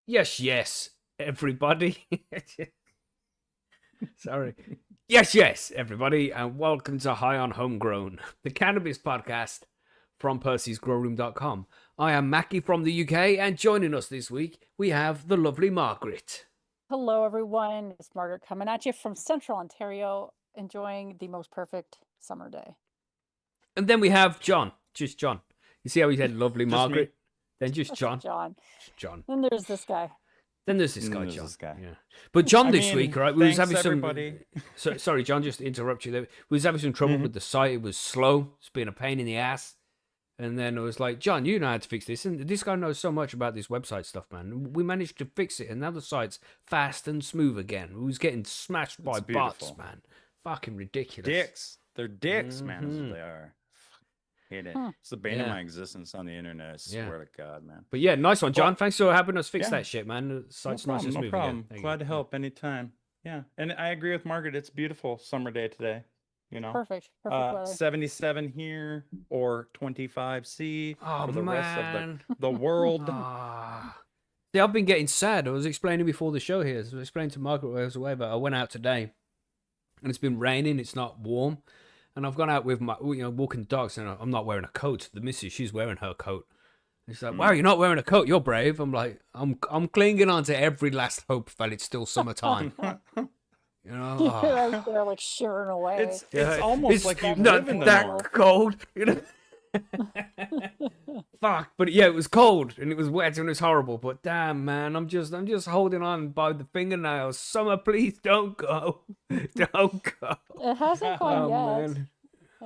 Yes, everybody. Sorry. Yes, everybody, and welcome to High on Homegrown, the cannabis podcast from Percy's growroom.com. I am Macky from the UK, and joining us this week, we have the lovely Margaret. Hello, everyone. It's Margaret coming at you from Central Ontario, enjoying the most perfect summer day. And then we have John, just John. You see how he said lovely Just Margaret? me. Then just John. John. Just John. Then there's this guy. Then there's this And guy, there's John. this guy. Yeah. But John I this mean, week, right? We was thanks, having everybody. some. Sorry, John, just to interrupt you there. We was having some trouble Mhm. with the site. It was slow. It's been a pain in the ass. And then I was like, John, you know how to fix this. And this guy knows so much about this website stuff, man. We managed to fix it, and now the site's fast and smooth again. We was getting smashed by It's bots, beautiful. man. Fucking ridiculous. Dicks. They're dicks, man. Is Mhm. what they are. Hate it. Hmm. It's the bane of Yeah. my existence on the internet. I swear to God, man. But yeah, nice one, John. Well, Thanks for helping us fix yeah. that shit, man. The No site's nice and problem. smooth No problem. again. There you Glad go. to help anytime. Yeah. And I agree with Margaret. It's a beautiful summer day today. You know, Perfect. Perfect weather. 77 here or 25C Oh, for the rest of man. the world. Ah. See, I've been getting sad. I was explaining before the show here. I was explaining to Margaret while I was away, but I went out today, and it's been raining. It's not warm, and I've gone out with my, walking dogs, and I'm not wearing a coat. The missus, she's wearing her coat. And she's like, "Wow, you're not wearing a coat. You're brave." I'm like, I'm clinging on to every last hope that it's still summertime. You know, You're right there, like shivering away. It's Yeah, almost it's like you not live in the that north. cold, you know. Fuck, but yeah, it was cold and it was wet and it was horrible. But damn, man, I'm just holding on by the fingernails. Summer, please don't go, don't go. It hasn't gone Oh yet. man,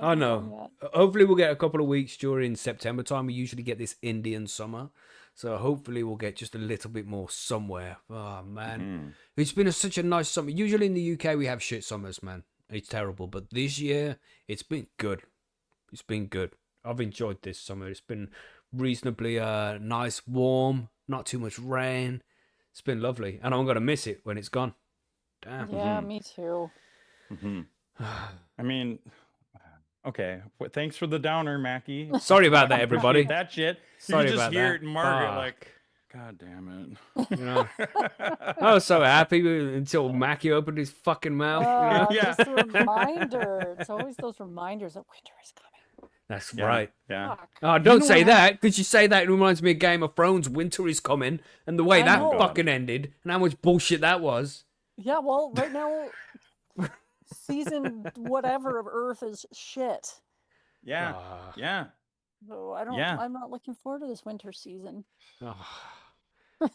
I Hasn't know. gone yet. Hopefully, we'll get a couple of weeks during September time. We usually get this Indian summer, so hopefully we'll get just a little bit more somewhere. Oh man, Mhm. it's been such a nice summer. Usually in the UK we have shit summers, man. It's terrible, but this year it's been good. It's been good. I've enjoyed this summer. It's been reasonably nice, warm, not too much rain. It's been lovely, and I'm gonna miss it when it's gone. Damn. Yeah, Mhm. me too. Mhm. I mean, okay. Thanks for the downer, Macky. Sorry about that, I appreciate everybody. that shit. Sorry You just about hear that. it in Margaret, Fuck. like, God damn it. You know, I was so happy until Macky opened his fucking mouth. You know? Yeah. Just a reminder. It's always those reminders that winter is coming. That's Yeah, right. Yeah. Fuck. Oh, don't know say what that, because you say that, it reminds me of Game of Thrones. Winter is coming, and the way I that know. fucking ended, and how much bullshit that was. Yeah, well, right now, season whatever of Earth is shit. Yeah. Ah. Yeah. So I don't. Yeah. I'm not looking forward to this winter season. Ah. You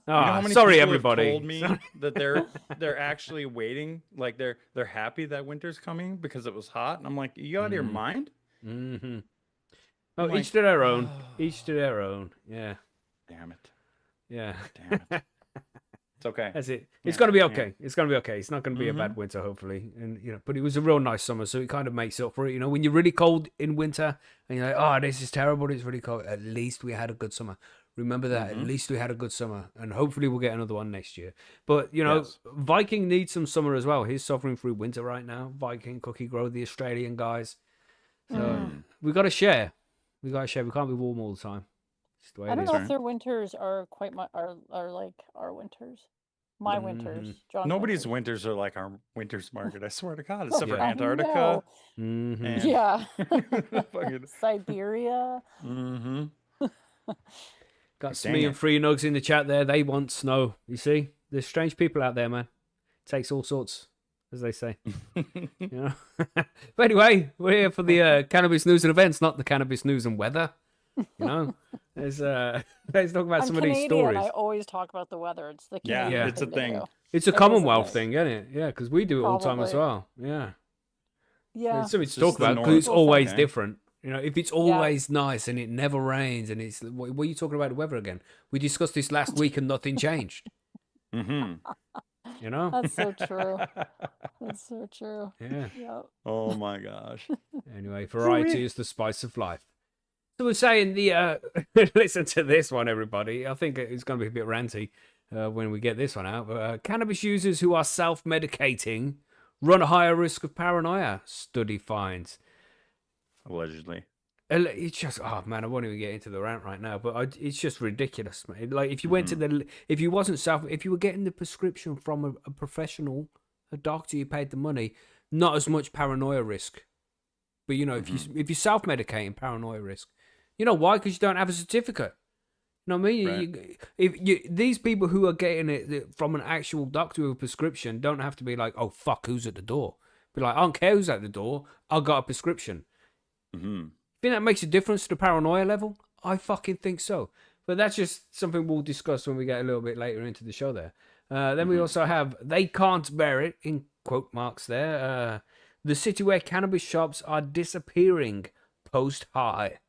know how Ah, many sorry, people have everybody. told me that they're actually waiting, like they're happy that winter's coming because it was hot, and I'm like, you out of your Mhm. mind? Mm-hmm. Oh, I'm each like, to their own. "Oh, Each to their own. Yeah, Damn it. yeah. Damn it. It's okay. That's it. It's Yeah, gonna be yeah. okay. It's gonna be okay. It's not gonna be a bad winter, hopefully. And but it was a real nice summer, so it kind of makes up for it. You know, when you're really cold in winter and you're like, oh, this is terrible. It's really cold. At least we had a good summer. Remember that. At least we had a good summer, and hopefully we'll get another one next year. But Yes. Viking needs some summer as well. He's suffering through winter right now. Viking, Cookie Grow, the Australian guys. So we got to share. We got to share. We can't be warm all the time. It's the way I it don't is. know right. if their winters are quite are like our winters. My winters. John's Nobody's winters. winters are like our winters, Margaret. I swear to God, except for Yeah. I Antarctica. know. Mhm. And Yeah. fucking, Siberia. mm-hmm. Got Dang Smee and it. Free Nugs in the chat there. They want snow. You see, there's strange people out there, man. Takes all sorts, as they say. You know. But anyway, we're here for the cannabis news and events, not the cannabis news and weather. You know, let's talk about I'm some of these Canadian. stories. I always talk about the weather. It's the Yeah, Canadian it's a to thing. do. It's a It is a Commonwealth thing. thing, isn't it? Yeah, because we do it all the time as Probably. well. Yeah, Yeah. it's something It's to talk just the about because norm. it's always Okay. different. You know, if it's always nice and it never rains and it's what are you talking about the weather again? We discussed this last week and nothing changed. Mm-hmm. You know? That's so true. That's so true. Yeah. Yep. Oh my gosh. Anyway, variety is the spice of life. So we're saying listen to this one, everybody. I think it's going to be a bit ranty when we get this one out. But cannabis users who are self-medicating run a higher risk of paranoia, study finds. Allegedly. It's just, oh man, I won't even get into the rant right now, but it's just ridiculous, man. Like if you went to if you were getting the prescription from a professional, a doctor, you paid the money, not as much paranoia risk. But if you're self-medicating, paranoia risk. You know why? Because you don't have a certificate. You know what I mean? Right. These people who are getting it from an actual doctor with a prescription don't have to be like, oh fuck, who's at the door? Be like, I don't care who's at the door. I got a prescription. Think that makes a difference to the paranoia level? I fucking think so. But that's just something we'll discuss when we get a little bit later into the show there. Then we also have They Can't Bear It, in quote marks there. The city where cannabis shops are disappearing post-high.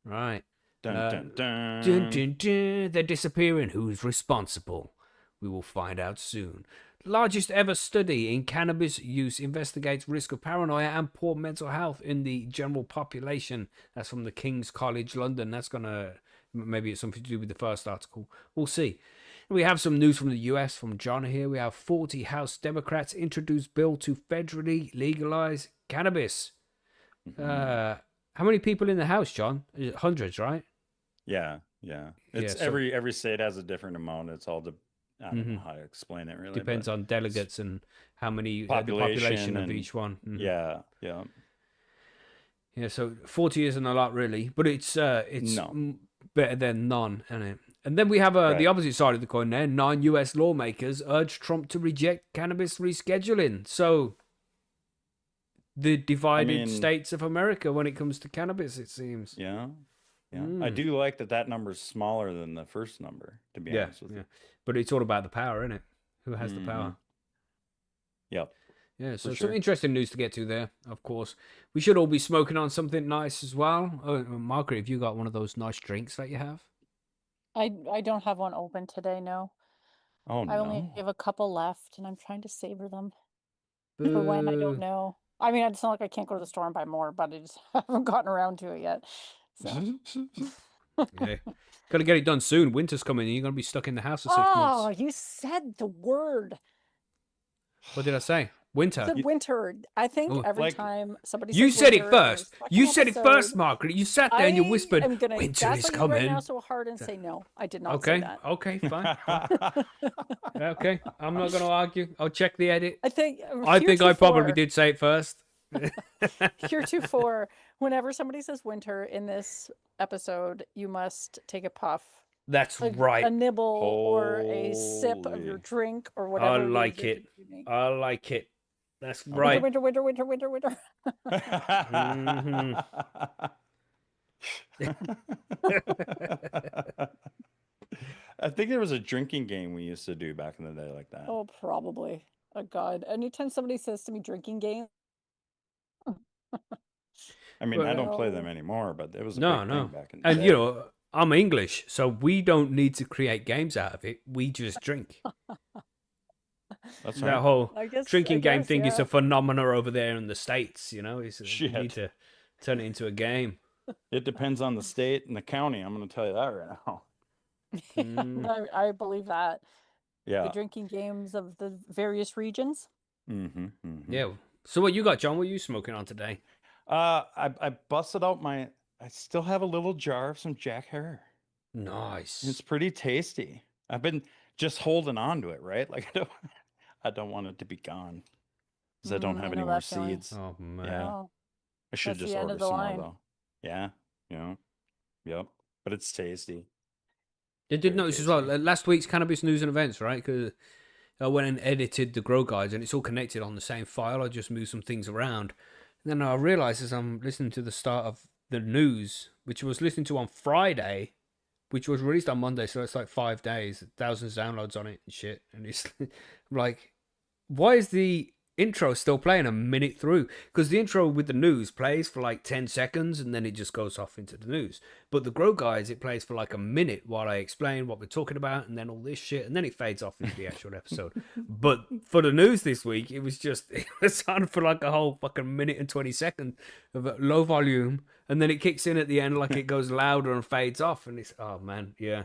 Right. Dun, dun, dun. Dun, dun, dun. They're disappearing. Who's responsible? We will find out soon. Largest ever study in cannabis use investigates risk of paranoia and poor mental health in the general population. That's from the King's College London. That's gonna, maybe it's something to do with the first article. We'll see. We have some news from the US from John here. We have 40 House Democrats introduce bill to federally legalize cannabis. How many people in the House, John? Hundreds, right? Yeah. It's every state has a different amount. It's all I don't know how to explain it really. Depends on delegates and how many the population of each one. Yeah. So 40 isn't a lot really, but it's No. better than none, isn't it? And then we have the opposite side of the coin there. 9 US lawmakers urge Trump to reject cannabis rescheduling. So the divided states of America when it comes to cannabis, it seems. Yeah. I do like that number's smaller than the first number, to be honest with you. But it's all about the power, isn't it? Who has the power? Yep. Yeah, so some interesting news to get to there, of course. We should all be smoking on something nice as well. Oh, Margaret, have you got one of those nice drinks that you have? I don't have one open today, no. Oh, I only no. have a couple left, and I'm trying to savor them for when I don't know. I mean, it's not like I can't go to the store and buy more, but I just haven't gotten around to it yet. So. Yeah. Gotta get it done soon. Winter's coming and you're gonna be stuck in the house for 6 months. Oh, you said the word. What did I say? Winter. I said winter. I think Oh. every Like, time somebody You says said it winter in first. this You fucking said it first, episode, Margaret. You sat there and you whispered, I'm gonna winter is gaslight you coming. right now so hard and say no. I did not say Okay, that. okay, fine. Okay, I'm not gonna argue. I'll check the edit. I think I probably did say it first. Heretofore, whenever somebody says winter in this episode, you must take a puff. That's Like right. a nibble or a sip of your Holy. drink or whatever. I it is like that it. you're doing. I like it. That's right. Winter, winter, winter, winter, winter, I think there was a drinking game we used to do back in the day like that. Oh, probably. Oh, God. Anytime somebody says to me drinking game, I mean, I don't play No. them anymore, but it was a No, big no. thing back in the And day. I'm English, so we don't need to create games out of it. We just drink. That's That right. whole I guess. drinking game thing is yeah. a phenomena over there in the States, you need Shit. to turn it into a game. It depends on the state and the county. I'm going to tell you that right now. I believe that. The Yeah. drinking games of the various regions. Yeah. So what you got, John? What are you smoking on today? I busted out I still have a little jar of some Jack Herer. Nice. It's pretty tasty. I've been just holding on to it, right? Like I don't want it to be gone because I don't have I any know more that feeling. seeds. Oh man. Yeah. Oh, I should that's just the end order of the some line. more though. Yeah. Yep. But it's tasty. I did Very notice as well, tasty. last week's Cannabis News and Events, right? Because I went and edited the Grow Guides and it's all connected on the same file. I just moved some things around. And then I realized as I'm listening to the start of the news, which I was listening to on Friday, which was released on Monday, so it's like 5 days, thousands of downloads on it and shit. And it's like, why is the intro still playing a minute through? Because the intro with the news plays for like 10 seconds and then it just goes off into the news. But the Grow Guides, it plays for like a minute while I explain what we're talking about and then all this shit, and then it fades off into the actual episode. But for the news this week, it was on for like a whole fucking minute and 20 seconds of a low volume, and then it kicks in at the end like it goes louder and fades off, and it's, oh man, yeah.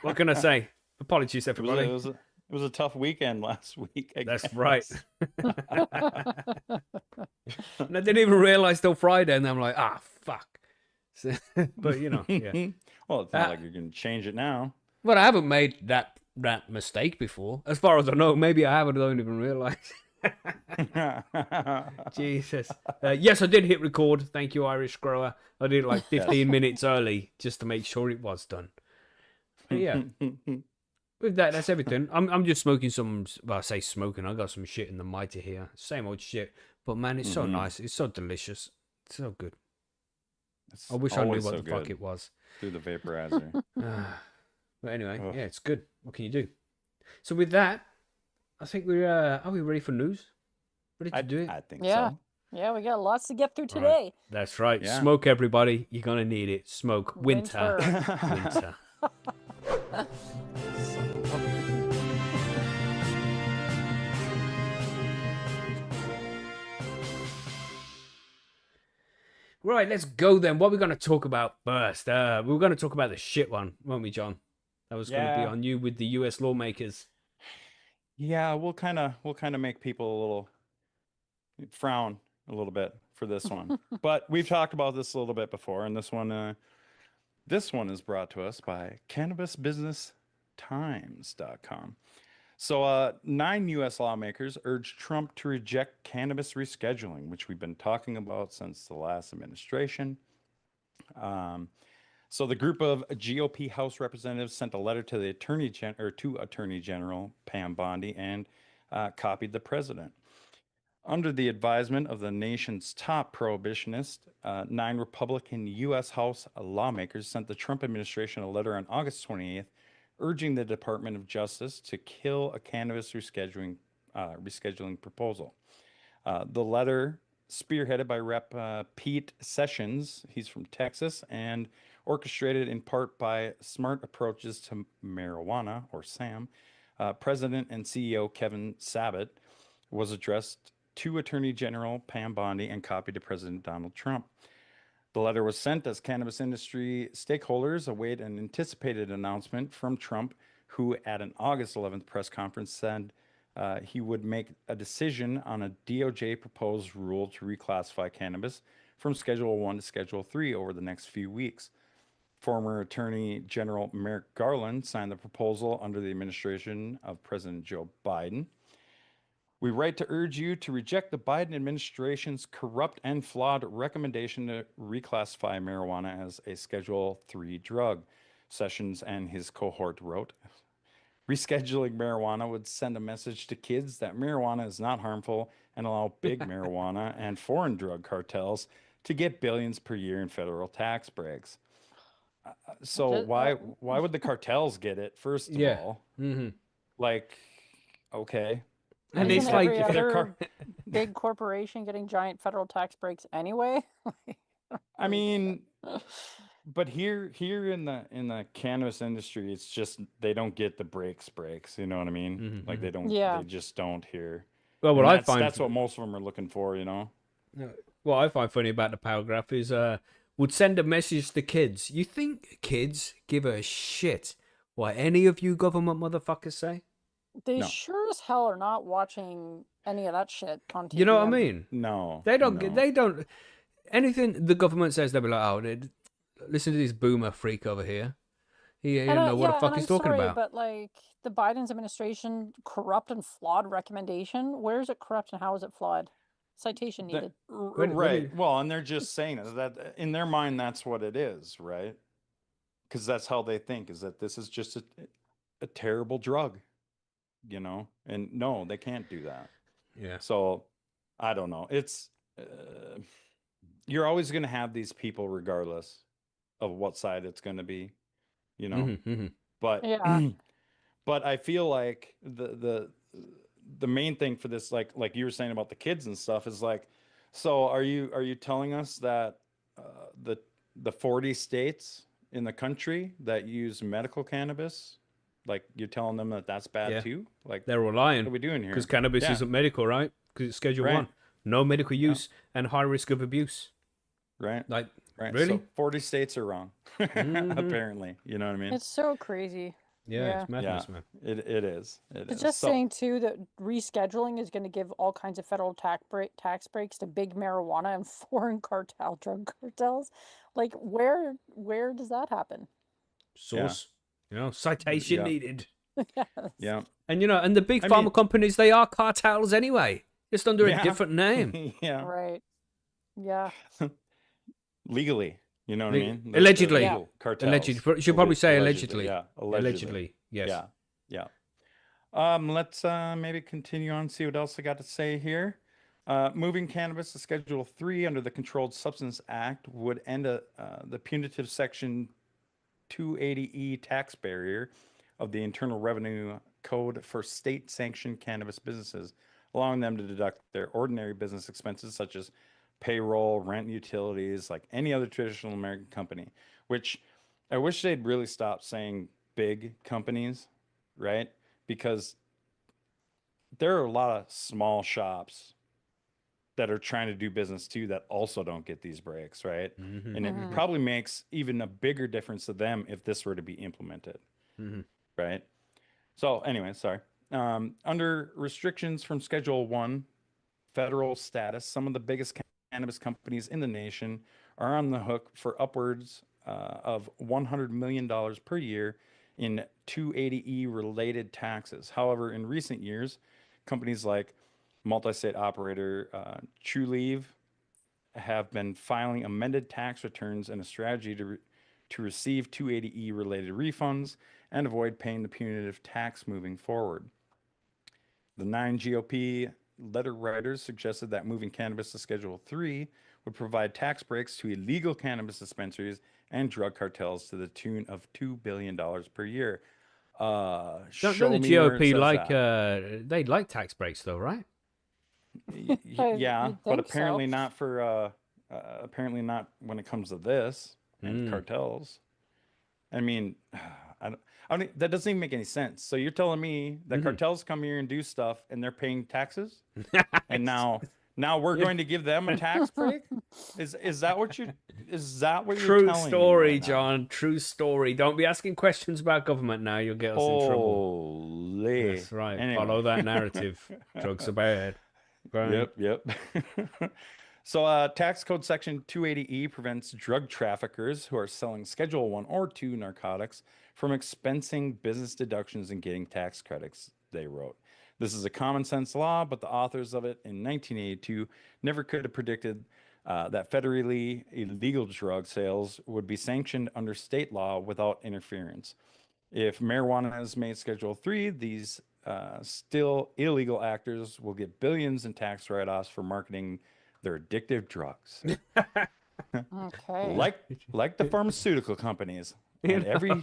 What can I say? Apologies, everybody. It was a tough weekend last week. That's right. And I didn't even realize till Friday, and I'm like, But you know, yeah. Well, it's not like you're going to change it now. But I haven't made that mistake before, as far as I know. Maybe I haven't. I don't even realize. Jesus. Yes, I did hit record. Thank you, Irish Grower. I did it like 15 minutes early just to make sure it was done. But yeah. With that, that's everything. I'm just smoking some. Well, I say smoking. I got some shit in the mitre here. Same old shit. But man, it's so nice. It's so delicious. It's so good. It's I wish I knew always what so the fuck good it was. through the vaporizer. But anyway, Ugh. yeah, it's good. What can you do? So with that, I think we're. Are we ready for news? Ready to do it? I think Yeah. so. Yeah, we got lots to get through Right. today. That's right. Yeah. Smoke, everybody. You're gonna need it. Smoke. Winter. Winter. Right, let's go then. What are we going to talk about first? We were going to talk about the shit one, weren't we, John? That was going to be Yeah. on you with the U.S. lawmakers. Yeah, we'll kind of make people a little frown a little bit for this one. But we've talked about this a little bit before, and this one is brought to us by cannabisbusinesstimes.com. So 9 U.S. lawmakers urged Trump to reject cannabis rescheduling, which we've been talking about since the last administration. So the group of GOP House representatives sent a letter to the Attorney General Pam Bondi and copied the president. Under the advisement of the nation's top prohibitionist, 9 Republican U.S. House lawmakers sent the Trump administration a letter on August 28th urging the Department of Justice to kill a cannabis rescheduling proposal. The letter, spearheaded by Rep. Pete Sessions, he's from Texas, and orchestrated in part by Smart Approaches to Marijuana, or SAM, President and CEO Kevin Sabet, was addressed to Attorney General Pam Bondi and copied to President Donald Trump. The letter was sent as cannabis industry stakeholders await an anticipated announcement from Trump, who at an August 11th press conference said he would make a decision on a DOJ proposed rule to reclassify cannabis from Schedule 1 to Schedule 3 over the next few weeks. Former Attorney General Merrick Garland signed the proposal under the administration of President Joe Biden. We write to urge you to reject the Biden administration's corrupt and flawed recommendation to reclassify marijuana as a Schedule 3 drug, Sessions and his cohort wrote. Rescheduling marijuana would send a message to kids that marijuana is not harmful and allow big marijuana and foreign drug cartels to get billions per year in federal tax breaks. So why would the cartels get it, first of all? Mm-hmm. Like, okay. And Isn't it's like every if they're other big corporation getting giant federal tax breaks anyway? I mean, but here in the cannabis industry, it's just they don't get the breaks. You know what I mean? Mhm, Like mhm. they don't. Yeah. They just don't here. well, what And I that's, find that's what most of them are looking for. You know. what I find funny about the paragraph is would send a message to kids. You think kids give a shit what any of you government motherfuckers say? They No. sure as hell are not watching any of that shit on TV. You know what I mean? No. They don't. no. They don't. Anything the government says, they'll be like, "Oh, listen to this boomer freak over here. He don't know what the fuck he's talking about." But like the Biden's administration corrupt and flawed recommendation, where is it corrupt and how is it flawed? Citation needed. Right. Well, and they're just saying that in their mind, that's what it is, right? Because that's how they think, is that this is just a terrible drug, you know? And no, they can't do that. Yeah. So I don't know. It's you're always going to have these people regardless of what side it's going to be, you know. Mm-hmm. But Yeah. but I feel like the main thing for this, like you were saying about the kids and stuff, is like, so are you telling us that the 40 states in the country that use medical cannabis, like you're telling them that that's bad Yeah. too? Like They're all lying. what are we doing here? Because cannabis Yeah. isn't medical, right? Because it's Schedule Right. 1. No medical use and high risk of abuse. Right. Like, Right. really? So 40 states are wrong, Mhm. apparently. You know what I mean? It's so crazy. Yeah, Yeah. it's madness, man. it is. It It's is. just So, saying too that rescheduling is going to give all kinds of federal tax breaks to big marijuana and foreign drug cartels. Like where does that happen? Source, citation yeah, needed. Yes. yeah. And and the big I pharma mean, companies, they are cartels anyway, just under a yeah, different name. yeah. Right. Yeah. Legally, you know what I mean? They're Yeah. Allegedly. legal cartels. Allegedly. You should probably say Allegedly, allegedly. yeah, allegedly. Allegedly, yes. Yeah, yeah. Let's maybe continue on, see what else I got to say here. Moving cannabis to Schedule 3 under the Controlled Substance Act would end the punitive Section 280E tax barrier of the Internal Revenue Code for state-sanctioned cannabis businesses, allowing them to deduct their ordinary business expenses such as payroll, rent, utilities, like any other traditional American company, which I wish they'd really stop saying big companies, right? Because there are a lot of small shops that are trying to do business too that also don't get these breaks, right? Mm-hmm, And it Mhm. probably makes even a bigger difference to them if this were to be implemented, mm-hmm. right? So, anyway, sorry. Under restrictions from Schedule 1 federal status, some of the biggest cannabis companies in the nation are on the hook for upwards of $100 million per year in 280E related taxes. However, in recent years, companies like multi-state operator Trulieve have been filing amended tax returns in a strategy to receive 280E related refunds and avoid paying the punitive tax moving forward. The 9 GOP letter writers suggested that moving cannabis to Schedule 3 would provide tax breaks to illegal cannabis dispensaries and drug cartels to the tune of $2 billion per year. Don't Show the me where it GOP says like that. they like tax breaks though, right? Yeah, You'd but think so. apparently not when it comes to this and Mm. cartels. I mean, that doesn't even make any sense. So you're telling me that Mhm. cartels come here and do stuff and they're paying taxes, and now we're Yeah. going to give them a tax break? Is that what you're True telling me story, right now? John. True story. Don't be asking questions about government now. You'll get us in trouble. Holy. That's right. Anyway. Follow that narrative. Drugs are bad. Right. Yep. So, tax code section 280E prevents drug traffickers who are selling Schedule 1 or 2 narcotics from expensing business deductions and getting tax credits, they wrote. This is a common sense law, but the authors of it in 1982 never could have predicted that federally illegal drug sales would be sanctioned under state law without interference. If marijuana is made Schedule 3, these still illegal actors will get billions in tax write-offs for marketing their addictive drugs. Okay. Like the pharmaceutical companies You and every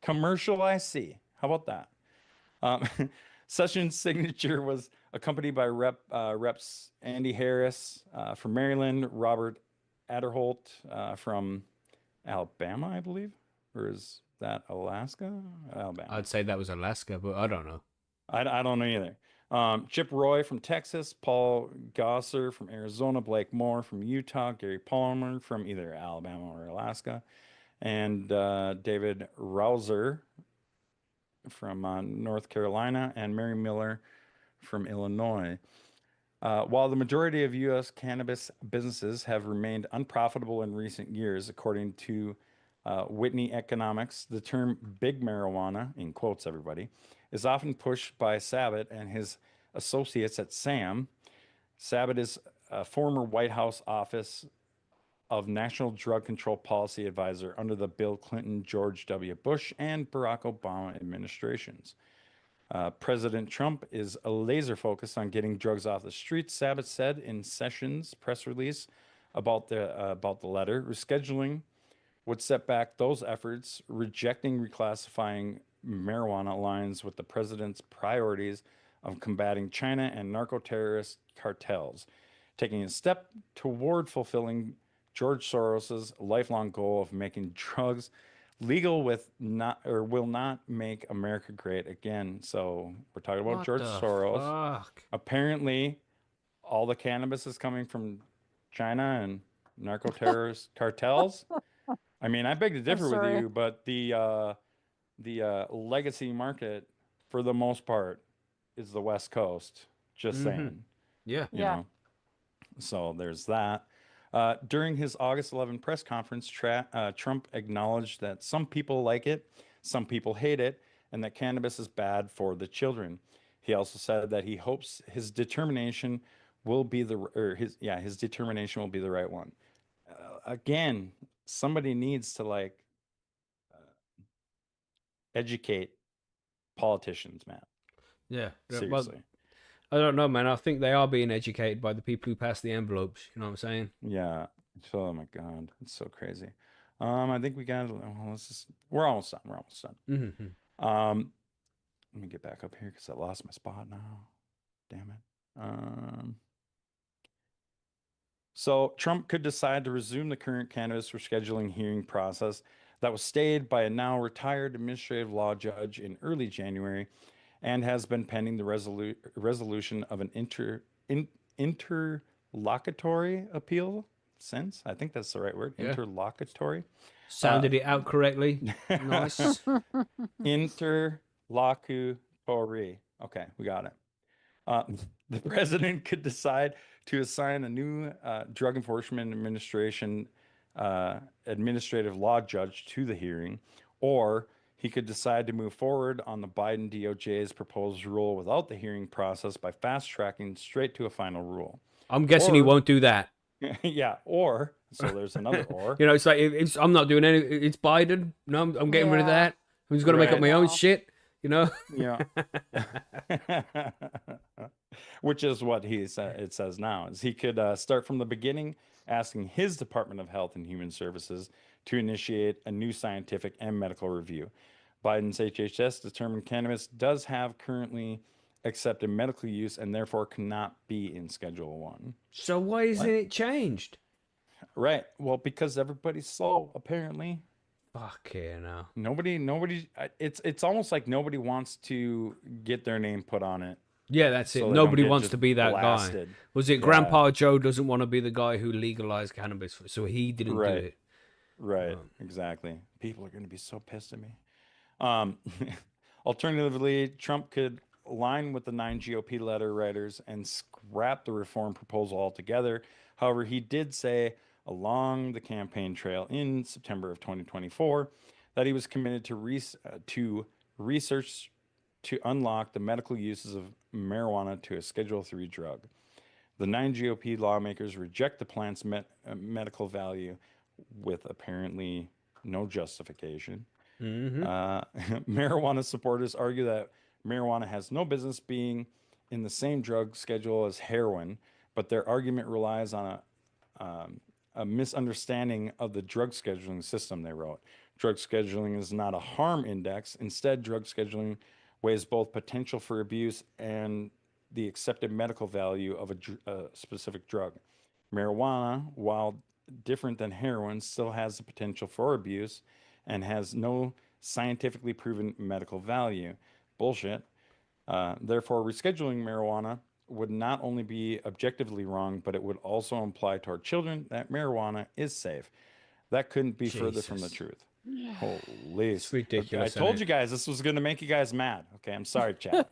commercial I see. How about that? Sessions' signature was accompanied by Reps Andy Harris from Maryland, Robert Aderholt from Alabama, I believe, or is that Alaska? Alabama. I'd say that was Alaska, but I don't know. I don't know either. Chip Roy from Texas, Paul Gosser from Arizona, Blake Moore from Utah, Gary Palmer from either Alabama or Alaska, and David Rouser from North Carolina, and Mary Miller from Illinois. While the majority of U.S. cannabis businesses have remained unprofitable in recent years, according to Whitney Economics, the term big marijuana, in quotes, everybody, is often pushed by Sabat and his associates at SAM. Sabat is a former White House Office of National Drug Control Policy Advisor under the Bill Clinton, George W. Bush, and Barack Obama administrations. President Trump is laser focused on getting drugs off the streets, Sabat said in Sessions' press release about the letter. Rescheduling would set back those efforts, rejecting reclassifying marijuana aligns with the president's priorities of combating China and narco-terrorist cartels, taking a step toward fulfilling George Soros's lifelong goal of making drugs legal with not or will not make America great again. So we're talking about What George the Soros. fuck? Apparently, all the cannabis is coming from China and narco-terrorist cartels. I mean, I beg to I'm differ with sorry. you, but the the legacy market, for the most part, is the West Coast. Just saying, Yeah. you Yeah. know. So there's that. During his August 11 press conference, Trump acknowledged that some people like it, some people hate it, and that cannabis is bad for the children. He also said that he hopes his determination will be his determination will be the right one. Again, somebody needs to educate politicians, man. Yeah. Well, Seriously. I don't know, man. I think they are being educated by the people who pass the envelopes. You know what I'm saying? Yeah. Oh my God, it's so crazy. I think we got. Well, we're almost done. We're almost done. Let me get back up here because I lost my spot now. Damn it. So Trump could decide to resume the current cannabis rescheduling hearing process that was stayed by a now retired administrative law judge in early January, and has been pending the resolution of an interlocutory appeal since. I think that's the right word. Yeah. Interlocutory. Sounded it out correctly. Nice. Interlocutory. Okay, we got it. The president could decide to assign a new Drug Enforcement Administration administrative law judge to the hearing, or he could decide to move forward on the Biden DOJ's proposed rule without the hearing process by fast tracking straight to a final rule. I'm guessing he won't do that. Yeah, or so there's another or. You know, it's like I'm not doing any. It's Biden. No, I'm getting rid of Yeah. that. I'm just gonna make up my own No. shit. You know. Yeah. Which is what it says now, is he could start from the beginning, asking his Department of Health and Human Services to initiate a new scientific and medical review. Biden's HHS determined cannabis does have currently accepted medical use and therefore cannot be in Schedule 1. So why isn't it changed? Right. Well, because everybody's slow, apparently. Fuck yeah, no. Nobody. It's almost like nobody wants to get their name put on it. Yeah, that's So it. they don't Nobody get wants just to be that blasted. guy. Was it Yeah. Grandpa Joe doesn't want to be the guy who legalized cannabis, so he didn't do Right. it. Right. Exactly. People are going to be so pissed at me. Alternatively, Trump could align with the 9 GOP letter writers and scrap the reform proposal altogether. However, he did say along the campaign trail in September of 2024 that he was committed to research to unlock the medical uses of marijuana to a Schedule 3 drug. The 9 GOP lawmakers reject the plant's medical value with apparently no justification. Marijuana supporters argue that marijuana has no business being in the same drug schedule as heroin, but their argument relies on a misunderstanding of the drug scheduling system, they wrote. Drug scheduling is not a harm index. Instead, drug scheduling weighs both potential for abuse and the accepted medical value of a specific drug. Marijuana, while different than heroin, still has the potential for abuse and has no scientifically proven medical value. Bullshit. Therefore, rescheduling marijuana would not only be objectively wrong, but it would also imply to our children that marijuana is safe. That couldn't be further from the Jesus. truth. Holy. It's ridiculous. I told isn't you it? guys this was going to make you guys mad. Okay, I'm sorry, chat.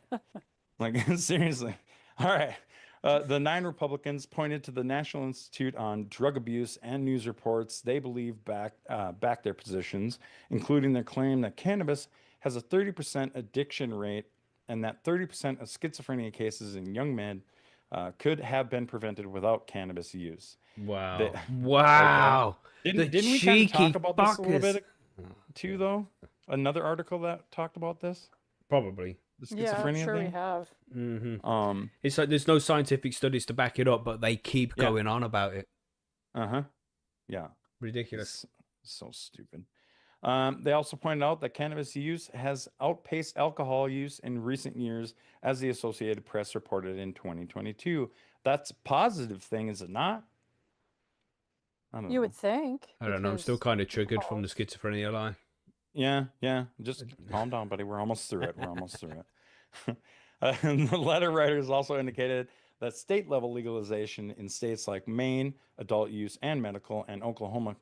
Like, seriously. All right. The 9 Republicans pointed to the National Institute on Drug Abuse and news reports they believe back their positions, including their claim that cannabis has a 30% addiction rate and that 30% of schizophrenia cases in young men could have been prevented without cannabis use. Wow. Wow. Didn't The we kind of talk cheeky about this a little fuckers. bit too, though? Another article that talked about this? Probably. The Yeah, I'm schizophrenia sure we thing? have. It's like there's no scientific studies to back it up, but they keep Yeah. going on about it. Yeah. Ridiculous. It's so stupid. They also pointed out that cannabis use has outpaced alcohol use in recent years, as the Associated Press reported in 2022. That's a positive thing, is it not? I don't You know. would think. I don't know. I'm still because kind of triggered from the alcohol- schizophrenia lie. Yeah. Just calm down, buddy. We're almost through it. And the letter writers also indicated that state level legalization in states like Maine, adult use and medical, and Oklahoma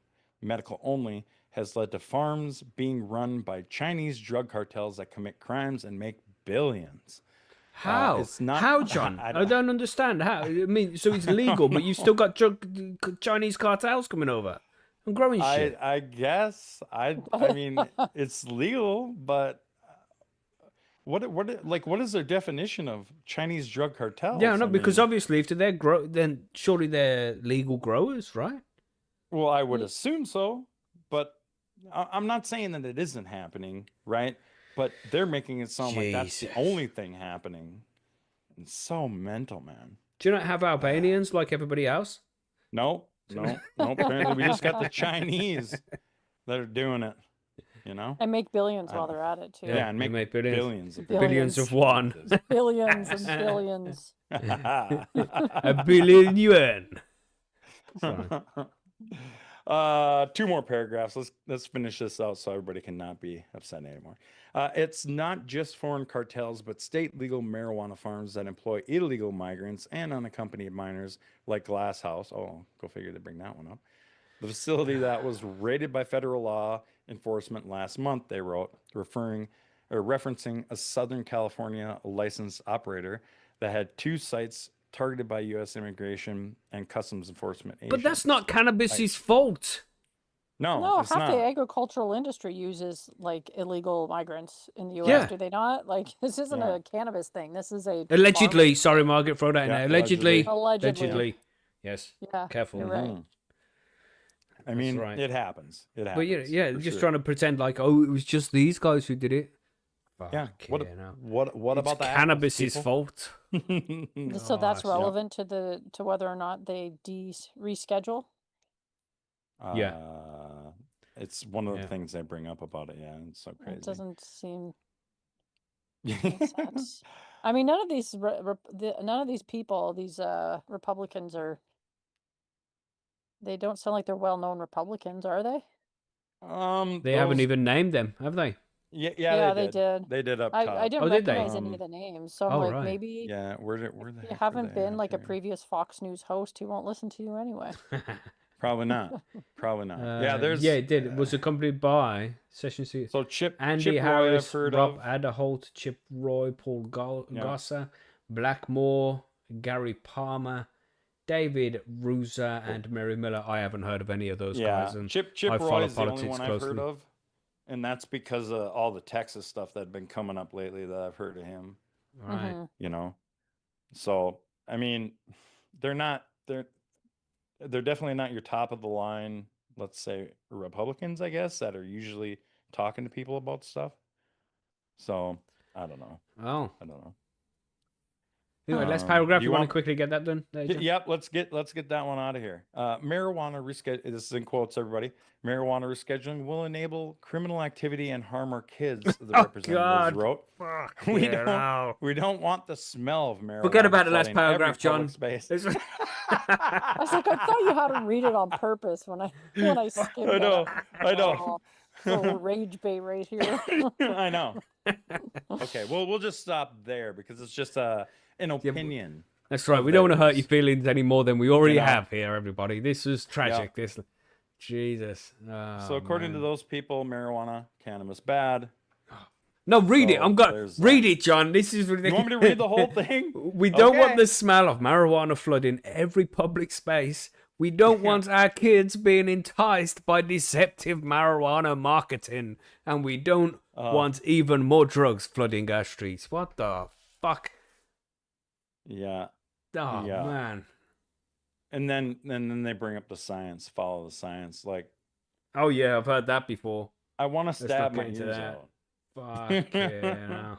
medical only, has led to farms being run by Chinese drug cartels that commit crimes and make billions. How? It's not How, John? I don't understand. How? I mean, so it's legal, but you've still got Chinese cartels coming over and growing shit. I guess I mean it's legal, but what is their definition of Chinese drug cartels? Yeah, no, I because mean, obviously if they're then surely they're legal growers, right? well, I would assume so, but I'm not saying that it isn't happening, right? But they're making it sound like that's the Jesus. only thing happening. It's so mental, man. Do you not have Albanians like everybody else? No. Apparently, we just got the Chinese that are doing it. You know, And make billions while they're at it too. yeah, and they make make billions of Billions of one. Billions and billions. A billion yuan. Sorry. 2 more paragraphs. Let's finish this out so everybody can not be upset anymore. It's not just foreign cartels, but state legal marijuana farms that employ illegal migrants and unaccompanied minors, like Glass House. Oh, go figure they bring that one up. The facility that was raided by federal law enforcement last month, they wrote, referencing a Southern California licensed operator that had 2 sites targeted by U.S. Immigration and Customs Enforcement agents. But that's not cannabis's fault. No, it's half not. the agricultural industry uses like illegal migrants in the U.S. Yeah. Do they not? Like this isn't Yeah. a cannabis thing. This is a Allegedly. Sorry, Margaret, throw that in Yeah, there. Allegedly. Allegedly. Yes. Yeah, Careful. you're right. Mhm. I mean, right. it happens. It But happens. yeah, for just sure. trying to pretend like, oh, it was just these guys who did it. Yeah. Fuck yeah, What It's about the cannabis's apples, fault? people? So that's Oh, relevant to whether or not they reschedule. Yeah. It's one of the Yeah. things they bring up about it. Yeah, it's so crazy. It doesn't seem make sense. I mean, none of these people, these Republicans they don't sound like they're well-known Republicans, are they? They haven't those- even named them, have they? Yeah, they they did. did. They did up I top. didn't did they? recognize any of the names, so I'm Oh, like, right. maybe Yeah, where the if heck you were haven't they been at like a here? previous Fox News host, he won't listen to you anyway. Probably not. Probably not. Yeah, there's. Yeah, it did. It was accompanied by Session C. So Chip Andy Chip Roy, Harris, I've heard Rob of. Adderholt, Chip Roy, Paul Yeah. Gosser, Blackmore, Gary Palmer, David Ruza, and Mary Miller. I haven't heard of any of those Yeah, guys. And Chip I Roy follow is the only politics one I've heard closely. of, and that's because of all the Texas stuff that had been coming up lately that I've heard of him. Right. Mhm. You know, so I mean, they're definitely not your top of the line. Let's say Republicans, I guess, that are usually talking to people about stuff. So I don't know. Oh. I don't know. Anyway, last Um, paragraph. do You you want to want- quickly get that done? There, John? Yep, let's get that one out of here. Marijuana reschedule. This is in quotes, everybody. Marijuana rescheduling will enable criminal activity and harm our kids. The Oh, representatives God. wrote. Fuck We yeah, don't. no. We don't want the smell of marijuana. Forget about the last flooding every paragraph, John. public space. It's- I was like, I thought you had to read it on purpose when I skimmed I it. know. I know. Oh, little rage bait right here. I know. Okay, well, we'll just stop there because it's just an opinion. That's right. of We don't want to hurt theirs. your feelings any more than we already You know. have here, everybody. This is tragic. This, Jesus. So according to those people, marijuana, cannabis, bad. No, read it. So I'm going. there's Read it, John. This is ridiculous. You want me to read the whole thing? We don't want Okay. the smell of marijuana flooding every public space. We don't want our kids being enticed by deceptive marijuana marketing. And we don't want even more drugs flooding our streets. What the fuck? Yeah. Oh, Yeah. man. And then they bring up the science, follow the science. Like, Oh, yeah. I've heard that before. I want to not stab get my into ears that. out. Fuck yeah.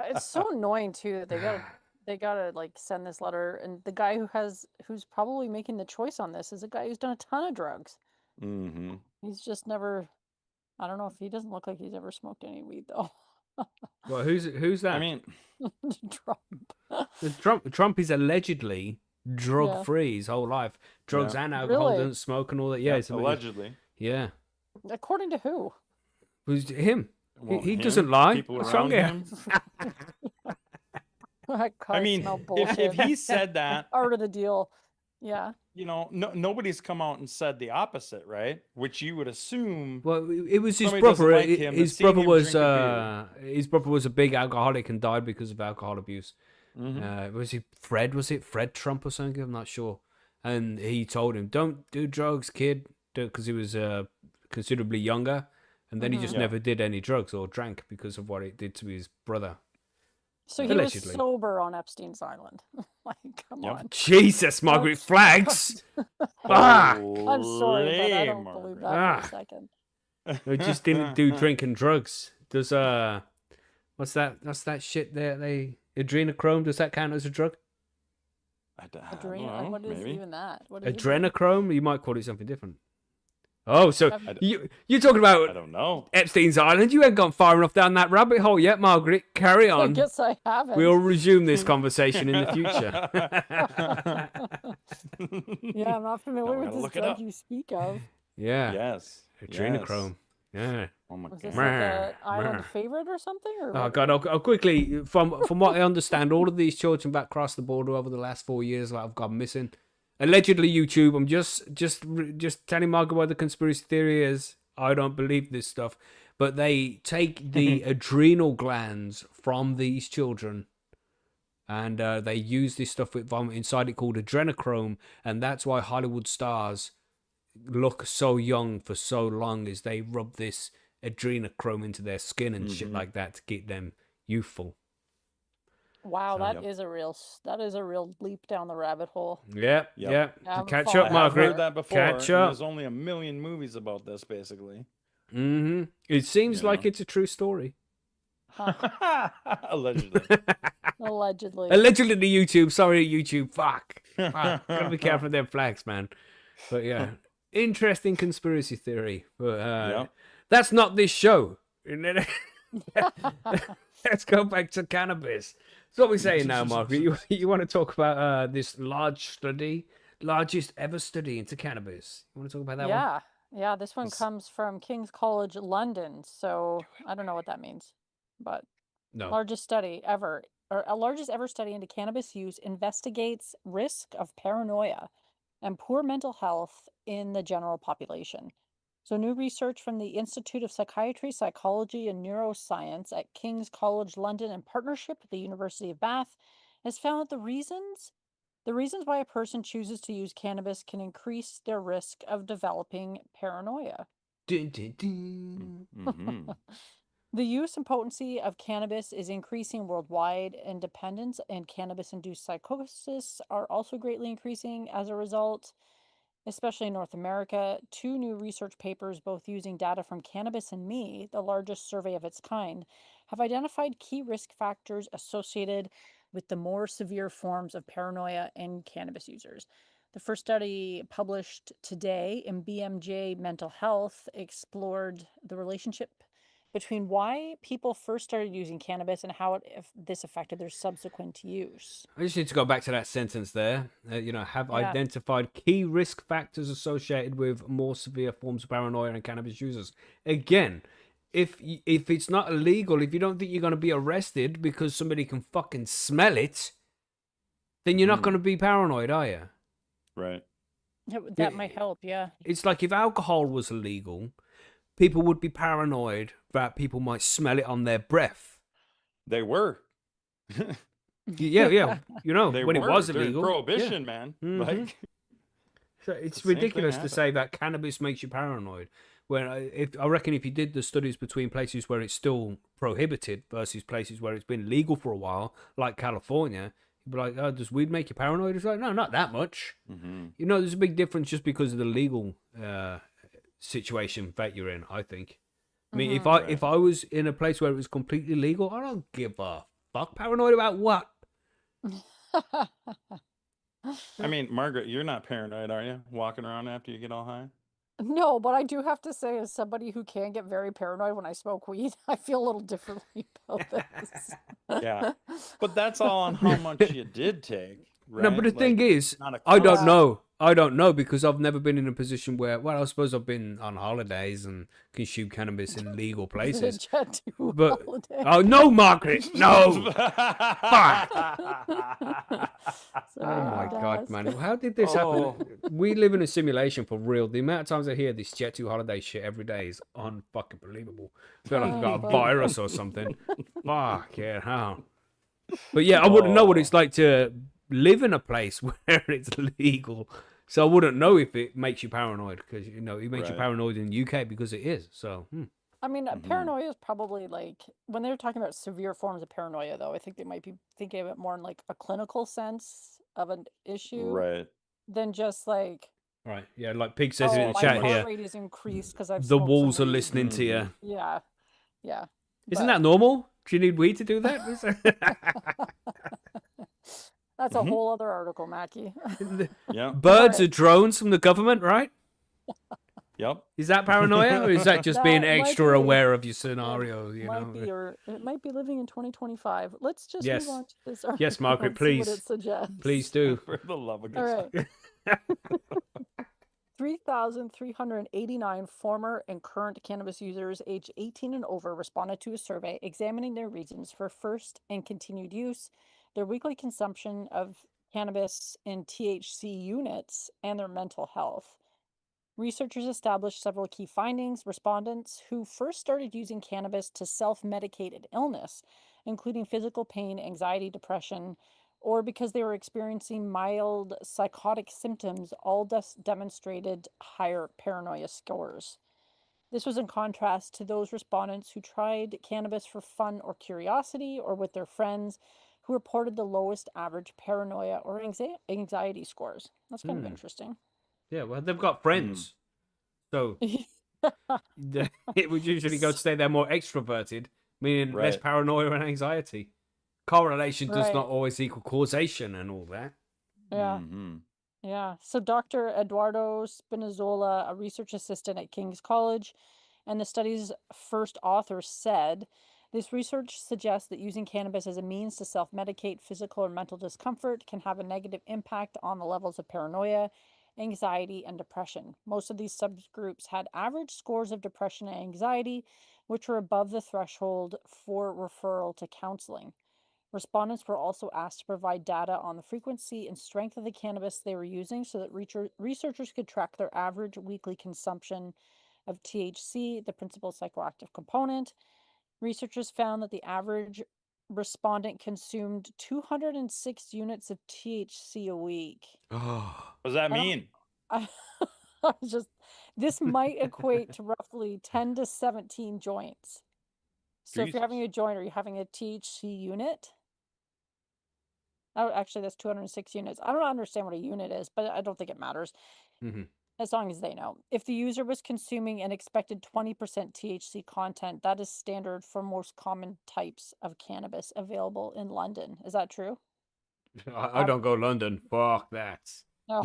It's so annoying too that they gotta like send this letter, and the guy who's probably making the choice on this is a guy who's done a ton of drugs. Mm-hmm. He's just never. I don't know if he doesn't look like he's ever smoked any weed though. Well, who's that? I mean, Trump. Trump is allegedly drug free his whole life. Drugs Yeah. and alcohol, Really? doesn't smoke and all that. Yeah, it's amazing. allegedly. Yeah. According to who? Who's him? Well, he him, doesn't lie. People What's around wrong with him. I I mean, smell if bullshit. he said that, Part of the deal. Yeah. you know, nobody's come out and said the opposite, right? Which you would assume Well, it was his somebody doesn't brother. like him. His His seeing brother him was drink a his brother was a big alcoholic and died because of alcohol abuse. beer. Was he Fred? Was it Fred Trump or something? I'm not sure. And he told him, "Don't do drugs, kid," because he was considerably younger. And then he just Yeah. never did any drugs or drank because of what it did to his brother. So he Allegedly. was sober on Epstein's Island. Like, come Yep. on. Jesus, Margaret Don't- flags. Ah, I'm sorry, but I Holy don't believe Margaret. that Ah. for a second. they just didn't do drink and drugs. Does what's that? That's that shit there. They adrenochrome. Does that count as a drug? I don't What is maybe. even that? What is it? Adrenochrome? You might call it something different. Oh, so I've- you're talking about I don't know. Epstein's Island? You ain't gone far enough down that rabbit hole yet, Margaret. Carry I on. guess I haven't. We'll resume this conversation in the future. Yeah, I'm not familiar Now we with gotta this look it drug up. you speak of. Yeah, Yes. adrenochrome. Yeah. Oh my Was this god. like Meh, a island meh. favorite or something? Or Oh what? God! I'll quickly, from what I understand, all of these children that crossed the border over the last 4 years that have gone missing, allegedly YouTube. I'm just telling Margaret what the conspiracy theory is. I don't believe this stuff, but they take the adrenal glands from these children, and they use this stuff with vomit inside it called adrenochrome, and that's why Hollywood stars look so young for so long, is they rub this adrenochrome into their skin and shit like that to keep them youthful. Wow, So, that is a real leap down the rabbit hole. Yep. Yep. I haven't Catch followed up, I that have Margaret. heard that before. Catch and up. There's only a million movies about this, basically. It seems You like know. it's a true story. Allegedly. Allegedly. Allegedly to YouTube. Sorry, YouTube. Fuck. Gotta be careful with them flags, man. But yeah, interesting conspiracy theory. But Yep. that's not this show. Let's go back to cannabis. So what we're saying now, Margaret. You want to talk about this largest ever study into cannabis? You want to talk about that one? Yeah. Yeah, this one comes from King's College London. So I don't know what that means. But No. largest study ever, or a largest ever study into cannabis use investigates risk of paranoia and poor mental health in the general population. So, new research from the Institute of Psychiatry, Psychology, and Neuroscience at King's College London, in partnership with the University of Bath, has found that the reasons why a person chooses to use cannabis can increase their risk of developing paranoia. Dun, dun, dun. Mhm. The use and potency of cannabis is increasing worldwide, and dependence and cannabis-induced psychosis are also greatly increasing as a result, especially in North America. Two new research papers, both using data from Cannabis and Me, the largest survey of its kind, have identified key risk factors associated with the more severe forms of paranoia in cannabis users. The first study, published today in BMJ Mental Health, explored the relationship between why people first started using cannabis and how this affected their subsequent use. I just need to go back to that sentence there. Have Yeah. identified key risk factors associated with more severe forms of paranoia in cannabis users. Again, if it's not illegal, if you don't think you're going to be arrested because somebody can fucking smell it, then you're not going to be paranoid, are you? Right. That might help, yeah. It's like if alcohol was illegal, people would be paranoid that people might smell it on their breath. They were. Yeah. They when were. it was During illegal. Prohibition, man. Mhm. Like, So it's The same thing ridiculous to happened. say that cannabis makes you paranoid. When I reckon if you did the studies between places where it's still prohibited versus places where it's been legal for a while, like California, you'd be like, "Oh, does weed make you paranoid?" It's like, no, not that much. mhm. There's a big difference just because of the legal situation that you're in. I think. I mean, if Mhm. I was in a place where it was completely legal, I don't give a fuck. Paranoid about what? I mean, Margaret, you're not paranoid, are you? Walking around after you get all high? No, but I do have to say, as somebody who can get very paranoid when I smoke weed, I feel a little differently about this. Yeah. But that's all on how much you did take. right? No, but the thing is, not a I don't Yeah. know. I don't know because I've never been in a position where, well, I suppose I've been on holidays and consumed cannabis in legal places. Jet to But holiday. oh no, Margaret, no! Fuck! Sorry, Oh I my had to God, ask. man! How did this Oh. happen? We live in a simulation for real. The amount of times I hear this Jet 2 holiday shit every day is unfucking believable. I feel like I've got a Fuck. virus or something. Fuck yeah, how? But yeah, I wouldn't know what it's like to live in a place where it's legal. So I wouldn't know if it makes you paranoid because it makes you Right. paranoid in the UK because it is. So I mean, paranoia is probably like when they're talking about severe forms of paranoia, though. I think they might be thinking of it more in like a clinical sense of an issue Right. than just like, right, yeah, like Pig says in oh, the my chat heart here, rate is increased because I've the smoked walls some are weed. listening to you. Yeah, yeah. Isn't But that normal? Do you need weed to do that? that's a whole other article, Macky. Yep. Birds Alright. are drones from the government, right? Yep. Is that paranoia, or is that just being That might extra be- aware of your scenario? Might be, or it might be living in 2025. Let's just Yes. move on to this article. Yes, Margaret, and see what please. it suggests. Please do. For the love of All God. right. 3,389 former and current cannabis users aged 18 and over responded to a survey examining their reasons for first and continued use, their weekly consumption of cannabis in THC units, and their mental health. Researchers established several key findings. Respondents who first started using cannabis to self-medicate an illness, including physical pain, anxiety, depression, or because they were experiencing mild psychotic symptoms, all demonstrated higher paranoia scores. This was in contrast to those respondents who tried cannabis for fun or curiosity or with their friends, who reported the lowest average paranoia or anxiety scores. That's kind of interesting. Yeah, well, they've got friends, so it would usually go to say they're more extroverted, meaning less Right. paranoia and anxiety. Correlation does Right. not always equal causation and all that. Yeah. Yeah. So Dr. Eduardo Spinazzola, a research assistant at King's College, and the study's first author said, this research suggests that using cannabis as a means to self-medicate physical or mental discomfort can have a negative impact on the levels of paranoia, anxiety, and depression. Most of these subgroups had average scores of depression and anxiety, which were above the threshold for referral to counseling. Respondents were also asked to provide data on the frequency and strength of the cannabis they were using so that researchers could track their average weekly consumption of THC, the principal psychoactive component. Researchers found that the average respondent consumed 206 units of THC a week. Oh, What does that I don't- mean? I was just, this might equate to roughly 10 to 17 joints. So if you're having a joint, are you having a THC unit? Oh, actually, that's 206 units. I don't understand what a unit is, but I don't think it matters as long as they know. If the user was consuming an expected 20% THC content, that is standard for most common types of cannabis available in London. Is that true? I don't go London. Fuck that. No.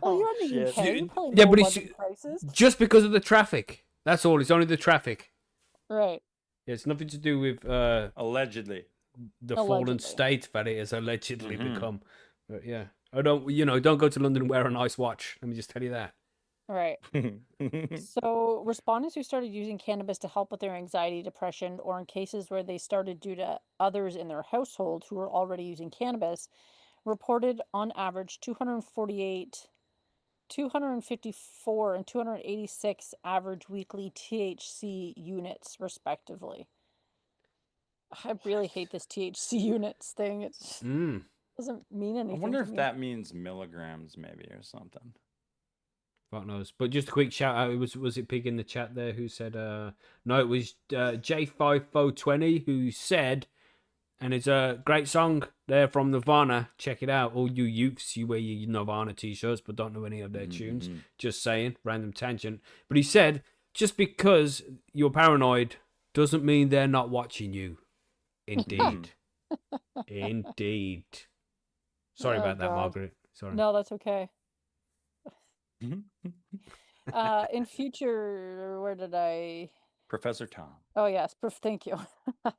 Well, you're in the shit. UK. You probably Yeah, know but London prices. just because of the traffic. That's all. It's only the traffic. Right. Yeah, it's nothing to do with Allegedly. the fallen Allegedly. state that it has allegedly become. But yeah, I don't go to London and wear a nice watch. Let me just tell you that. Right. So, respondents who started using cannabis to help with their anxiety, depression, or in cases where they started due to others in their household who were already using cannabis, reported on average 248, 254, and 286 average weekly THC units, respectively. I really hate this THC units thing. It doesn't mean I anything. wonder to if me. that means milligrams, maybe, or something. Fuck knows. But just a quick shout out. Was it Pig in the chat there who said no, it was J5420 who said, and it's a great song there from Nirvana. Check it out. All you youths, you wear your Nirvana t-shirts but don't know any of their tunes. Just saying, random tangent. But he said, just because you're paranoid doesn't mean they're not watching you. Indeed. Indeed. Sorry Oh, about that, God. Margaret. Sorry. No, that's okay. In future, where did I? Professor Tom. Oh, yes. Thank you.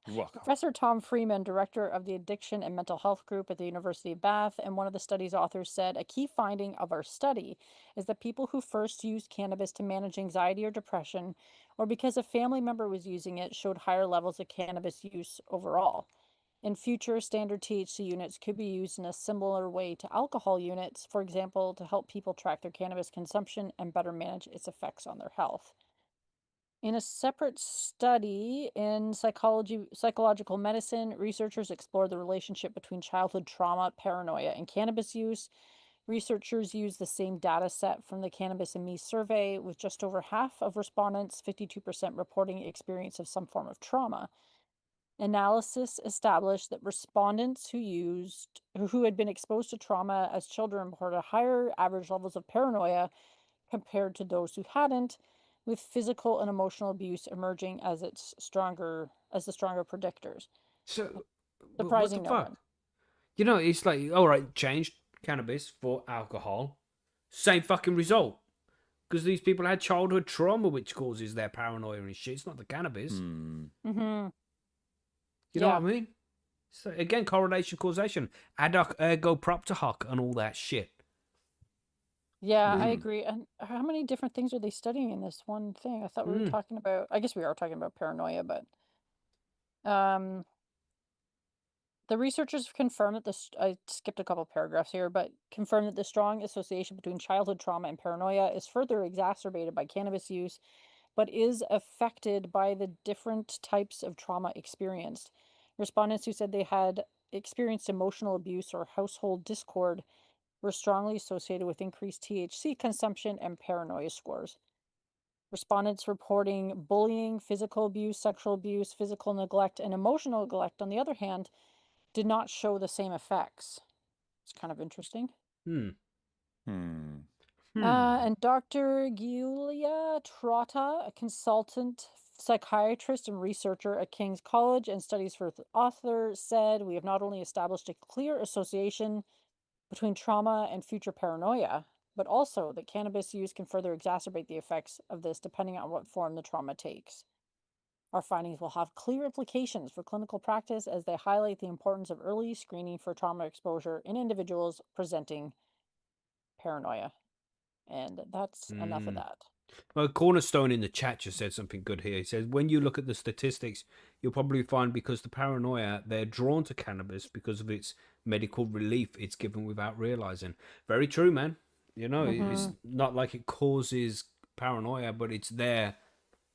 You're welcome. Professor Tom Freeman, director of the Addiction and Mental Health Group at the University of Bath, and one of the study's authors said, a key finding of our study is that people who first used cannabis to manage anxiety or depression, or because a family member was using it, showed higher levels of cannabis use overall. In future, standard THC units could be used in a similar way to alcohol units, for example, to help people track their cannabis consumption and better manage its effects on their health. In a separate study in psychological medicine, researchers explored the relationship between childhood trauma, paranoia, and cannabis use. Researchers used the same data set from the Cannabis and Me survey, with just over half of respondents, 52%, reporting experience of some form of trauma. Analysis established that respondents who had been exposed to trauma as children reported higher average levels of paranoia compared to those who hadn't, with physical and emotional abuse emerging as the stronger predictors. So, what the Surprising no fuck? one. You know, it's like, all right, changed cannabis for alcohol, same fucking result. Because these people had childhood trauma, which causes their paranoia and shit. It's not the cannabis. Mm-hmm. You know what I mean? So again, correlation, causation, ad hoc ergo propter hoc, and all that shit. Yeah, I agree. And how many different things are they studying in this one thing? I thought we were talking about, I guess we are talking about paranoia, but the researchers confirmed that I skipped a couple paragraphs here, but confirmed that the strong association between childhood trauma and paranoia is further exacerbated by cannabis use, but is affected by the different types of trauma experienced. Respondents who said they had experienced emotional abuse or household discord were strongly associated with increased THC consumption and paranoia scores. Respondents reporting bullying, physical abuse, sexual abuse, physical neglect, and emotional neglect, on the other hand, did not show the same effects. It's kind of interesting. And Dr. Giulia Trotta, a consultant psychiatrist and researcher at King's College and studies for the author, said, we have not only established a clear association between trauma and future paranoia, but also that cannabis use can further exacerbate the effects of this depending on what form the trauma takes. Our findings will have clear implications for clinical practice as they highlight the importance of early screening for trauma exposure in individuals presenting paranoia. And that's enough of that. Well, Cornerstone in the chat just said something good here. He says, when you look at the statistics, you'll probably find because the paranoia, they're drawn to cannabis because of its medical relief it's given without realizing. Very true, man. You know, it's not like it causes paranoia, but it's there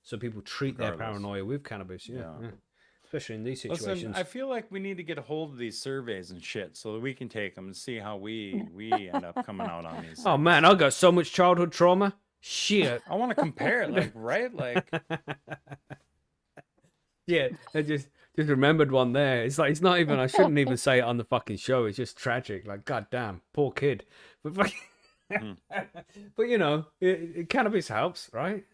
so people treat their paranoia with cannabis. Yeah. Especially in these situations. Listen, I feel like we need to get a hold of these surveys and shit so that we can take them and see how we end up coming out on these. Oh, man, I got so much childhood trauma. Shit. I want to compare it, like, right? Like, yeah, I just remembered one there. It's like, it's not even, I shouldn't even say it on the fucking show. It's just tragic. Like, goddamn, poor kid. But but you know, cannabis helps, right?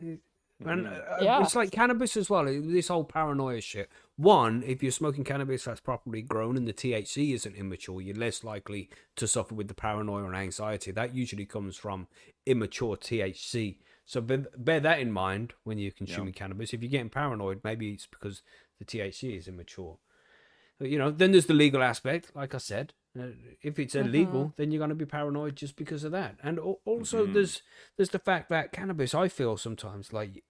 And it's like cannabis as well. This whole paranoia shit. One, if you're smoking cannabis that's properly grown and the THC isn't immature, you're less likely to suffer with the paranoia and anxiety. That usually comes from immature THC. So bear that in mind when you're consuming cannabis. If you're getting paranoid, maybe it's because the THC is immature. But, you know, then there's the legal aspect. Like I said, if it's illegal, then you're going to be paranoid just because of that. And also there's the fact that cannabis, I feel sometimes like,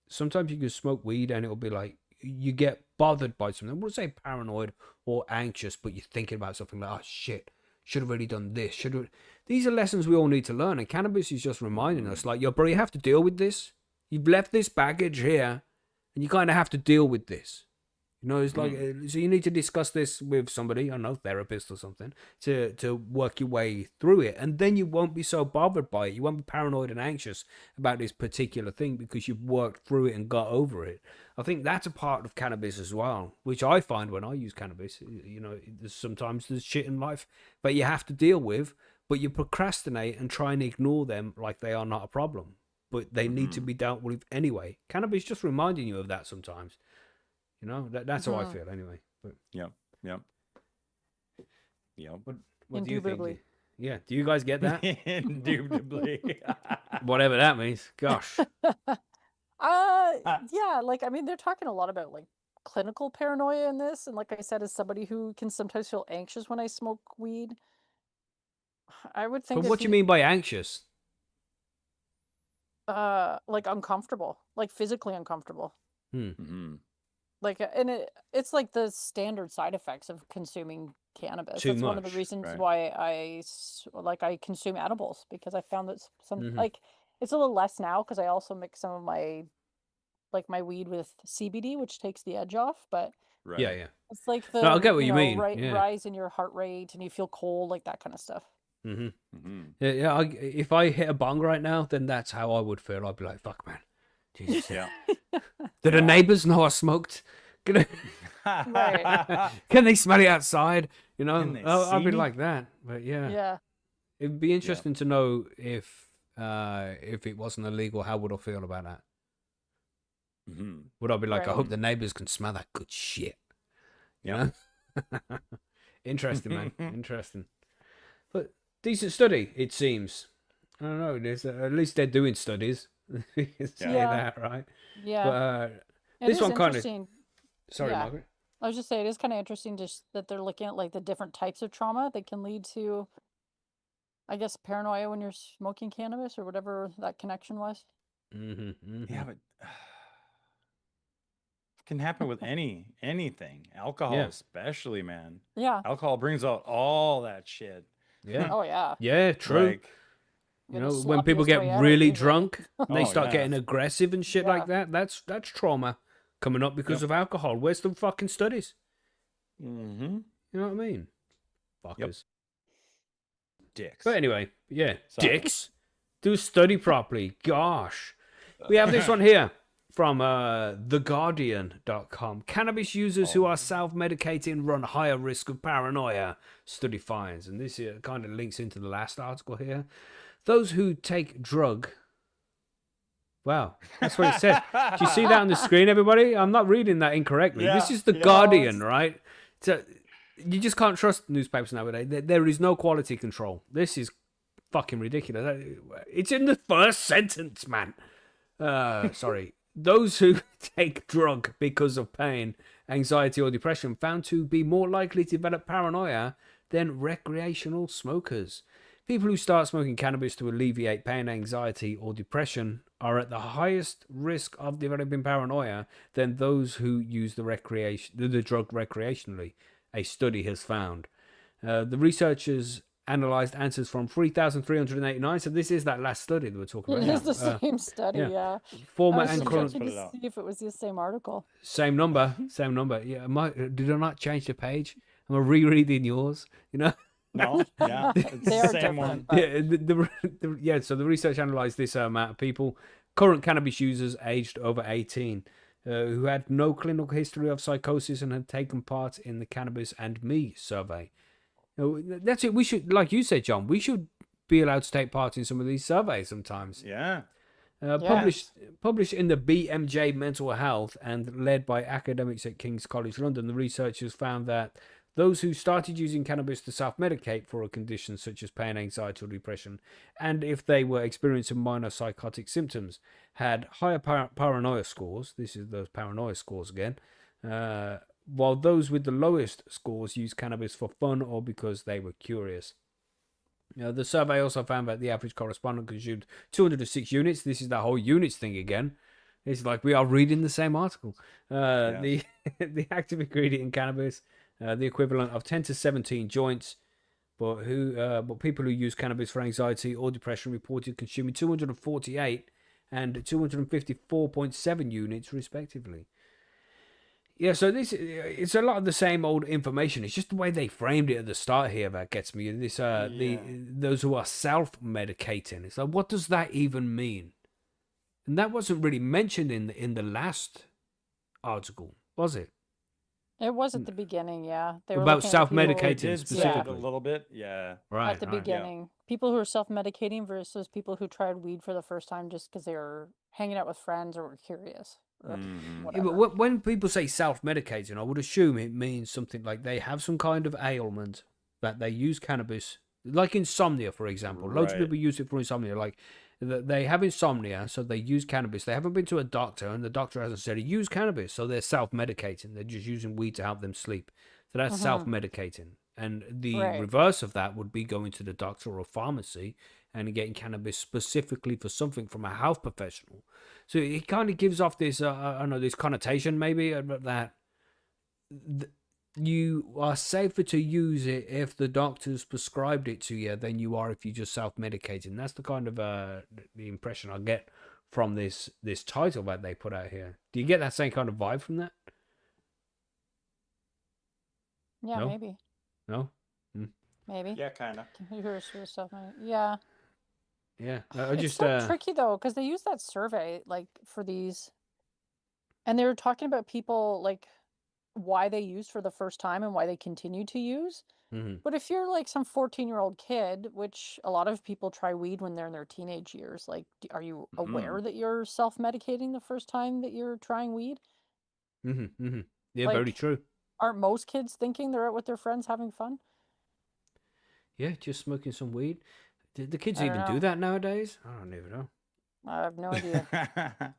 sometimes you can smoke weed and it'll be like you get bothered by something. I wouldn't say paranoid or anxious, but you're thinking about something like, oh shit, should have really done this. These are lessons we all need to learn, and cannabis is just reminding us, like, yo, bro, you have to deal with this. You've left this baggage here, and you kind of have to deal with this. You know, it's like, so you need to discuss this with somebody, I don't know, therapist or something, to work your way through it. And then you won't be so bothered by it. You won't be paranoid and anxious about this particular thing because you've worked through it and got over it. I think that's a part of cannabis as well, which I find when I use cannabis. You know, sometimes there's shit in life that you have to deal with, but you procrastinate and try and ignore them like they are not a problem. But they need to be dealt with anyway. Cannabis just reminding you of that sometimes. You know, that's how I feel anyway. But yeah. What do you think? Yeah, do you guys get that? Indubitably. Whatever that means. Gosh. Yeah, like I mean, they're talking a lot about like clinical paranoia in this, and like I said, as somebody who can sometimes feel anxious when I smoke weed, I would But think what do you mean by anxious? like uncomfortable, like physically uncomfortable. Mhm. Like and it's like the standard side effects of consuming cannabis. Too That's one of the much. reasons Right. why I consume edibles, because I found that some Mhm. like it's a little less now because I also mix some of my my weed with CBD, which takes the edge off, but Right. Yeah, yeah. it's like No, I the, get what you mean. right, Yeah. rise in your heart rate and you feel cold, like that kind of stuff. Mm-hmm. Mhm. Yeah. If I hit a bong right now, then that's how I would feel. I'd be like, "Fuck, man, Jesus." Yeah. Did the neighbors know I smoked? Can Right. can they smell it outside? You know, Can they I'd see be me? like that. But yeah, Yeah. it'd be interesting to know if it wasn't illegal, how would I feel about that? Mhm. Would I be like, I Right. hope the neighbors can smell that good shit? You Yep. know? Interesting, man. Interesting. But decent study, it seems. I don't know. At least they're doing studies. You can say Yeah. that, right? Yeah. But It this is one kind of. interesting. Sorry, Yeah. Margaret. I was just saying, it is kind of interesting that they're looking at like the different types of trauma that can lead to, I guess, paranoia when you're smoking cannabis or whatever that connection was. Mm-hmm, Yeah, but it can happen with anything. Alcohol, Yeah. especially, man. Yeah. Alcohol brings out all that shit. Yeah. Oh yeah. Yeah, true. Like, You In the know, when people sloppiest get way out, really usually. drunk and they Oh, start yeah. getting aggressive and shit Yeah. like that, that's trauma coming up because Yep. of alcohol. Where's the fucking studies? mm-hmm. You know what I mean? Fuckers. Dicks. But anyway, yeah, Sorry. dicks. Do study properly. Gosh. We have this one here from theguardian.com. Cannabis users who are self-medicating run higher risk of paranoia, study finds. And this kind of links into the last article here. Those who take drug... Wow, that's what it says. Do you see that on the screen, everybody? I'm not reading that incorrectly. This Yeah, is the yeah. Guardian, right? So you just can't trust newspapers nowadays. There is no quality control. This is fucking ridiculous. It's in the first sentence, man. Sorry. Those who take drug because of pain, anxiety, or depression found to be more likely to develop paranoia than recreational smokers. People who start smoking cannabis to alleviate pain, anxiety, or depression are at the highest risk of developing paranoia than those who use the drug recreationally, a study has found. The researchers analyzed answers from 3,389. So this is that last study that we're talking It about. is the same study, yeah. I Former was and just current. checking Put it to out. see if it was the same article. Same number. Yeah, did I not change the page? Am I rereading yours? You know. No, yeah, it's They the are same different, one. but Yeah. So the research analysed this amount of people, current cannabis users aged over 18, who had no clinical history of psychosis and had taken part in the Cannabis and Me survey. That's it. We should, like you said, John, we should be allowed to take part in some of these surveys sometimes. Yeah. Published in the BMJ Mental Health and led by academics at King's College London, the researchers found that those who started using cannabis to self-medicate for a condition such as pain, anxiety, or depression, and if they were experiencing minor psychotic symptoms, had higher paranoia scores. This is those paranoia scores again. While those with the lowest scores used cannabis for fun or because they were curious. The survey also found that the average correspondent consumed 206 units. This is that whole units thing again. It's like we are reading the same article. The active ingredient in cannabis, the equivalent of 10 to 17 joints, but people who use cannabis for anxiety or depression reported consuming 248 and 254.7 units respectively. Yeah, so it's a lot of the same old information. It's just the way they framed it at the start here that gets me. Those who are self-medicating. It's like, what does that even mean? And that wasn't really mentioned in the last article, was it? it was at the beginning, yeah. They were About looking at the people- self-medicating It did say it specifically. a little bit. Yeah. Right. at the right. beginning. People who are self-medicating versus people who tried weed for the first time just because they were hanging out with friends or were curious. Or Mhm. Yeah, whatever. but when people say self-medicating, I would assume it means something like they have some kind of ailment that they use cannabis, like insomnia, for example. Loads of Right. people use it for insomnia. Like that they have insomnia, so they use cannabis. They haven't been to a doctor, and the doctor hasn't said use cannabis, so they're self-medicating. They're just using weed to help them sleep. So that's self-medicating. And the Right. reverse of that would be going to the doctor or pharmacy and getting cannabis specifically for something from a health professional. So it kind of gives off this, I don't know, this connotation maybe that you are safer to use it if the doctor's prescribed it to you than you are if you just self-medicating. That's the kind of the impression I get from this title that they put out here. Do you get that same kind of vibe from that? Yeah, No? maybe. No? Maybe. Yeah, kind of. Computers for stuff. Yeah. Yeah. It's so tricky though, because they use that survey like for these, and they were talking about people like why they use for the first time and why they continue to use. But if you're like some 14-year-old kid, which a lot of people try weed when they're in their teenage years, like, are you aware that you're self-medicating the first time that you're trying weed? Yeah, Like, very true. Aren't most kids thinking they're out with their friends having fun? Yeah, just smoking some weed. Did the kids I don't even know. do that nowadays? I don't even know. I have no idea.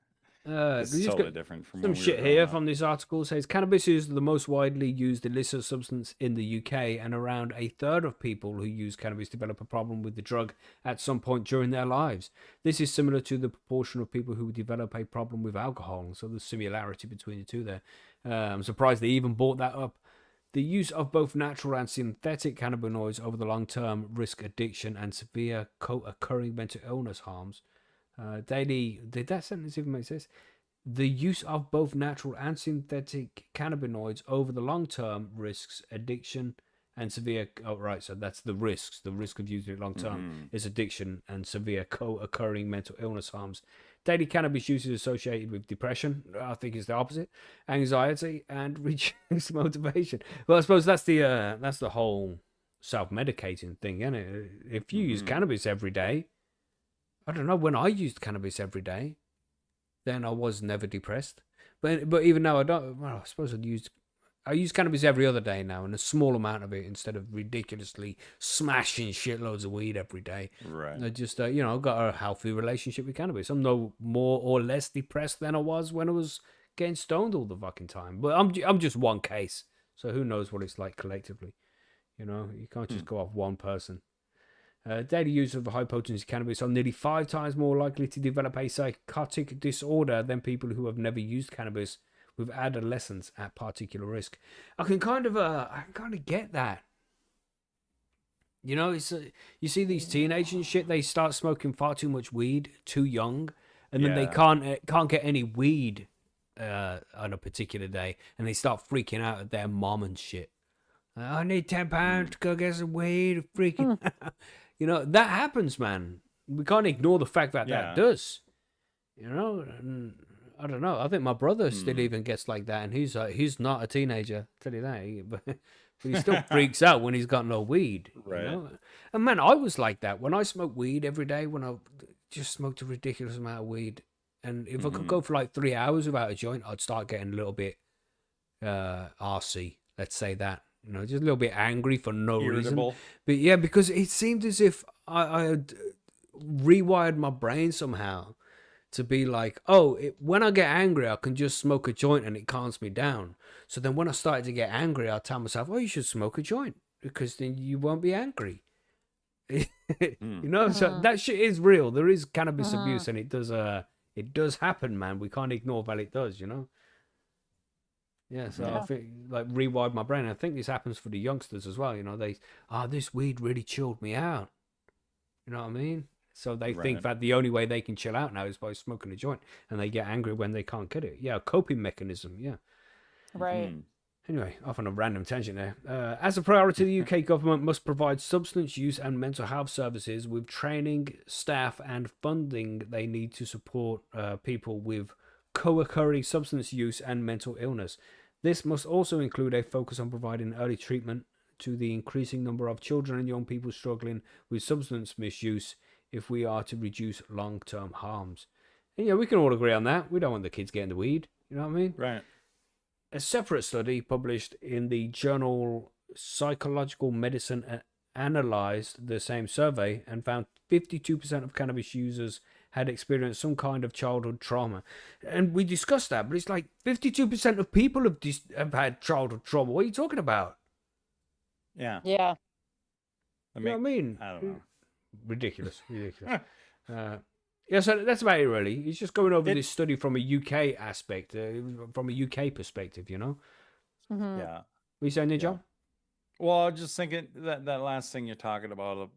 It's we just totally got different from some when we were shit growing here up. from this article. Says cannabis is the most widely used illicit substance in the UK, and around a third of people who use cannabis develop a problem with the drug at some point during their lives. This is similar to the proportion of people who develop a problem with alcohol. So there's similarity between the two there. I'm surprised they even brought that up. The use of both natural and synthetic cannabinoids over the long term risk addiction and severe co-occurring mental illness harms. Did that sentence even make sense? The use of both natural and synthetic cannabinoids over the long term risks addiction and severe. Oh, right. So that's the risks. The risk of using it long term is addiction and severe co-occurring mental illness harms. Daily cannabis use is associated with depression. I think it's the opposite: anxiety and reduced motivation. Well, I suppose that's the whole self-medicating thing, isn't it? If you use cannabis every day, I don't know. When I used cannabis every day, then I was never depressed. But even now I don't. Well, I suppose I use cannabis every other day now, and a small amount of it instead of ridiculously smashing shitloads of weed every day. Right. I just I've got a healthy relationship with cannabis. I'm no more or less depressed than I was when I was getting stoned all the fucking time. But I'm just one case, so who knows what it's like collectively. You can't just go off one person. Daily use of high-potency cannabis are nearly 5 times more likely to develop a psychotic disorder than people who have never used cannabis, with adolescents at particular risk. I can kind of get that. It's you see these teenagers and shit. They start smoking far too much weed too young, and then they can't get any weed on a particular day, and they start freaking out at their mom and shit. I need £10 to go get some weed. Freaking, that happens, man. We can't ignore the fact that that does. And I don't know. I think my brother still even gets like that, and he's not a teenager. I'll tell you that, but he still freaks out when he's got no weed. Right. And man, I was like that when I smoked weed every day. When I just smoked a ridiculous amount of weed, and if I could go for like 3 hours without a joint, I'd start getting a little bit RC. Let's say that. Just a little bit angry for no Irritable. reason. But yeah, because it seemed as if I had rewired my brain somehow to be like, when I get angry, I can just smoke a joint and it calms me down. So then when I started to get angry, I'll tell myself, you should smoke a joint because then you won't be angry. So that shit is real. There is cannabis abuse, and it does happen, man. We can't ignore that it does, Yeah, so I think like rewired my brain. I think this happens for the youngsters as well. This weed really chilled me out. You know what I mean? So they think that the only way they can chill out now is by smoking a joint, and they get angry when they can't get it. Yeah, coping mechanism. Yeah. Right. Anyway, off on a random tangent there. As a priority, the UK government must provide substance use and mental health services with training, staff, and funding they need to support people with co-occurring substance use and mental illness. This must also include a focus on providing early treatment to the increasing number of children and young people struggling with substance misuse if we are to reduce long-term harms. And we can all agree on that. We don't want the kids getting the weed. You know what I mean? Right. A separate study published in the journal Psychological Medicine analyzed the same survey and found 52% of cannabis users had experienced some kind of childhood trauma. And we discussed that, but it's like 52% of people have had childhood trauma. What are you talking about? Yeah. Yeah. I You know what I mean? I don't know. Ridiculous. Yeah, so that's about it, really. He's just going over It- this study from a UK aspect, from a UK perspective, you know? Mhm. Yeah. What are you saying there, John? Well, I was just thinking that last thing you're talking about of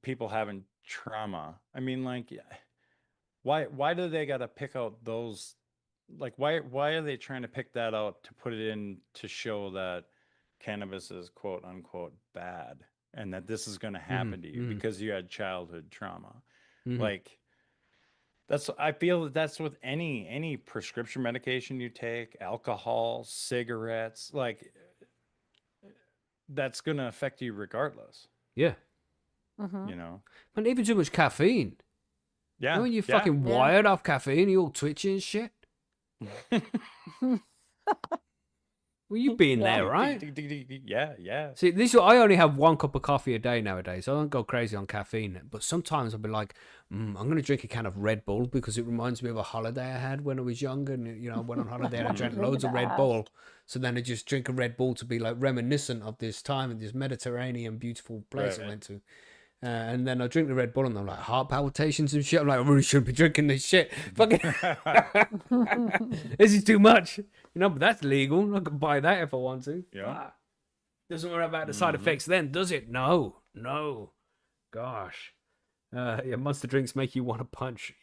people having trauma. I mean, like, why do they got to pick out those? Like, why are they trying to pick that out to put it in to show that cannabis is quote unquote bad and that this is going to happen to you because you had childhood trauma? Like, I feel that's with any prescription medication you take, alcohol, cigarettes, like that's going to affect you regardless, Yeah. Mhm. you know? And even too much caffeine. You Yeah. know when you're yeah. fucking Yeah. wired off caffeine, you all twitchy and shit? Well, you've been Yeah. there, right? Yeah. See, I only have 1 cup of coffee a day nowadays. I don't go crazy on caffeine. But sometimes I'll be like, I'm going to drink a can of Red Bull because it reminds me of a holiday I had when I was younger. And, I went on holiday and I drank Drink loads of Red fast. Bull. So then I just drink a Red Bull to be like reminiscent of this time in this Mediterranean beautiful place I Right. went to. And then I drink the Red Bull and I'm like, heart palpitations and shit. I'm like, I really shouldn't be drinking this shit. Fucking, this is too much. But that's legal. I can buy that if I want to. Yeah. Doesn't worry about the side effects then, does it? No. Gosh. Yeah, monster drinks make you want to punch,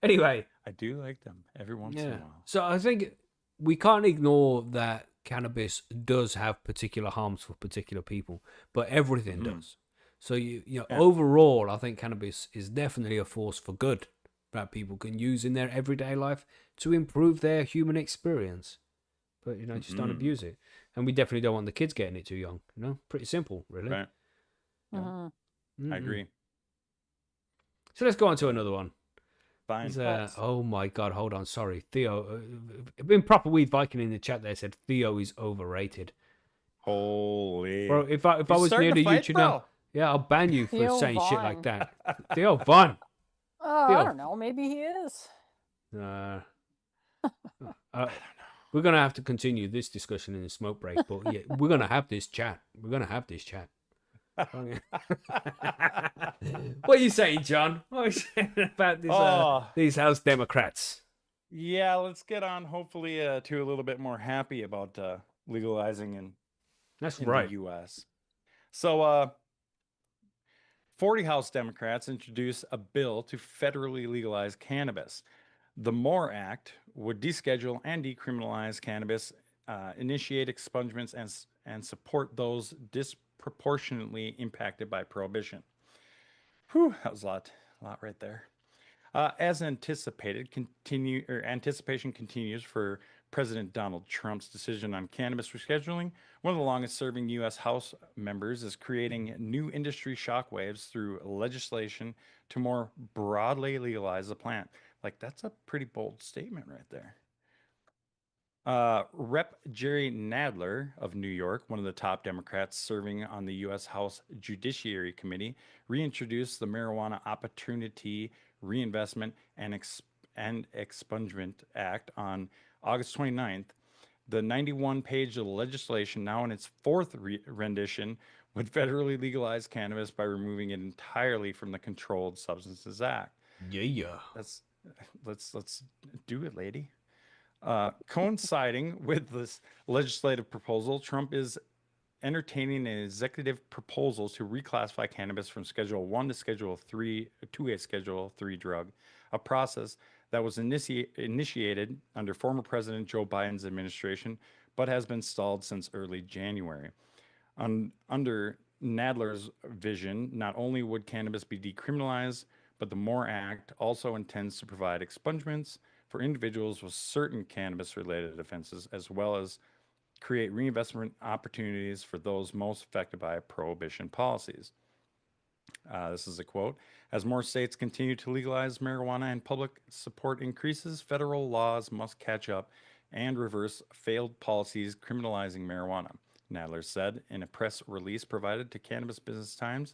Anyway. I do like them every once in a while. So I think we can't ignore that cannabis does have particular harms for particular people, but everything does. So overall, I think cannabis is definitely a force for good that people can use in their everyday life to improve their human experience. But just don't abuse it. And we definitely don't want the kids getting it too young. Pretty simple, really. Right. Mhm. I agree. So let's go on to another one. Fine. Oh my God, hold on. Sorry. Theo, in proper weed Viking in the chat there said Theo is overrated. Holy. Bro, if I was near the YouTube, yeah, I'll ban you for Theo saying shit Von. like that. Theo Von. Oh, Theo. I don't know. Maybe he is. We're going to have to continue this discussion in the smoke break, but yeah, we're going to have this chat. What are you saying, John? What are you saying about these House Democrats? Yeah, let's get on hopefully to a little bit more happy about legalizing in the U.S. So 40 House Democrats introduced a bill to federally legalize cannabis. The MORE Act would deschedule and decriminalize cannabis, initiate expungements, and support those disproportionately impacted by prohibition. Whew, that was a lot right there. As anticipated, anticipation continues for President Donald Trump's decision on cannabis rescheduling. One of the longest-serving U.S. House members is creating new industry shockwaves through legislation to more broadly legalize the plant. Like, that's a pretty bold statement right there. Rep. Jerry Nadler of New York, one of the top Democrats serving on the U.S. House Judiciary Committee, reintroduced the Marijuana Opportunity Reinvestment and Expungement Act on August 29th. The 91-page legislation, now in its fourth rendition, would federally legalize cannabis by removing it entirely from the Controlled Substances Act. Yeah. Let's do it, lady. Coinciding with this legislative proposal, Trump is entertaining an executive proposal to reclassify cannabis from Schedule 1 to Schedule 3 to a Schedule 3 drug, a process that was initiated under former President Joe Biden's administration, but has been stalled since early January. Under Nadler's vision, not only would cannabis be decriminalized, but the MORE Act also intends to provide expungements for individuals with certain cannabis-related offenses, as well as create reinvestment opportunities for those most affected by prohibition policies. This is a quote. As more states continue to legalize marijuana and public support increases, federal laws must catch up and reverse failed policies criminalizing marijuana. Nadler said in a press release provided to Cannabis Business Times.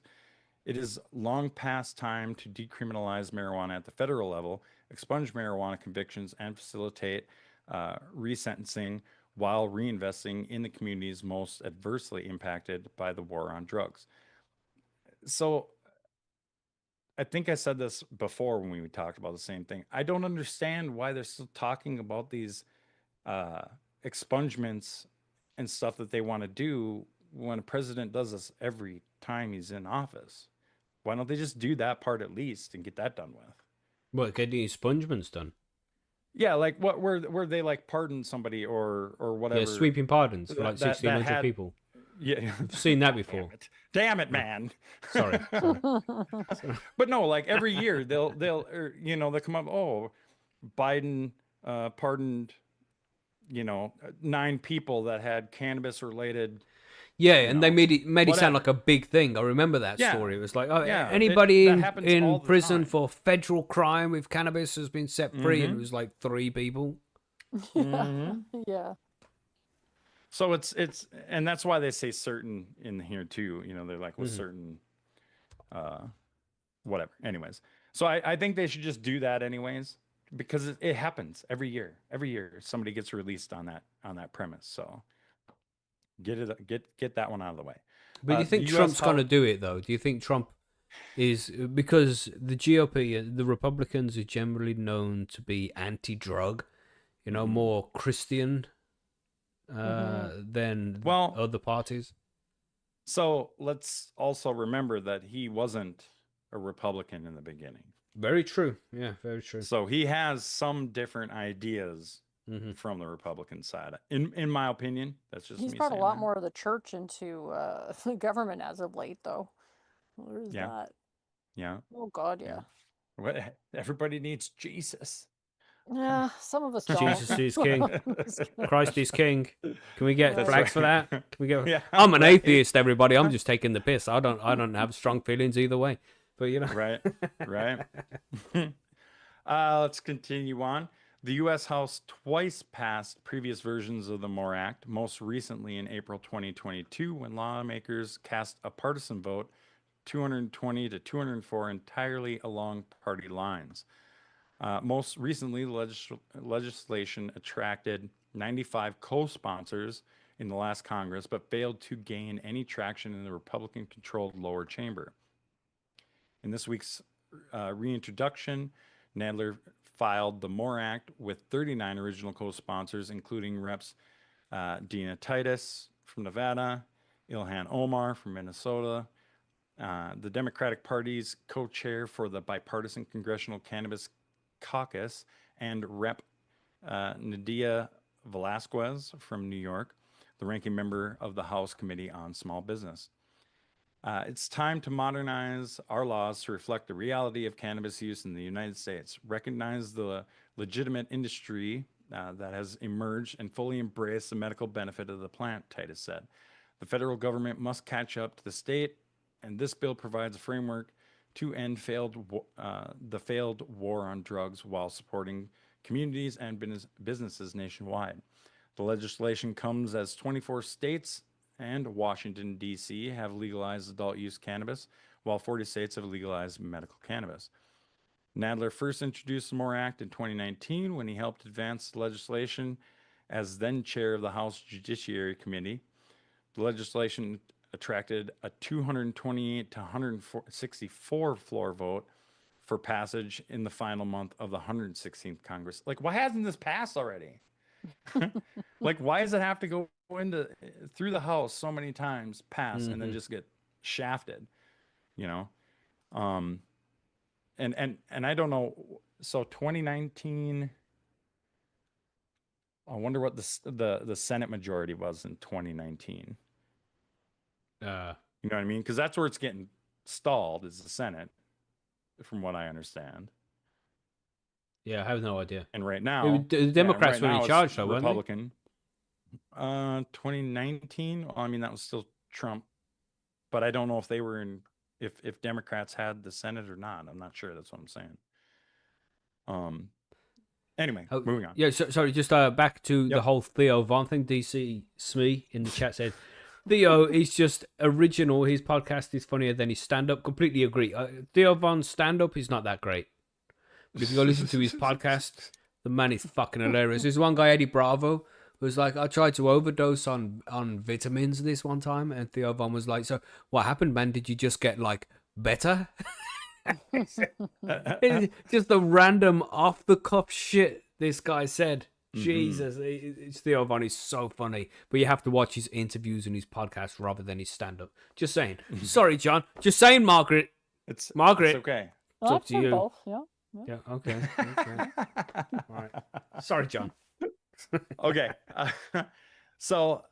It is long past time to decriminalize marijuana at the federal level, expunge marijuana convictions, and facilitate resentencing while reinvesting in the communities most adversely impacted by the war on drugs. So I think I said this before when we talked about the same thing. I don't understand why they're still talking about these expungements and stuff that they want to do when a president does this every time he's in office. Why don't they just do that part at least and get that done with? What, get the expungements done? Yeah, like what where they like pardon somebody or whatever. Yeah, sweeping pardons for like that 1,600 had- people. Yeah, I've seen that before. Damn it, man. Sorry. But no, like every year they'll they'll come up. Oh, Biden pardoned 9 people that had cannabis related. Yeah, and they made it sound whatever. like a big thing. I remember that Yeah. story. It was like, oh, Yeah, anybody that happens all in the prison time. for federal crime with cannabis has been set free, and it was like 3 people. Yeah. So it's and that's why they say certain in here too. They're like with certain whatever. Anyways, so I think they should just do that anyways because it happens every year. Every year somebody gets released on that premise. So get that one out of the way. But do you think the US Trump's going to House- do it, though? Do you think Trump is... Because the GOP, the Republicans are generally known to be anti-drug, more Christian than other parties. So let's also remember that he wasn't a Republican in the beginning. Very true. Yeah, very true. So he has some different ideas from the Republican side. In my opinion, that's just He's me brought a saying lot that. more of the church into the government as of late, though. Where is Yeah. that? Yeah. Oh God, yeah. What everybody needs Jesus. Yeah, some of us don't. Jesus is king. Christ is king. Can we get Right. flags for that? Can we go? Yeah, I'm an right. atheist, everybody. I'm just taking the piss. I don't have strong feelings either way. But Right. Let's continue on. The U.S. House twice passed previous versions of the MORE Act, most recently in April 2022, when lawmakers cast a partisan vote, 220 to 204, entirely along party lines. Most recently, legislation attracted 95 co-sponsors in the last Congress, but failed to gain any traction in the Republican-controlled lower chamber. In this week's reintroduction, Nadler filed the MORE Act with 39 original co-sponsors, including Reps Dina Titus from Nevada, Ilhan Omar from Minnesota, the Democratic Party's co-chair for the Bipartisan Congressional Cannabis Caucus, and Rep. Nadia Velasquez from New York, the ranking member of the House Committee on Small Business. It's time to modernize our laws to reflect the reality of cannabis use in the United States, recognize the legitimate industry that has emerged, and fully embrace the medical benefit of the plant, Titus said. The federal government must catch up to the state, and this bill provides a framework to end the failed war on drugs while supporting communities and businesses nationwide. The legislation comes as 24 states and Washington, D.C. have legalized adult use cannabis, while 40 states have legalized medical cannabis. Nadler first introduced the MORE Act in 2019 when he helped advance the legislation as then chair of the House Judiciary Committee. The legislation attracted a 228 to 164 floor vote for passage in the final month of the 116th Congress. Like, why hasn't this passed already? Like, why does it have to go through the House so many times, pass, and then just get shafted? And I don't know. So 2019. I wonder what the Senate majority was in 2019. You know what I mean? Because that's where it's getting stalled, is the Senate, from what I understand. Yeah, I have no idea. And right now, the Democrats right were now in charge, it's though, weren't they? Republican. 2019. Well, I mean, that was still Trump, but I don't know if they were if Democrats had the Senate or not. I'm not sure. That's what I'm saying. Anyway, moving on. Yeah, sorry, just back to the whole Theo Von thing. DC Smee in the chat said, Theo is just original. His podcast is funnier than his stand-up. Completely agree. Theo Von's stand-up is not that great. But if you go listen to his podcast, the man is fucking hilarious. There's one guy, Eddie Bravo, who was like, I tried to overdose on vitamins this one time. And Theo Von was like, so what happened, man? Did you just get, like, better? It's just the random off-the-cuff shit this guy said. Jesus, it's Theo Von is so funny. But you have to watch his interviews and his podcast rather than his stand-up. Just saying. Sorry, John. Just saying, Margaret. Margaret. It's okay. It's up I've to done you. both. Yeah. Yeah, okay. All right. Sorry, John. Okay. So,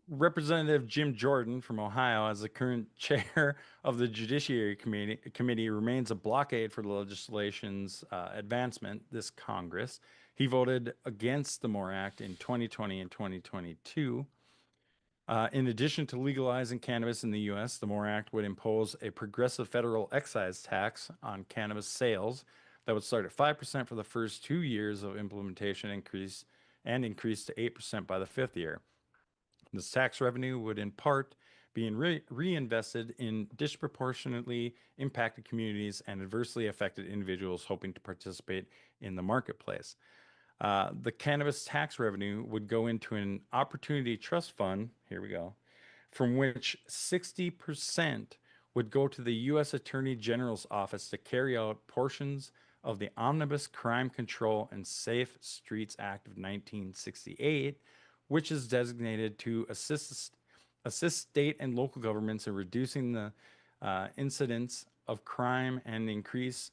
Representative Jim Jordan from Ohio, as the current chair of the Judiciary Committee, remains a blockade for the legislation's advancement this Congress. He voted against the MORE Act in 2020 and 2022. In addition to legalizing cannabis in the U.S., the MORE Act would impose a progressive federal excise tax on cannabis sales that would start at 5% for the first 2 years of implementation, increase to 8% by the fifth year. This tax revenue would in part be reinvested in disproportionately impacted communities and adversely affected individuals hoping to participate in the marketplace. The cannabis tax revenue would go into an opportunity trust fund, here we go, from which 60% would go to the U.S. Attorney General's office to carry out portions of the Omnibus Crime Control and Safe Streets Act of 1968, which is designated to assist state and local governments in reducing the incidence of crime and increase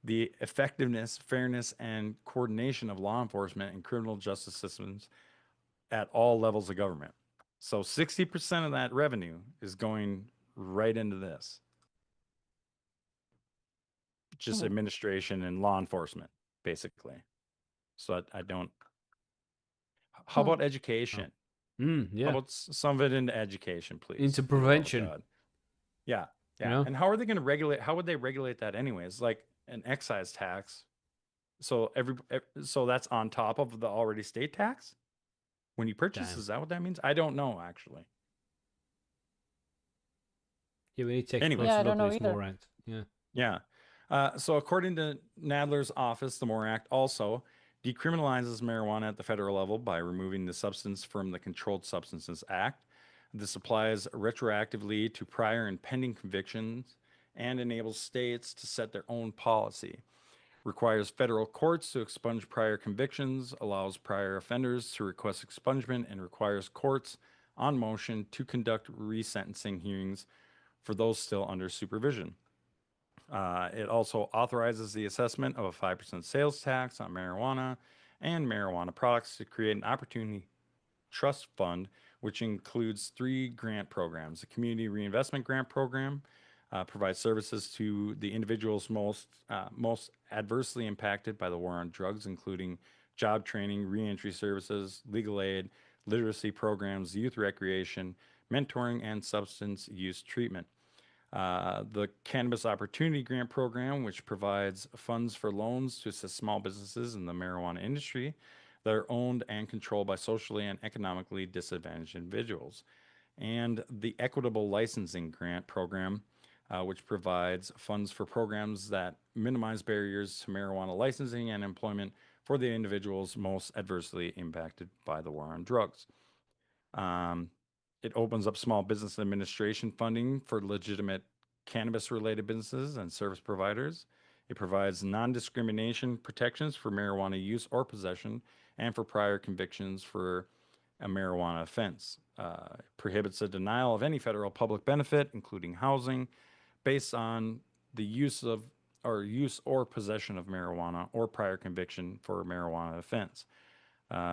the effectiveness, fairness, and coordination of law enforcement and criminal justice systems at all levels of government. So 60% of that revenue is going right into this. Just administration and law enforcement, basically. So I don't. How about education? Yeah. How about some of it into education, please? Into prevention. Oh, yeah. You know? And how are they going to regulate? How would they regulate that anyways? Like an excise tax. So so that's on top of the already state tax when you purchase. Damn. Is that what that means? I don't know actually. Yeah, we need to take Anyway. closer Yeah, I look don't know at this either. MORE Act. Yeah. Yeah. So according to Nadler's office, the MORE Act also decriminalizes marijuana at the federal level by removing the substance from the Controlled Substances Act. This applies retroactively to prior and pending convictions and enables states to set their own policy. Requires federal courts to expunge prior convictions, allows prior offenders to request expungement, and requires courts on motion to conduct resentencing hearings for those still under supervision. It also authorizes the assessment of a 5% sales tax on marijuana and marijuana products to create an opportunity trust fund, which includes 3 grant programs. The Community Reinvestment Grant Program provides services to the individuals most adversely impacted by the war on drugs, including job training, reentry services, legal aid, literacy programs, youth recreation, mentoring, and substance use treatment. The Cannabis Opportunity Grant Program, which provides funds for loans to assist small businesses in the marijuana industry that are owned and controlled by socially and economically disadvantaged individuals. And the Equitable Licensing Grant Program, which provides funds for programs that minimize barriers to marijuana licensing and employment for the individuals most adversely impacted by the war on drugs. It opens up small business administration funding for legitimate cannabis-related businesses and service providers. It provides non-discrimination protections for marijuana use or possession and for prior convictions for a marijuana offense. It prohibits a denial of any federal public benefit, including housing, based on the use or possession of marijuana or prior conviction for a marijuana offense.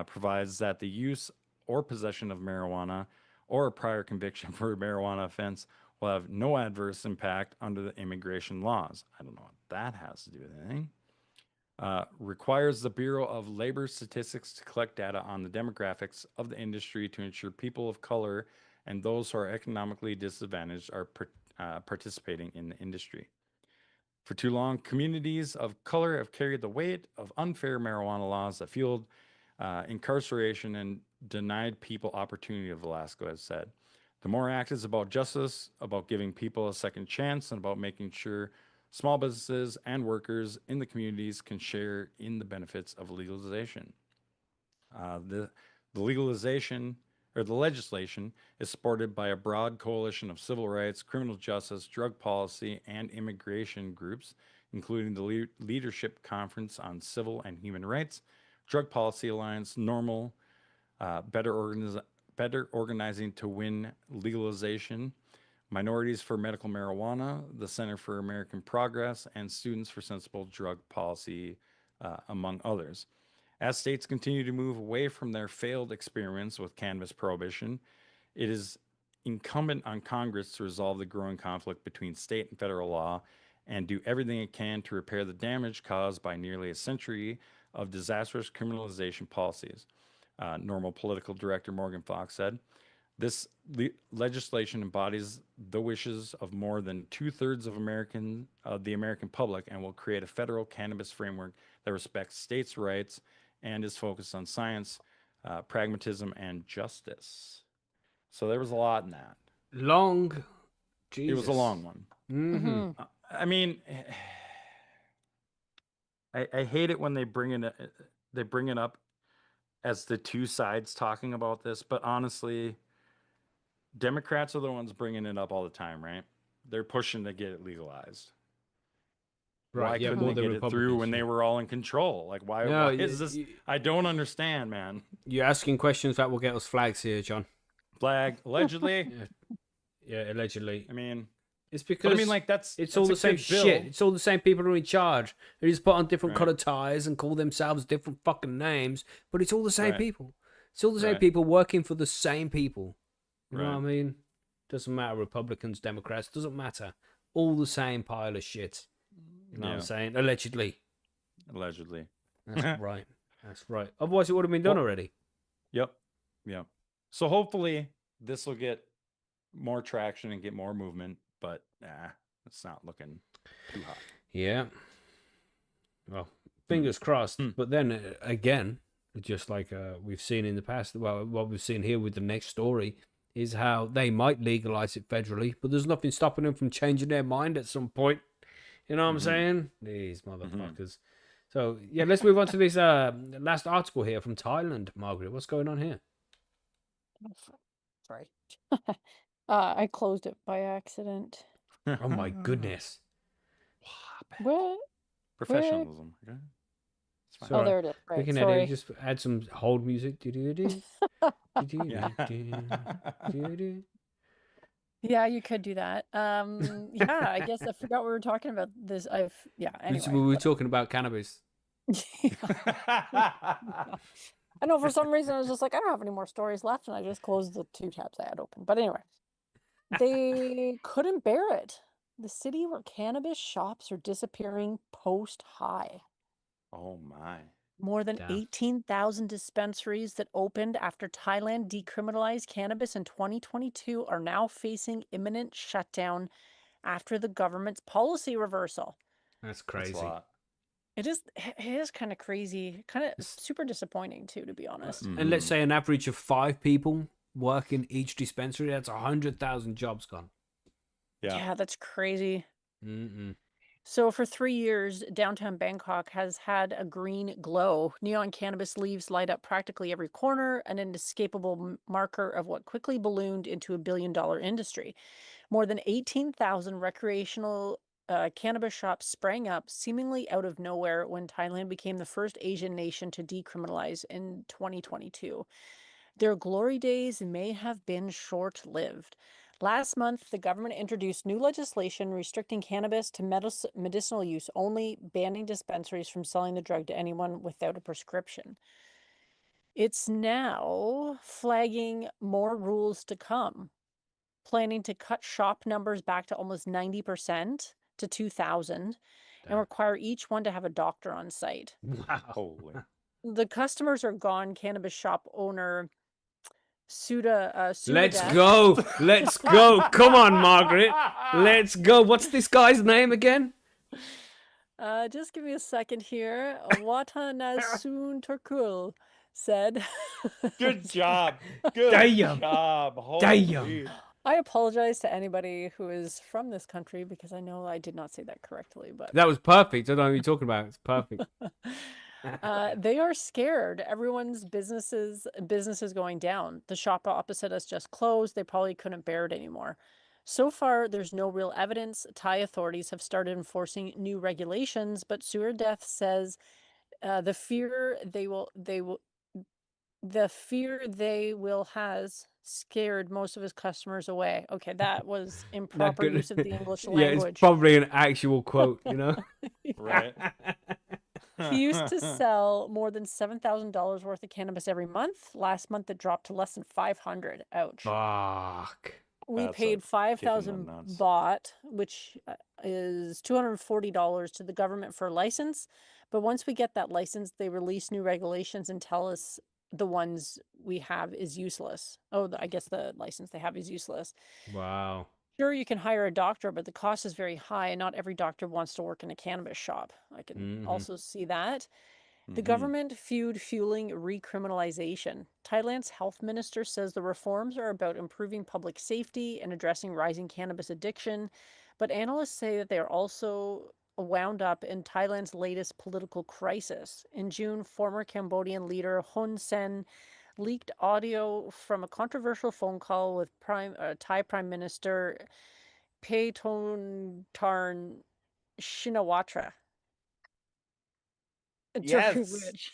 Provides that the use or possession of marijuana or a prior conviction for a marijuana offense will have no adverse impact under the immigration laws. I don't know what that has to do with anything. Requires the Bureau of Labor Statistics to collect data on the demographics of the industry to ensure people of color and those who are economically disadvantaged are participating in the industry. For too long, communities of color have carried the weight of unfair marijuana laws that fueled incarceration and denied people opportunity, Velasco has said. The MORE Act is about justice, about giving people a second chance, and about making sure small businesses and workers in the communities can share in the benefits of legalization. The legalization or the legislation is supported by a broad coalition of civil rights, criminal justice, drug policy, and immigration groups, including the Leadership Conference on Civil and Human Rights, Drug Policy Alliance, NORML, Better Organizing to Win Legalization, Minorities for Medical Marijuana, the Center for American Progress, and Students for Sensible Drug Policy, among others. As states continue to move away from their failed experiments with cannabis prohibition, it is incumbent on Congress to resolve the growing conflict between state and federal law and do everything it can to repair the damage caused by nearly a century of disastrous criminalization policies. NORML Political Director Morgan Fox said, "This legislation embodies the wishes of more than 2/3 of the American public and will create a federal cannabis framework that respects states' rights and is focused on science, pragmatism, and justice." So there was a lot in that. Long. Jesus. It was a long one. Mm-hmm. I mean, I hate it when they bring it up as the two sides talking about this, but honestly, Democrats are the ones bringing it up all the time, right? They're pushing to get it legalized. Right, why yeah, couldn't more they the get it through Republicans, when they yeah. were all in control? Like, why is this? I don't understand, man. You're asking questions that will get us flags here, John. Flag, allegedly. Yeah, allegedly. I mean, it's because but I mean, like it's all the same shit. It's all the same people who are in charge. They just put on different colored ties and call themselves different fucking names, but it's all the same people. It's all the same people working for the same people. You know what I mean? Doesn't matter, Republicans, Democrats, doesn't matter. All the same pile of shit. You know what I'm saying? Allegedly. That's right. That's right. Otherwise, it would have been done already. Yep. So hopefully this will get more traction and get more movement, but it's not looking too hot. Yeah. Well, fingers crossed. But then again, just like we've seen in the past, well, what we've seen here with the next story is how they might legalize it federally, but there's nothing stopping them from changing their mind at some point. You know what I'm saying? These motherfuckers. So, yeah, let's move on to this last article here from Thailand, Margaret. What's going on here? Sorry. I closed it by accident. Oh, my goodness. What? Professionalism. Okay. Oh, there it is. Right. We can Sorry. just add some hold music. Yeah, you could do that. Yeah, I guess I forgot we were talking about this. Anyway. We were talking about cannabis. I know for some reason I was just like, I don't have any more stories left, and I just closed the 2 tabs I had open. But anyway, they couldn't bear it. The city where cannabis shops are disappearing post-high. Oh my. More than 18,000 dispensaries that opened after Thailand decriminalized cannabis in 2022 are now facing imminent shutdown after the government's policy reversal. That's crazy. That's a lot. It is kind of crazy, kind of super disappointing too, to be honest. And let's say an average of 5 people work in each dispensary. That's 100,000 jobs gone. Yeah, that's crazy. So for 3 years, downtown Bangkok has had a green glow. Neon cannabis leaves light up practically every corner, an inescapable marker of what quickly ballooned into $1 billion industry. More than 18,000 recreational cannabis shops sprang up seemingly out of nowhere when Thailand became the first Asian nation to decriminalize in 2022. Their glory days may have been short-lived. Last month, the government introduced new legislation restricting cannabis to medicinal use only, banning dispensaries from selling the drug to anyone without a prescription. It's now flagging more rules to come, planning to cut shop numbers back to almost 90% to 2,000 and require each one to have a doctor on site. Wow. Holy. The customers are gone, cannabis shop owner Let's go. Let's go. Come on, Margaret. Let's go. What's this guy's name again? Just give me a second here. Watanasun Turkul said. Good job. Good Damn. job. Holy. Damn. I apologize to anybody who is from this country because I know I did not say that correctly, but That was perfect. I don't know what you're talking about. It's perfect. they are scared. Everyone's businesses going down. The shop opposite us just closed. They probably couldn't bear it anymore. So far, there's no real evidence. Thai authorities have started enforcing new regulations, but Death says the fear they will has scared most of his customers away. Okay, that was Not improper good. use of the English Yeah, it's language. probably an actual quote, you know? Right. He used to sell more than $7,000 worth of cannabis every month. Last month, it dropped to less than 500. Ouch. Fuck. We That's a paid kick in the 5,000 nuts. baht, which is $240 to the government for a license. But once we get that license, they release new regulations and tell us the ones we have is useless. Oh, I guess the license they have is useless. Wow. Sure, you can hire a doctor, but the cost is very high, and not every doctor wants to work in a cannabis shop. I can also see that. The government fueling recriminalization. Thailand's health minister says the reforms are about improving public safety and addressing rising cannabis addiction, but analysts say that they are also wound up in Thailand's latest political crisis. In June, former Cambodian leader Hun Sen leaked audio from a controversial phone call with Thai Prime Minister Paetongtarn Shinawatra, during Yes. which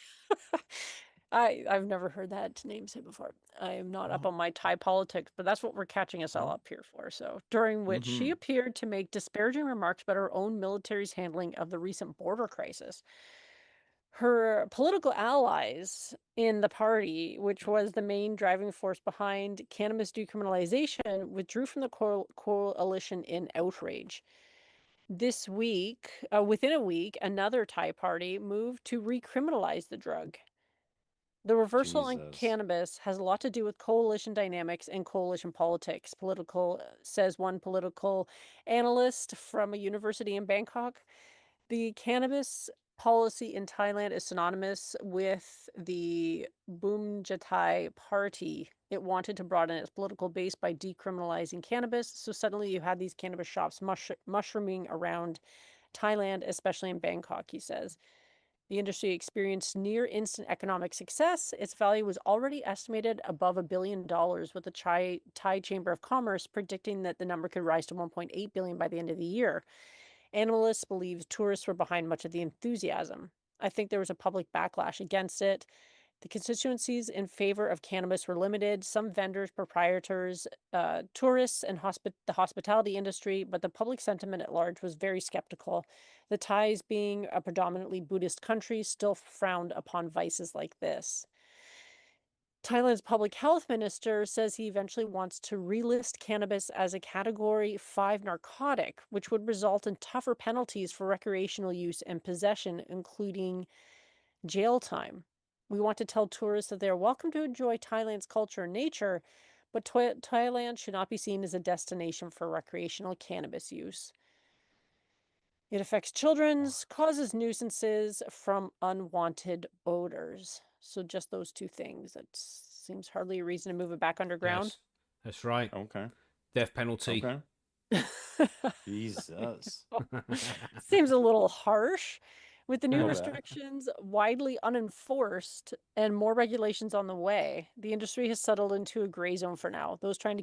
I've never heard that name said before. I am not up on my Thai politics, but that's what we're catching us all up here for. So, during which she appeared to make disparaging remarks about her own military's handling of the recent border crisis. Her political allies in the party, which was the main driving force behind cannabis decriminalization, withdrew from the coalition in outrage. This week, within a week, another Thai party moved to recriminalize the drug. The reversal on Jesus. cannabis has a lot to do with coalition dynamics and coalition politics. Says one political analyst from a university in Bangkok. The cannabis policy in Thailand is synonymous with the Boomjatai party. It wanted to broaden its political base by decriminalizing cannabis. So suddenly you had these cannabis shops mushrooming around Thailand, especially in Bangkok, he says. The industry experienced near instant economic success. Its value was already estimated above $1 billion, with the Thai Chamber of Commerce predicting that the number could rise to $1.8 billion by the end of the year. Analysts believe tourists were behind much of the enthusiasm. I think there was a public backlash against it. The constituencies in favor of cannabis were limited. Some vendors, proprietors, tourists, and the hospitality industry, but the public sentiment at large was very skeptical. The Thais, being a predominantly Buddhist country, still frowned upon vices like this. Thailand's public health minister says he eventually wants to relist cannabis as a Category 5 narcotic, which would result in tougher penalties for recreational use and possession, including jail time. We want to tell tourists that they are welcome to enjoy Thailand's culture and nature, but Thailand should not be seen as a destination for recreational cannabis use. It affects children, causes nuisances from unwanted odors. So just those two things. That seems hardly a reason to move it back underground. Yes, that's right. Okay. Death penalty. Okay. Jesus. Seems a little harsh. With the new Little bit. restrictions widely unenforced and more regulations on the way, the industry has settled into a gray zone for now. Those trying to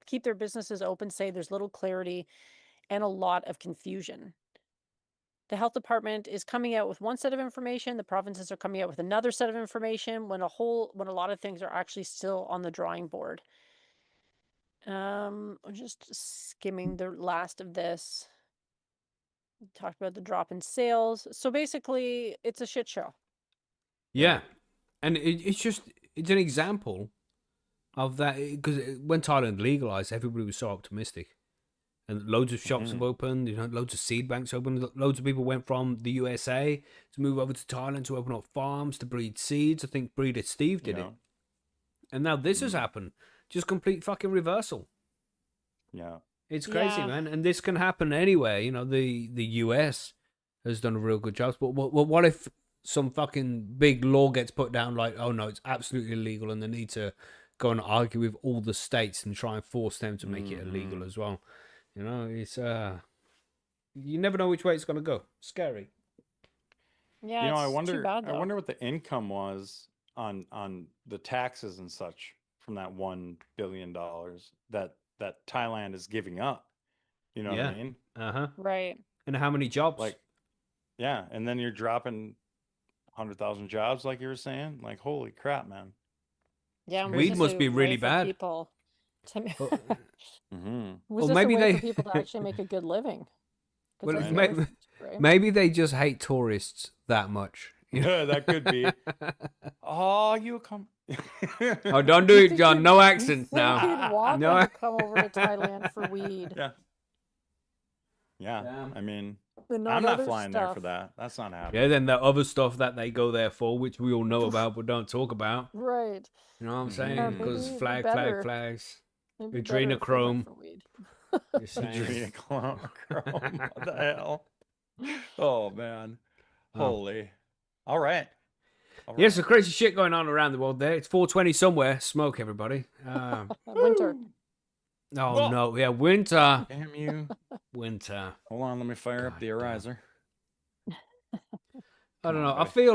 keep their businesses open say there's little clarity and a lot of confusion. The health department is coming out with one set of information, the provinces are coming out with another set of information, when a lot of things are actually still on the drawing board. I'm just skimming the last of this. We talked about the drop in sales. So basically, it's a shit show. Yeah. Right. And it's an example of that, because when Thailand legalized, everybody was so optimistic. And loads of shops have opened, loads of seed banks opened. Loads of people went from the USA to move over to Thailand to open up farms to breed seeds. I think Breeder Steve did it. And now this has happened. Just complete fucking reversal. Yeah. It's crazy, man. And this can happen anywhere. The US has done a real good job. But what if some fucking big law gets put down like, oh no, it's absolutely illegal and they need to go and argue with all the states and try and force them to make it illegal as well. You know, it's you never know which way it's gonna go. Scary. Yeah, You know, it's too bad I though. wonder what the income was on the taxes and such from that $1 billion that Thailand is giving up. You know what I mean? Right. And how many jobs? Like, yeah, and then you're dropping 100,000 jobs, like you were saying. Like, holy crap, man! Yeah, and was Weed this must a be really way for bad. people to Mm-hmm. was Or this maybe a way they- for people to actually make a good living? 'Cause Well, that's I the know. other thing, right? maybe they just hate tourists that much. You know? That could be. Oh, you come. Oh, don't do You it, think John. you'd- No you accent think now. you'd want No. them to come over to Thailand for weed Yeah. Yeah. Damn. I mean, and I'm not other flying there for stuff. that. That's not happening. Yeah, then the other stuff that they go there for, which we all know about but don't talk about. Right. You know what I'm Mhm. saying? Yeah, Because maybe flags. It'd be better if they went Adrenochrome. for weed. Just saying. Adrenochrome. What the hell? Oh, man. Oh. Holy. All right. All Yeah, right. so crazy shit going on around the world there. It's 420 somewhere. Smoke, everybody. Winter. Oh, Whoa. no. Yeah, winter. Damn you. Winter. Hold on. Let me fire up God the damn. ariser. I don't Come know.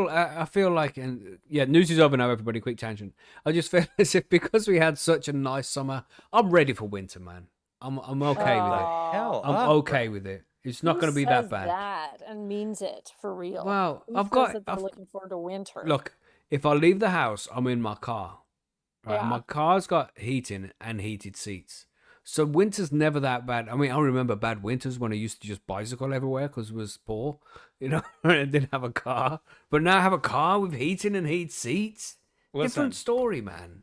on, I feel like, and yeah, news is over now, everybody. Quick tangent. I just feel as if because we had such a nice summer, I'm ready for winter, man. I'm okay with it. hell I'm up, okay with it. It's not Who going to be that says bad. that and means it for real. Well, Who I've says got. that they're looking forward to winter. Look, if I leave the house, I'm in my car. Right, Yeah. my car's got heating and heated seats. So winter's never that bad. I mean, I remember bad winters when I used to just bicycle everywhere because I was poor, you know, and I didn't have a car. But now I have a car with heating and heated seats. Listen, Different story, man.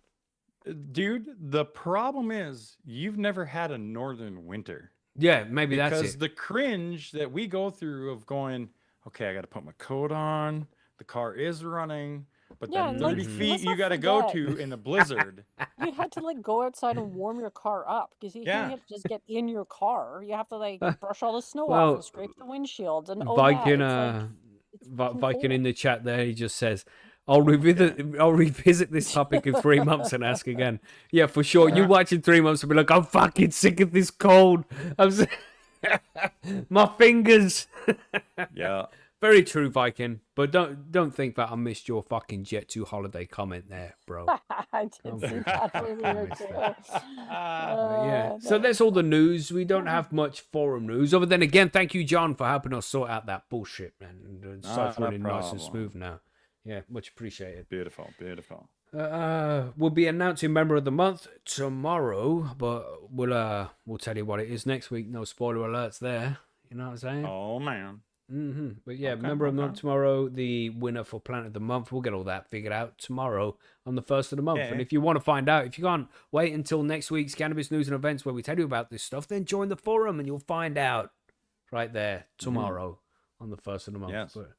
dude, the problem is you've never had a northern winter. Yeah, maybe that's Because it. the cringe that we go through of going, okay, I got to put my coat on. The car is running, but Yeah, then and, 30 like, feet let's you not got to go forget. to in a blizzard. You had to like go outside and warm your car up because you Yeah. can't just get in your car. You have to like brush all the snow off Well, and scrape the windshield. And Viking, it's Viking in cold. the chat there, he just says, I'll revisit this topic in 3 months and ask again. Yeah, for sure. You watch in 3 months and be like, I'm fucking sick of this cold. My fingers. Yeah. Very true, Viking. But don't think that I missed your fucking Jet 2 holiday comment there, bro. I did see that earlier missed too. Yeah. So No. that's all the news. We don't have much forum news. Other than, again, thank you, John, for helping us sort out that bullshit, man. It starts Not a running nice and problem. smooth now. Yeah, much appreciated. Beautiful, beautiful. We'll be announcing member of the month tomorrow, but we'll tell you what it is next week. No spoiler alerts there. You know what I'm saying? Oh, man. But yeah, Okay, member of the month okay. tomorrow. The winner for Planet of the Month. We'll get all that figured out tomorrow on the 1st of the month. Yeah. And if you want to find out, if you can't wait until next week's Cannabis News and Events where we tell you about this stuff, then join the forum and you'll find out right there tomorrow on the 1st of the month. Yes. But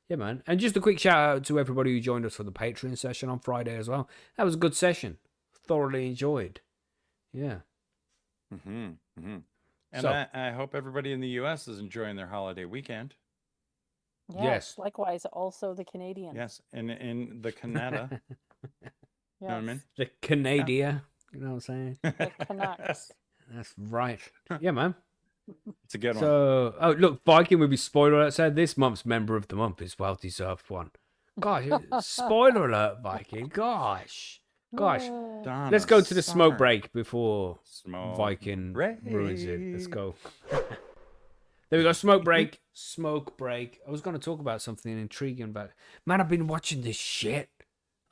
yeah, man. And just a quick shout out to everybody who joined us for the Patreon session on Friday as well. That was a good session. Thoroughly enjoyed. Yeah. Mm-hmm, mm-hmm. And So- I hope everybody in the U.S. is enjoying their holiday weekend. Yes. Likewise, also the Canadians. Yes, and in the Canada. Yes. You know what I mean? The Canada. You know what I'm saying? The Canucks. That's right. Yeah, man. It's a good one. So, oh, look, Viking will be spoiler alert. Said this month's member of the month is well deserved one. Gosh, spoiler alert, Viking. Gosh. Yeah. Let's go to the smoke Donna break before Summer. Viking ruins it. Let's break. go. There we go. Smoke break. Smoke break. I was going to talk about something intriguing about. Man, I've been watching this shit.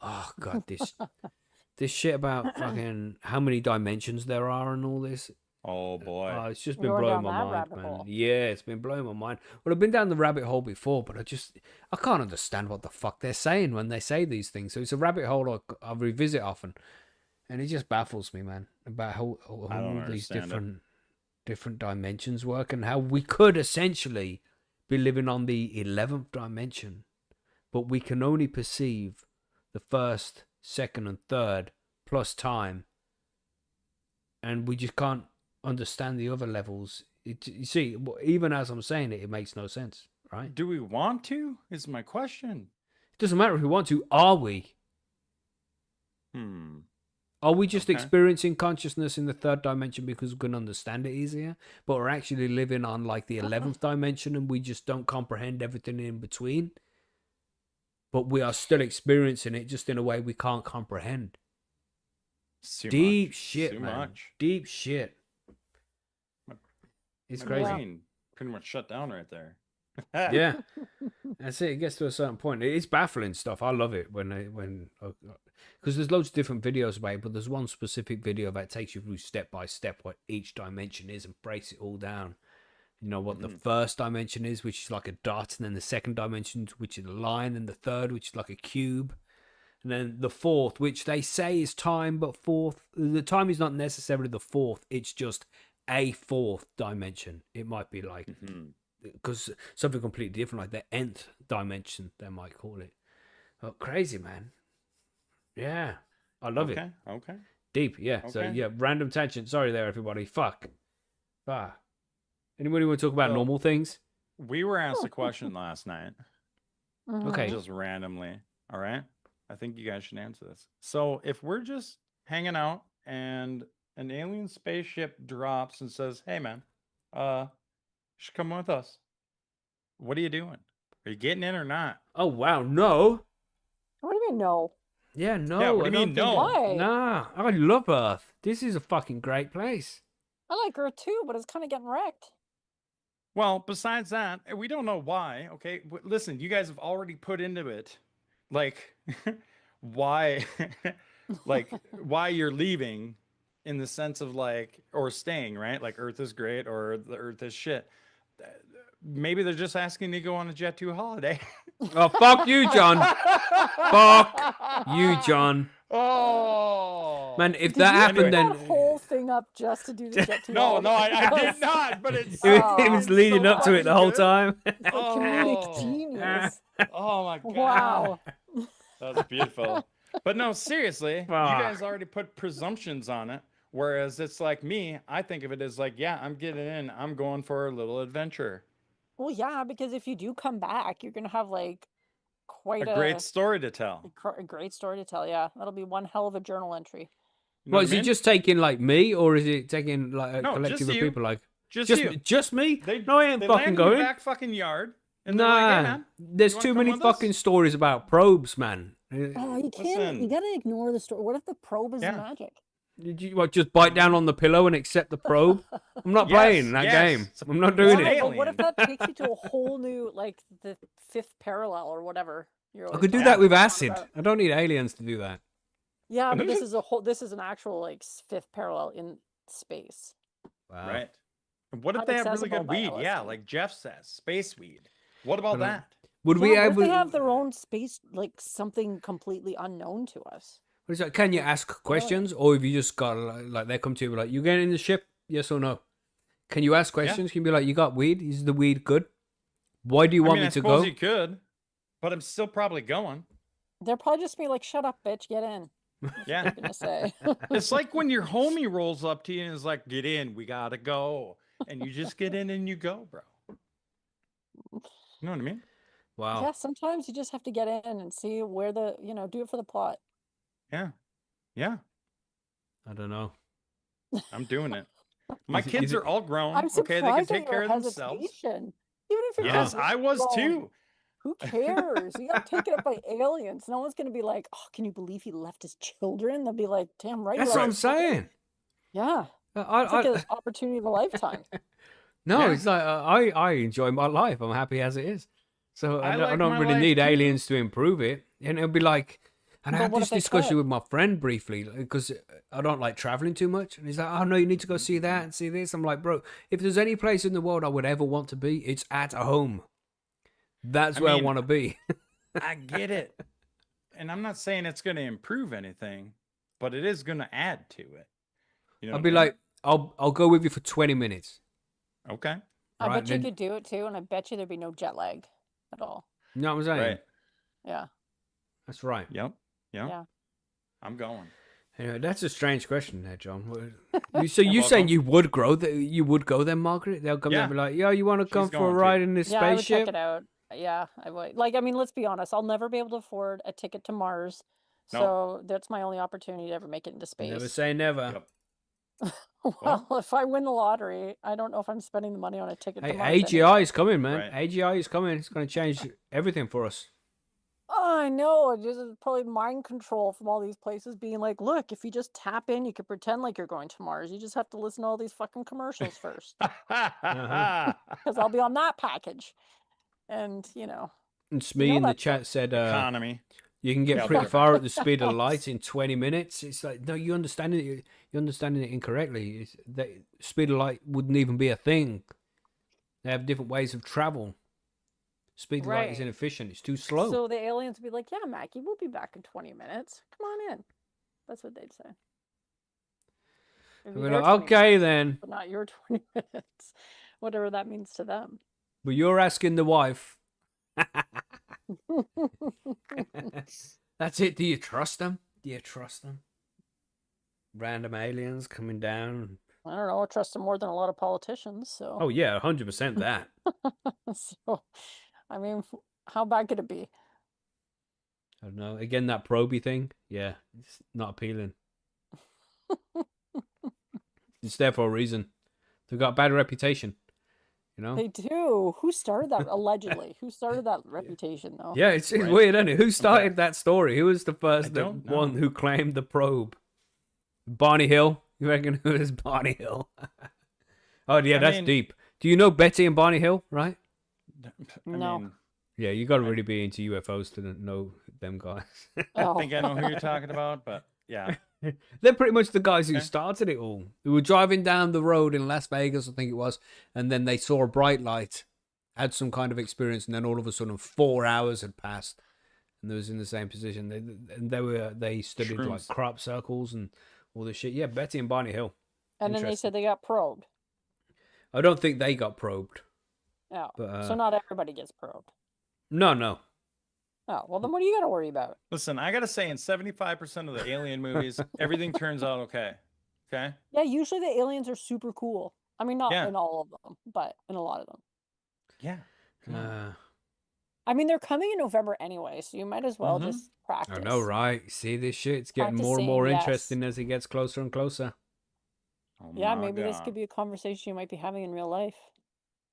Oh god, this shit about fucking how many dimensions there are and all this. Oh boy. Oh, it's just been Going blowing down my that mind, rabbit man. hole. Yeah, it's been blowing my mind. Well, I've been down the rabbit hole before, but I can't understand what the fuck they're saying when they say these things. So it's a rabbit hole I revisit often, and it just baffles me, man, about how I don't all these understand different dimensions work and how we could essentially be living on the 11th dimension, but we can only perceive the first, second, and third plus time, and we just can't understand the other levels. You see, even as I'm saying it, it makes no sense, right? Do we want to? Is my question. It doesn't matter if we want to. Are we? Are we just Okay. experiencing consciousness in the third dimension because we can understand it easier, but we're actually living on like the 11th dimension and we just don't comprehend everything in between? But we are still experiencing it just in a way we can't comprehend. Deep shit, man. Deep shit. It's crazy. Brain pretty much shut down right there. Yeah, that's it. It gets to a certain point. It's baffling stuff. I love it when because there's loads of different videos about it, but there's one specific video that takes you through step by step what each dimension is and breaks it all down. You know what the first dimension is, which is like a dot, and then the second dimension, which is a line, and the third, which is like a cube, and then the fourth, which they say is time, but the time is not necessarily the fourth. It's just a fourth dimension. It might be like because something completely different, like the nth dimension, they might call it. Oh, crazy, man. Yeah, I love it. Okay. Deep, yeah. Okay. So yeah, random tangent. Sorry there, everybody. Fuck. Anybody want to talk about normal things? We were asked a question last night. Okay. Just randomly. All right. I think you guys should answer this. So if we're just hanging out and an alien spaceship drops and says, "Hey man, you should come with us." What are you doing? Are you getting in or not? Oh wow, no. What do you mean no? Yeah, no. Yeah, what do I you don't mean think- no? Why? Nah, I love Earth. This is a fucking great place. I like Earth too, but it's kind of getting wrecked. Well, besides that, we don't know why. Okay, listen, you guys have already put into it, like, why, like, why you're leaving, in the sense of like, or staying, right? Like, Earth is great, or the Earth is shit. Maybe they're just asking you to go on a Jet 2 holiday. Oh, fuck you, John. Fuck you, John. Oh Man, if Did that you happened, put then that whole thing up just to do the Jet 2 no, I holiday? did not. But it's it was so leading up to it the whole good. time. Comedic Oh. genius. Oh my god! Wow. That's beautiful. But no, seriously, you Fuck. guys already put presumptions on it. Whereas it's like me, I think of it as like, yeah, I'm getting in. I'm going for a little adventure. Well, yeah, because if you do come back, you're gonna have like quite A great story to tell. a great story to tell. Yeah, that'll be one hell of a journal entry. You know Well, what is I it mean? just taking like me, or is it taking like a No, collective just of you. people? Like just just you. just me? They, No, I ain't they fucking land in going. your back fucking yard. And they're like, hey, Nah, man, there's you wanna too come many with us? fucking stories about probes, man. Oh, you can't. Listen. You gotta ignore the story. What if the probe is Yeah. the magic? Did you what, just bite down on the pillow and accept the probe? I'm not Yes, playing that yes. game. It's a- I'm not it's doing an it. But what if alien. that takes you to a whole new, like the fifth parallel or whatever? You're I always could do talking that with about. acid. I don't need aliens to do that. Yeah, but this is a whole. This is an actual like fifth parallel in space. Wow. Right. And what if Not they have really accessible good by weed? Yeah, LSD. like Jeff says, space weed. What about But, that? Would Yeah, we what if able? they have their own space, like something completely unknown to us? What is that? Can you ask questions, or have you just got like they come to you like, you getting in the ship? Yes or no? Can you ask questions? Can you be like, you got weed? Is the weed good? Why do you want I me mean, I to suppose go? you could, but I'm still probably going. They'll probably just be like, "Shut up, bitch, get in." Yeah. I'm gonna say. It's like when your homie rolls up to you and is like, get in, we gotta go. And you just get in and you go, bro. You know what I mean? Wow. Yeah, sometimes you just have to get in and see where do it for the plot. Yeah. Yeah. I don't know. I'm doing it. My Is it- kids is it- are all grown. I'm Okay, they can surprised at take care your of themselves. hesitation. Even if you're Yes, not I was grown, too. Who cares? You got taken up by aliens. No one's gonna be like, "Oh, can you believe he left his children?" They'll be like, "Damn right." you That's what are." I'm saying. Yeah, I, it's like an opportunity of a lifetime. no, Yeah. it's like I enjoy my life. I'm happy as it is. So I I don't, I like don't my really life need too. aliens to improve it. And it'll be like, and I But had what this if they discussion could? with my friend briefly because I don't like traveling too much. And he's like, oh no, you need to go see that and see this. I'm like, bro, if there's any place in the world I would ever want to be, it's at home. That's where I mean, want to be. I get it. And I'm not saying it's going to improve anything, but it is going to add to it. You know I'll what be I mean? like, I'll go with you for 20 minutes. Okay. I Right, bet you then- could do it too, and I bet you there'd be no jet lag at all. You know what I'm saying? Right. Yeah. That's right. Yep. Yeah. I'm going. Anyway, that's a strange question there, John. So you You're saying welcome. you would grow? You would go then, Margaret? They'll come there and be like, "Yo, you want to She's come for a going to. ride in this Yeah, I would check spaceship?" it out. Yeah, I would. Like, I mean, let's be honest. I'll never be able to afford a ticket to Mars, No. So that's my only opportunity to ever make it into space. Never say never. Yep. Well, if I win the lottery, I don't know if I'm spending the money on a ticket Hey, to Mars. AGI is coming, man. Right. AGI is coming. It's going to change everything for us. Oh, I know. It just is probably mind control from all these places being like, look, if you just tap in, you can pretend like you're going to Mars. You just have to listen to all these fucking commercials first. Because I'll be on that package. And, And Smee in the that's chat said, Economy. you can get Yeah, pretty but- far at the speed of light in 20 minutes. It's like, no, you're understanding it. You're understanding it incorrectly. The speed of light wouldn't even be a thing. They have different ways of travel. Speed of light is Right. inefficient. It's too slow. So the aliens would be like, yeah, Macky, we'll be back in 20 minutes. Come on in. That's what they'd say. It'd be We're their like, 20 okay minutes, then. but not your 20 minutes. Whatever that means to them. But you're asking the wife. That's it. Do you trust them? Do you trust them? Random aliens coming down. I don't know. I trust them more than a lot of politicians. So, Oh, yeah, 100% that. so I mean, how bad could it be? I don't know. Again, that proby thing. Yeah, it's not appealing. It's there for a reason. They've got a bad reputation. You know? They do. Who started that? Allegedly. Who started that reputation, though? Yeah, it's Right. weird, isn't it? Who started that story? Who was the first don't one know. who claimed the probe? Barney Hill? You reckon who is Barney Hill? Oh, yeah, I that's mean- deep. Do you know Betty and Barney Hill, right? No. mean, Yeah, you got to really be into UFOs to know them guys. I Oh. think I know who you're talking about, but yeah. They're pretty much the guys who Okay. started it all. Who were driving down the road in Las Vegas, I think it was, and then they saw a bright light, had some kind of experience, and then all of a sudden 4 hours had passed, and they was in the same position. They studied like Shrooms. crop circles and all this shit. Yeah, Betty and Barney Hill. And then they Interesting. said they got probed. I don't think they got probed. Oh. But, So not everybody gets probed. No. Oh, well, then what do you got to worry about? Listen, I gotta say, in 75% of the alien movies, everything turns out okay. Okay. Yeah, usually the aliens are super cool. I mean, not Yeah. in all of them, but in a lot of them. Yeah. Come on. I mean, they're coming in November anyway, so you might as well Mhm. just practice. I know, right? See this shit? It's getting more and Practicing, more yes. interesting as it gets closer and closer. Oh Yeah, my maybe this God. could be a conversation you might be having in real life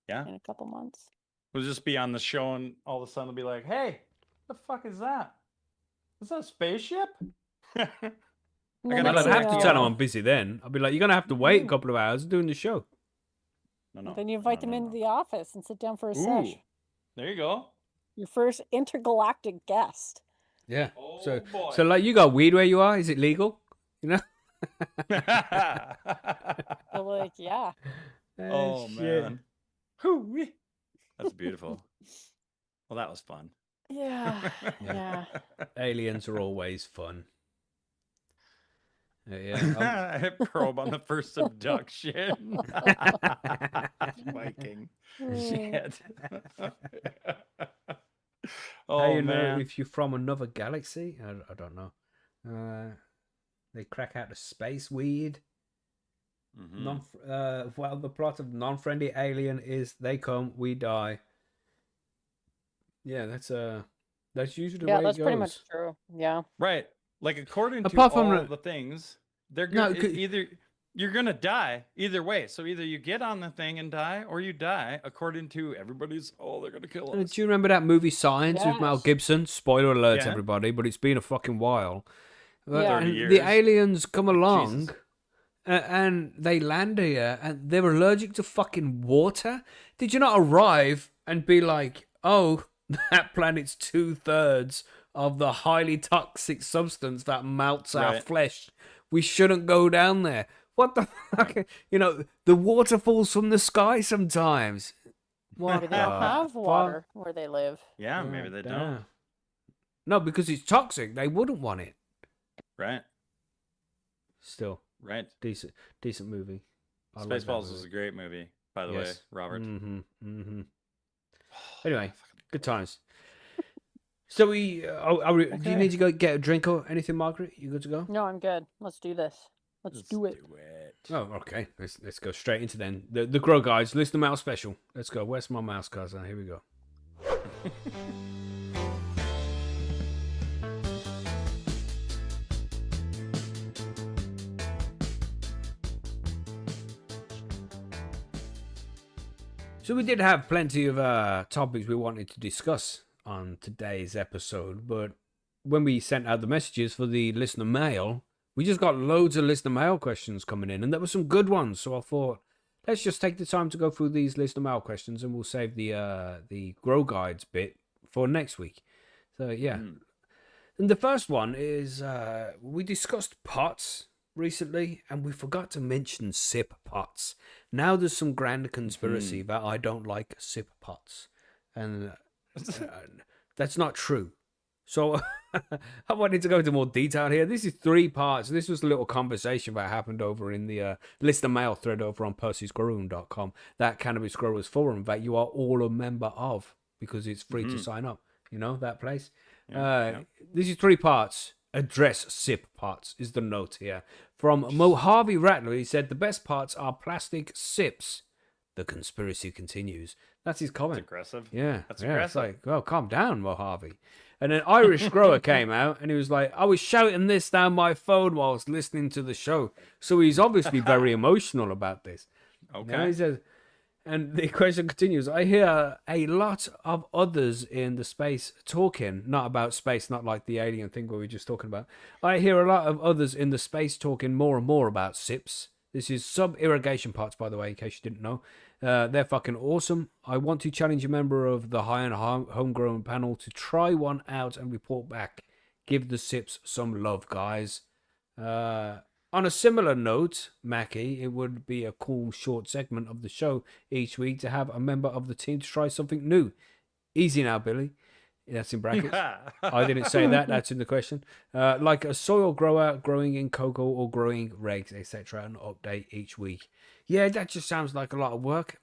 Yeah. in a couple months. We'll just be on the show, and all of a sudden, they'll be like, "Hey, the fuck is that? Is that a spaceship?" And I then gotta Well, next I'd thing have to you tell them know- I'm busy then. I'll be like, you're going to have to wait a Mm. couple of hours doing the show. No. Then you invite them into the office and sit down for a sesh. Ooh, there you go. Your first intergalactic guest. Yeah. Oh, so, boy. so like, you got weed where you are? Is it legal? You know? They're like, yeah. Oh shit. man. Hoo-wee. That's beautiful. Well, that was fun. Yeah. Yeah. Aliens are always fun. Yeah. I hit probe on the first abduction. Viking. Shit. How Oh you know man. if you're from another galaxy? I don't know. They crack out the space weed. Mhm. Well, the plot of non-friendly alien is they come, we die. Yeah, that's usually the Yeah, way that's it goes. pretty much true. Yeah. Right. Like according to Apart from all the- the things, they're No, gonna either you're gonna die either way. So either you get on the thing and die, or you die. According to everybody's, they're gonna kill us. Do you remember that movie Signs with Mel Yes. Gibson? Spoiler alert, Yeah. everybody, but it's been a fucking while. Yeah. And 30 the years. aliens come along Jesus. and they land here and they're allergic to fucking water. Did you not arrive and be like, oh, that planet's 2/3 of the highly toxic substance that melts our Right. flesh? We shouldn't go down there. What the fuck? You know, the water falls from the sky sometimes. What Maybe they don't the have fuck? water where they live. Yeah, maybe they don't. Damn. No, because it's toxic. They wouldn't want it. Right. Still, Right. decent movie. I like that Spaceballs was movie. a great movie, by the way, Yes. Robert. Mm-hmm. Anyway, good times. So do you Okay. need to go get a drink or anything, Margaret? You good to go? No, I'm good. Let's do this. Let's do it. Oh, okay. Let's go straight into then. The Grow Guys, Listener Mouse Special. Let's go. Where's my mouse cursor? Here we go. So we did have plenty of topics we wanted to discuss on today's episode, but when we sent out the messages for the listener mail, we just got loads of listener mail questions coming in, and there were some good ones. So I thought, let's just take the time to go through these listener mail questions, and we'll save the grow guides bit for next week. So yeah, and the first one is we discussed pots recently, and we forgot to mention sip pots. Now there's some grand conspiracy that I don't like sip pots, and that's not true. So I wanted to go into more detail here. This is 3 parts. This was a little conversation that happened over in the listener mail thread over on percysgrowroom.com, that Cannabis Growers Forum that you are all a member of because it's free to sign up. You know, that place. This is 3 parts. Address sip pots is the note here. From Mojave Rattler, he said, the best parts are plastic sips. The conspiracy continues. That's his comment. That's aggressive. Yeah. That's It's aggressive. like, oh, calm down, Mojave. And then Irish Grower came out and he was like, I was shouting this down my phone whilst listening to the show. So he's obviously very emotional about this. Okay. You know, he says, and the question continues, I hear a lot of others in the space talking, not about space, not like the alien thing we were just talking about. I hear a lot of others in the space talking more and more about sips. This is sub-irrigation pots, by the way, in case you didn't know. They're fucking awesome. I want to challenge a member of the High and Homegrown panel to try one out and report back. Give the sips some love, guys. On a similar note, Macky, it would be a cool short segment of the show each week to have a member of the team to try something new. Easy now, Billy. That's in brackets. I didn't say that. That's in the question. Like a soil grower growing in cocoa or growing regs, etc. An update each week. Yeah, that just sounds like a lot of work.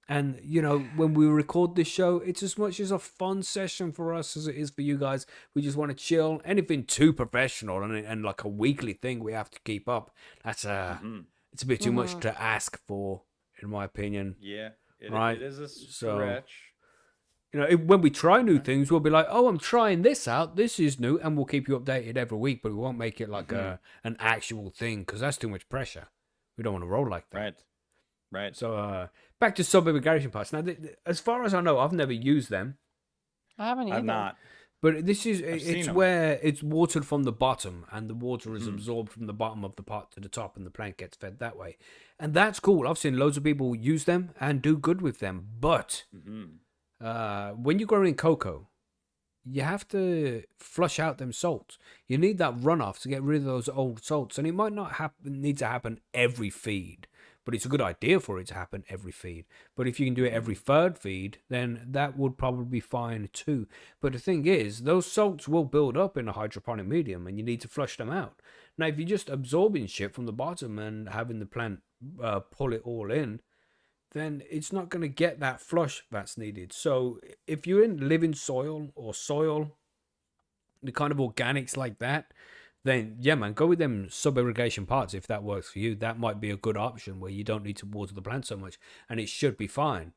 And, you know, when we record this show, it's as much as a fun session for us as it is for you guys. We just want to chill. Anything too professional and like a weekly thing we have to keep up. That's it's a bit too much to ask for, in my opinion. Yeah, right? It is a stretch. So, you know, when we try new things, we'll be like, oh, I'm trying this out. This is new. And we'll keep you updated every week, but we won't make it like an actual thing because that's too much pressure. We don't want to roll like that. Right. So back to sub-irrigation pots. Now, as far as I know, I've never used them. I haven't either. I've not. But this is, I've seen it's 'em. where it's watered from the bottom and the water is absorbed from the bottom of the pot to the top and the plant gets fed that way. And that's cool. I've seen loads of people use them and do good with them. But when you're growing cocoa, you have to flush out them salts. You need that runoff to get rid of those old salts. And it might not need to happen every feed, but it's a good idea for it to happen every feed. But if you can do it every 3rd feed, then that would probably be fine too. But the thing is, those salts will build up in a hydroponic medium and you need to flush them out. Now, if you're just absorbing shit from the bottom and having the plant pull it all in, then it's not going to get that flush that's needed. So if you're in living soil or soil, the kind of organics like that, then yeah, man, go with them sub-irrigation pots if that works for you. That might be a good option where you don't need to water the plant so much and it should be fine.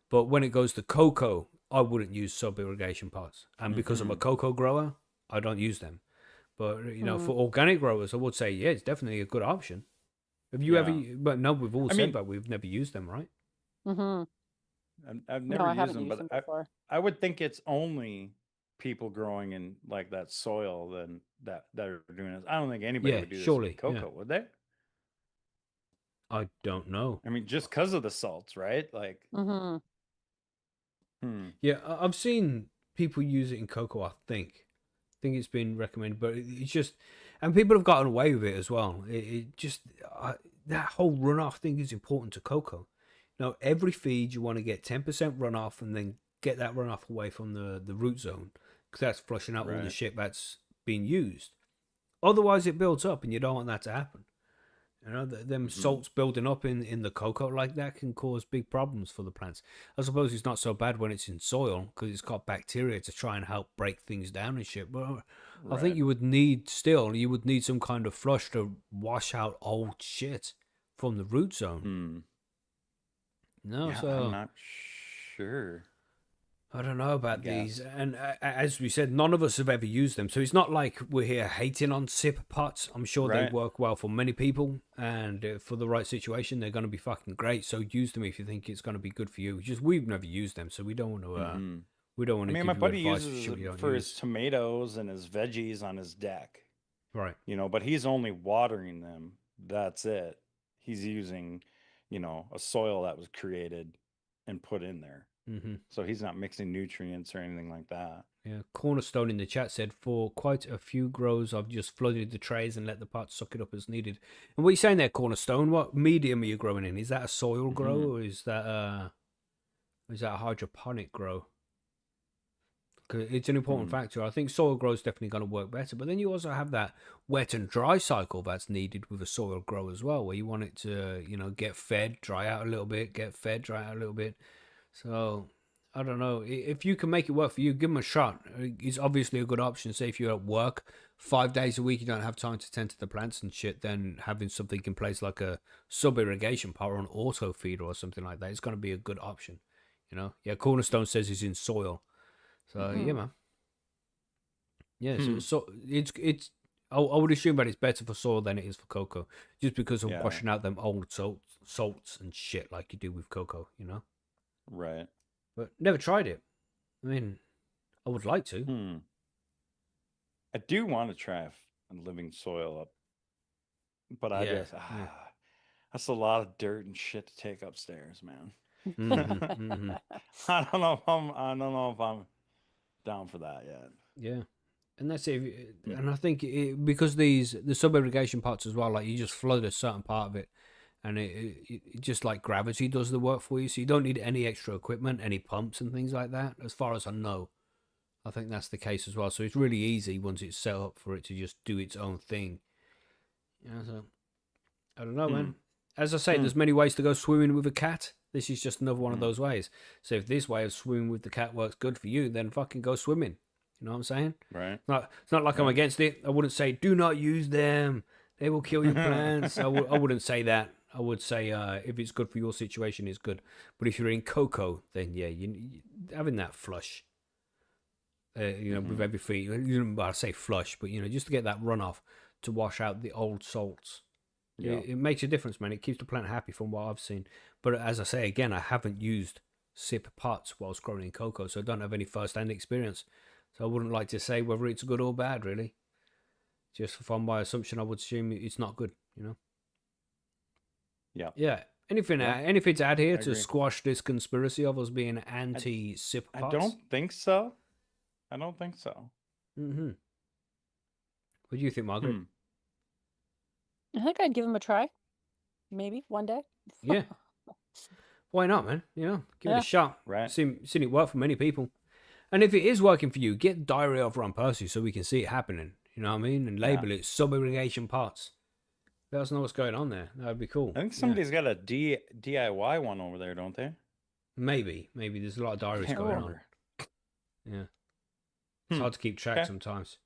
But when it goes to cocoa, I wouldn't use sub-irrigation pots. And because I'm a cocoa grower, I don't use them. But, you know, for organic growers, I would say, yeah, it's definitely a good option. Have you ever, but no, we've all said that we've never used them, right? I've No, never I used haven't them, used them but before. I would think it's only people growing in like that soil then that are doing this. I don't think anybody would do this with cocoa, would they? I don't know. I mean, just because of the salts, right? Like, yeah, I've seen people use it in cocoa. I think it's been recommended, but it's just, and people have gotten away with it as well. It just that whole runoff thing is important to cocoa. You know, every feed you want to get 10% runoff, and then get that runoff away from the root zone because that's flushing out all the shit that's being used. Otherwise, it builds up, and you don't want that to happen. You know, them salts building up in the cocoa like that can cause big problems for the plants. I suppose it's not so bad when it's in soil because it's got bacteria to try and help break things down and shit. But I think you would need some kind of flush to wash out old shit from the root zone. No, yeah, so I'm not sure. I don't know about guess. these, and as we said, none of us have ever used them, so it's not like we're here hating on sip pots. I'm sure they Right. work well for many people, and for the right situation, they're going to be fucking great. So use them if you think it's going to be good for you. Just we've never used them, so we don't want to. Hmm. We don't I want to mean, my give you buddy advice for uses shit we it don't for his use. tomatoes and his veggies on his deck, Right. but he's only watering them. That's it. He's using, a soil that was created and put in there. Mm-hmm. So he's not mixing nutrients or anything like that. Yeah. Cornerstone in the chat said for quite a few grows, I've just flooded the trays and let the pots suck it up as needed. And what are you saying there, Cornerstone? What medium are you growing in? Is that a soil grow or is that a hydroponic grow? Because it's an important factor. I think soil grow is definitely going to work better, but then you also have that wet and dry cycle that's needed with a soil grow as well, where you want it to, get fed, dry out a little bit, get fed, dry out a little bit. So I don't know. If you can make it work for you, give them a shot. It's obviously a good option. Say if you're at work 5 days a week, you don't have time to tend to the plants and shit, then having something in place like a sub irrigation pot or an auto feeder or something like that is going to be a good option. Yeah, Cornerstone says it's in soil. So yeah, man. Yeah, so it's I would assume that it's better for soil than it is for cocoa, just because of washing out them old salts and shit like you do with cocoa, Right. But never tried it. I mean, I would like to. I do want to try a living soil up, but I just that's a lot of dirt and shit to take upstairs, man. I don't know if I'm down for that yet. Yeah, and that's it. And I think because the sub irrigation pots as well, like you just flood a certain part of it, and it just like gravity does the work for you. So you don't need any extra equipment, any pumps and things like that. As far as I know, I think that's the case as well. So it's really easy once it's set up for it to just do its own thing. Yeah, so I don't know, man. As I say, there's many ways to go swimming with a cat. This is just another one of those ways. So if this way of swimming with the cat works good for you, then fucking go swimming. You know what I'm saying? Right. It's not like I'm against it. I wouldn't say do not use them. They will kill your plants. I wouldn't say that. I would say if it's good for your situation, it's good. But if you're in cocoa, then yeah, you having that flush. With every feed. I say flush, but just to get that runoff to wash out the old salts. Yeah. It makes a difference, man. It keeps the plant happy from what I've seen. But as I say, again, I haven't used sip pots whilst growing in cocoa, so I don't have any first-hand experience. So I wouldn't like to say whether it's good or bad, really. Just from my assumption, I would assume it's not good, Yeah. Yeah. Anything to add here to agree. squash this conspiracy of us being anti-sip pots? I don't think so. Mm-hmm. What do you think, Margaret? I think I'd give him a try. Maybe one day. Yeah. Why not, man? Give it a shot. Right. Seen it work for many people. And if it is working for you, get diary over on Percy so we can see it happening. You know what I mean? And label it sub-irrigation pots. Let us know what's going on there. That would be cool. I think somebody's got a DIY one over there, don't they? Maybe. There's a lot of diaries going on. Yeah. It's hard to keep track sometimes.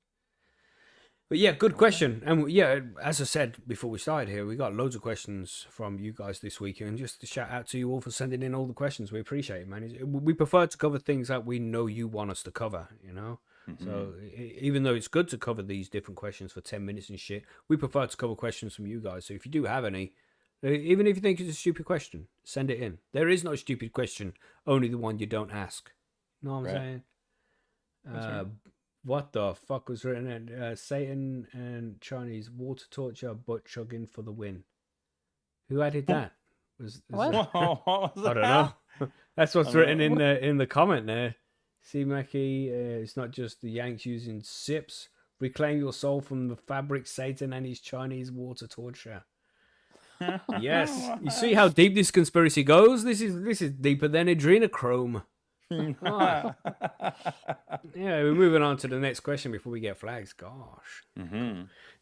But yeah, good question. And yeah, as I said before we started here, we got loads of questions from you guys this week. And just to shout out to you all for sending in all the questions. We appreciate it, man. We prefer to cover things that we know you want us to cover, So even though it's good to cover these different questions for 10 minutes and shit, we prefer to cover questions from you guys. So if you do have any, even if you think it's a stupid question, send it in. There is no stupid question, only the one you don't ask. You know what I'm saying? What the fuck was written in Satan and Chinese water torture butt chugging for the win? Who added that? What? What was I don't know. That's what's written in the comment there. See, Macky, it's not just the Yanks using sips. Reclaim your soul from the fabric, Satan and his Chinese water torture. Yes. You see how deep this conspiracy goes? This is deeper than adrenochrome. Yeah, we're moving on to the next question before we get flags. Gosh.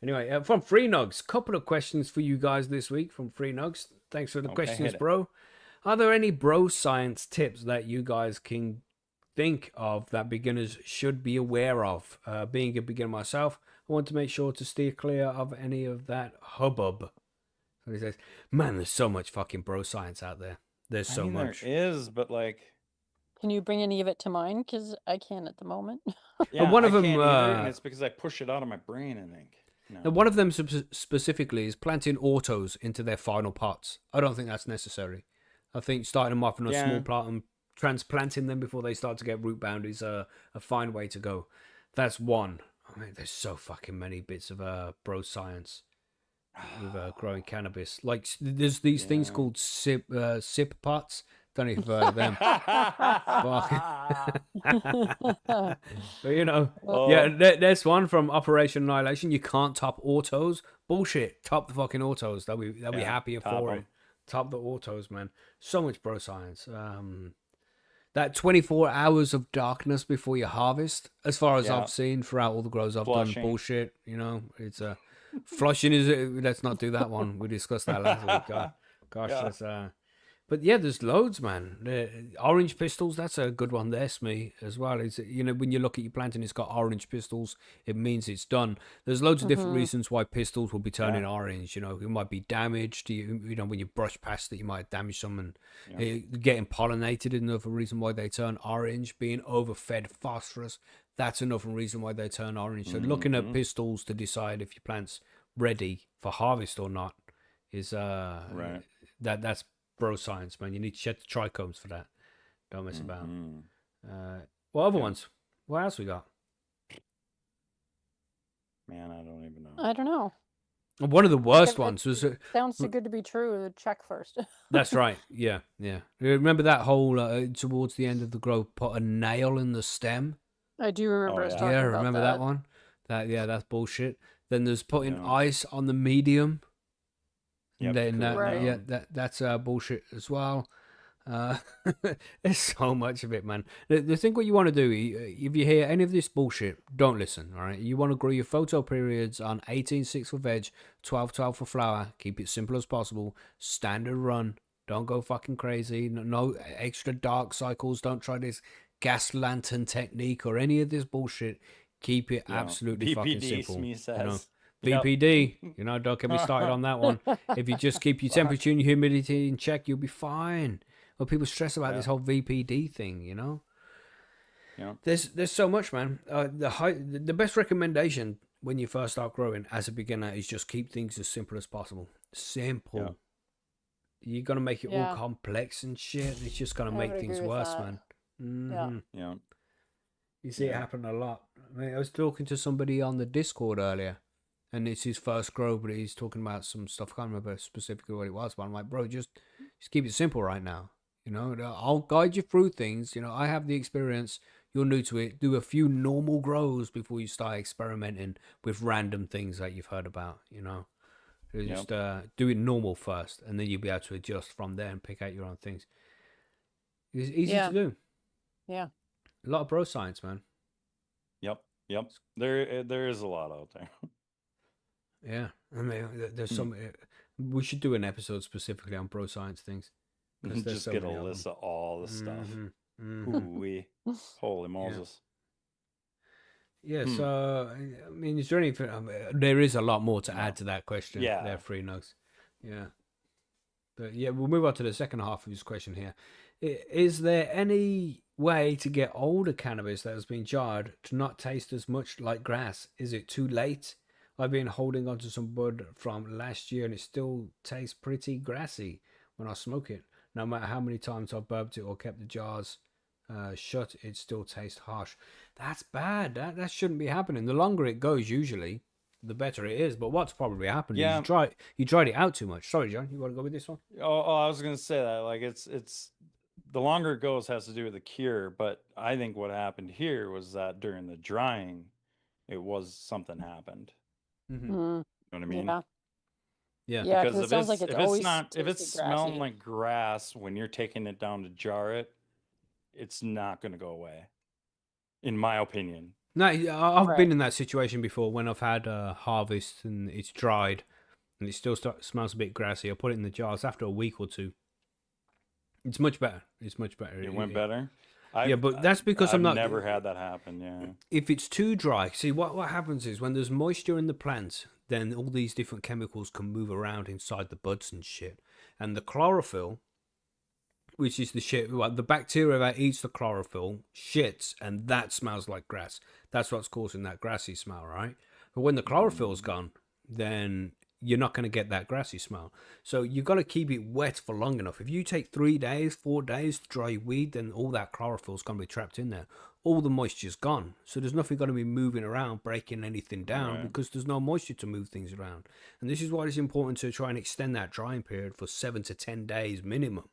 Anyway, from Free Nugs, couple of questions for you guys this week from Free Nugs. Thanks for the questions, bro. Are there any bro science tips that you guys can think of that beginners should be aware of? Being a beginner myself, I want to make sure to steer clear of any of that hubbub. So he says, man, there's so much fucking bro science out there. There's so much. There is, but like, Can you bring any of it to mind? Because I can't at the moment. Yeah, one I of them, can't either, and it's because I push it out of my brain, I think. No. one of them specifically is planting autos into their final pots. I don't think that's necessary. I think starting them off in a small Yeah. plot and transplanting them before they start to get root bound is a fine way to go. That's one. I mean, there's so fucking many bits of bro science with growing cannabis. Like there's these things Yeah. called sip pots. Don't know if you've heard of them. But you know, yeah, Oh, there's one from Operation Annihilation. You can't top autos. Bullshit. Top the fucking autos. They'll be yeah, happier top for 'em. it. Top the autos, man. So much bro science. That 24 hours of darkness before you harvest, as far as Yeah. I've seen throughout all the grows I've Flushing. done, bullshit. You know, it's flushing is. Let's not do that one. We discussed that last week. Gosh, Yeah. that's. But yeah, there's loads, man. Orange pistils, that's a good one there, Smee, as well. Is when you look at your planting, it's got orange pistils. It means it's done. There's loads of different reasons why pistils will be turning orange. You know, it might be damaged. You know, when you brush past it, you might damage some, and getting pollinated is another reason why they turn orange. Being overfed phosphorus, that's another reason why they turn orange. So looking at pistils to decide if your plant's ready for harvest or not is Right. that's bro science, man. You need to check the trichomes for that. Don't mess about. What other ones? What else we got? Man, I don't even know. I don't know. One of the worst ones was. Sounds too good to be true. Check first. That's right. Yeah, yeah. Remember that whole towards the end of the grow, put a nail in the stem. I do remember us talking Yeah, about remember that one? That's bullshit. Then there's putting ice on the medium. Yep, Then correct. that's bullshit as well. There's so much of it, man. The thing what you want to do, if you hear any of this bullshit, don't listen. All right, you want to grow your photo periods on 18/6 for veg, 12/12 for flower. Keep it simple as possible. Standard run. Don't go fucking crazy. No extra dark cycles. Don't try this gas lantern technique or any of this bullshit. Keep it absolutely fucking VPD, simple. Smee You know? says. VPD, don't get me started on that one. If you just keep your temperature and your humidity in check, you'll be fine. Well, people stress about this whole VPD thing, Yeah. There's so much, man. The best recommendation when you first start growing as a beginner is just keep things as simple as possible. Simple. Yeah. You're gonna make it all complex and shit. It's just gonna make things worse, man. Mm-hmm. Yeah. You see it happen a lot. I mean, I was talking to somebody on the Discord earlier. And it's his first grow, but he's talking about some stuff. I can't remember specifically what it was, but I'm like, bro, just keep it simple right now. I'll guide you through things. I have the experience. You're new to it. Do a few normal grows before you start experimenting with random things that you've heard about. Just do it normal first, and then you'll be able to adjust from there and pick out your own things. It's easy to do. Yeah. A lot of bro science, man. Yep. There is a lot out there. Yeah, I mean, there's some. We should do an episode specifically on bro science things. Just so get a many of list them. of all the stuff. Mhm. Ooh-wee. Holy Moses. Yeah, so I mean, is there anything? There is a lot more to add to that question. Yeah. There, Free Nugs. Yeah, but yeah, we'll move on to the second half of this question here. Is there any way to get older cannabis that has been jarred to not taste as much like grass? Is it too late? I've been holding on to some bud from last year and it still tastes pretty grassy when I smoke it. No matter how many times I've burped it or kept the jars shut, it still tastes harsh. That's bad. That shouldn't be happening. The longer it goes, usually, the better it is. But what's probably happened is you tried it out too much. Sorry, John, you want to go with this one? Oh, I was gonna say that. Like it's the longer it goes has to do with the cure, but I think what happened here was that during the drying, something happened. Mm-hmm. You know what I mean? Yeah. Yeah, Because it sounds like it's always if it's tasted smelling grassy. like grass when you're taking it down to jar it, it's not going to go away, in my opinion. No, I've been in that situation before when I've had a harvest and it's dried and it still smells a bit grassy. I put it in the jars after a week or two. It's much better. It's much better. It went better? But that's because I've I'm not. never had that happen, yeah. If it's too dry, see what happens is when there's moisture in the plant, then all these different chemicals can move around inside the buds and shit. And the chlorophyll which is the shit. Well, the bacteria that eats the chlorophyll shits, and that smells like grass. That's what's causing that grassy smell, right? But when the chlorophyll's gone, then you're not going to get that grassy smell. So you've got to keep it wet for long enough. If you take 3 days, 4 days to dry weed, then all that chlorophyll's going to be trapped in there. All the moisture's gone. So there's nothing going to be moving around, breaking anything down, because there's no moisture to move things around. And this is why it's important to try and extend that drying period for 7 to 10 days minimum,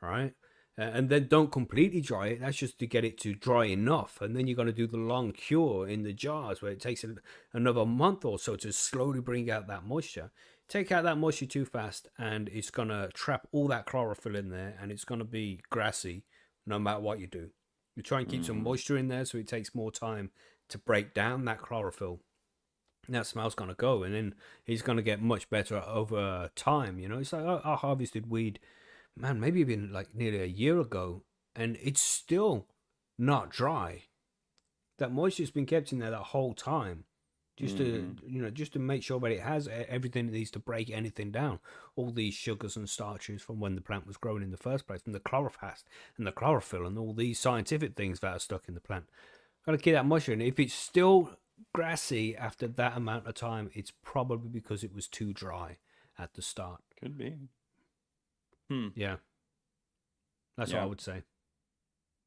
right? And then don't completely dry it. That's just to get it to dry enough. And then you're going to do the long cure in the jars where it takes another month or so to slowly bring out that moisture. Take out that moisture too fast and it's going to trap all that chlorophyll in there, and it's going to be grassy no matter what you do. You try and keep some moisture in there so it takes more time to break down that chlorophyll. And that smell's going to go, and then it's going to get much better over time. You know, it's like I harvested weed, man, maybe even like nearly a year ago, and it's still not dry. That moisture's been kept in there that whole time, just to just to make sure that it has everything it needs to break anything down. All these sugars and starches from when the plant was growing in the first place, from the chlorophyll and the chlorophyll and all these scientific things that are stuck in the plant. Got to keep that moisture in. If it's still grassy after that amount of time, it's probably because it was too dry at the start. Could be. Yeah, that's what I would say.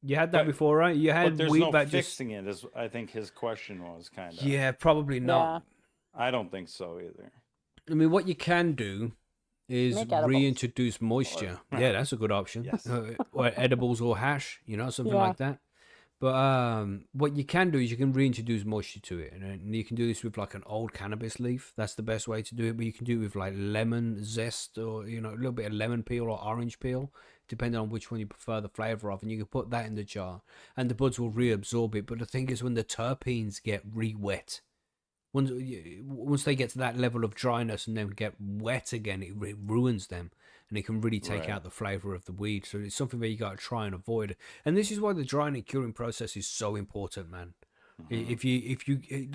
You had that before, right? You had but there's weed no that fixing it, is I think his question was kind of. Yeah, probably not. I don't think so either. I mean, what you can do is reintroduce moisture. Yeah, that's a good option. Yes. Or edibles or hash, something like that. But what you can do is you can reintroduce moisture to it, and you can do this with like an old cannabis leaf. That's the best way to do it. But you can do it with like lemon zest, or a little bit of lemon peel or orange peel, depending on which one you prefer the flavor of. And you can put that in the jar, and the buds will reabsorb it. But the thing is, when the terpenes get re-wet, once they get to that level of dryness and then get wet again, it ruins them. And it can really take out the flavor of the weed. So it's something that you got to try and avoid. And this is why the drying and curing process is so important, man. If you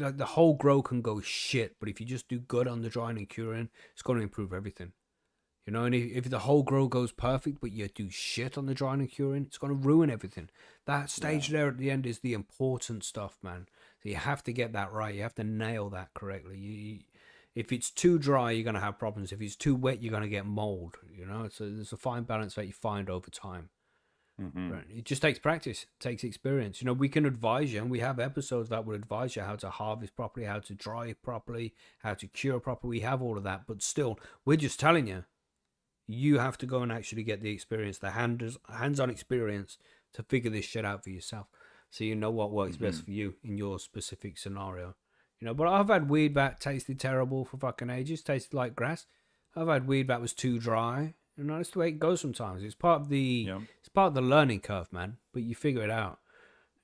like, the whole grow can go shit, but if you just do good on the drying and curing, it's going to improve everything. And if the whole grow goes perfect, but you do shit on the drying and curing, it's going to ruin everything. That stage there at the end is the important stuff, man. So you have to get that right. You have to nail that correctly. If it's too dry, you're going to have problems. If it's too wet, you're going to get mold. So there's a fine balance that you find over time. Right? It just takes practice, it takes experience. We can advise you, and we have episodes that will advise you how to harvest properly, how to dry it properly, how to cure properly. We have all of that, but still, we're just telling you, you have to go and actually get the experience, the hands-on experience to figure this shit out for yourself, so you know what works best for you in your specific scenario. But I've had weed that tasted terrible for fucking ages, tasted like grass. I've had weed that was too dry. That's the way it goes sometimes. It's part of the learning curve, man. But you figure it out.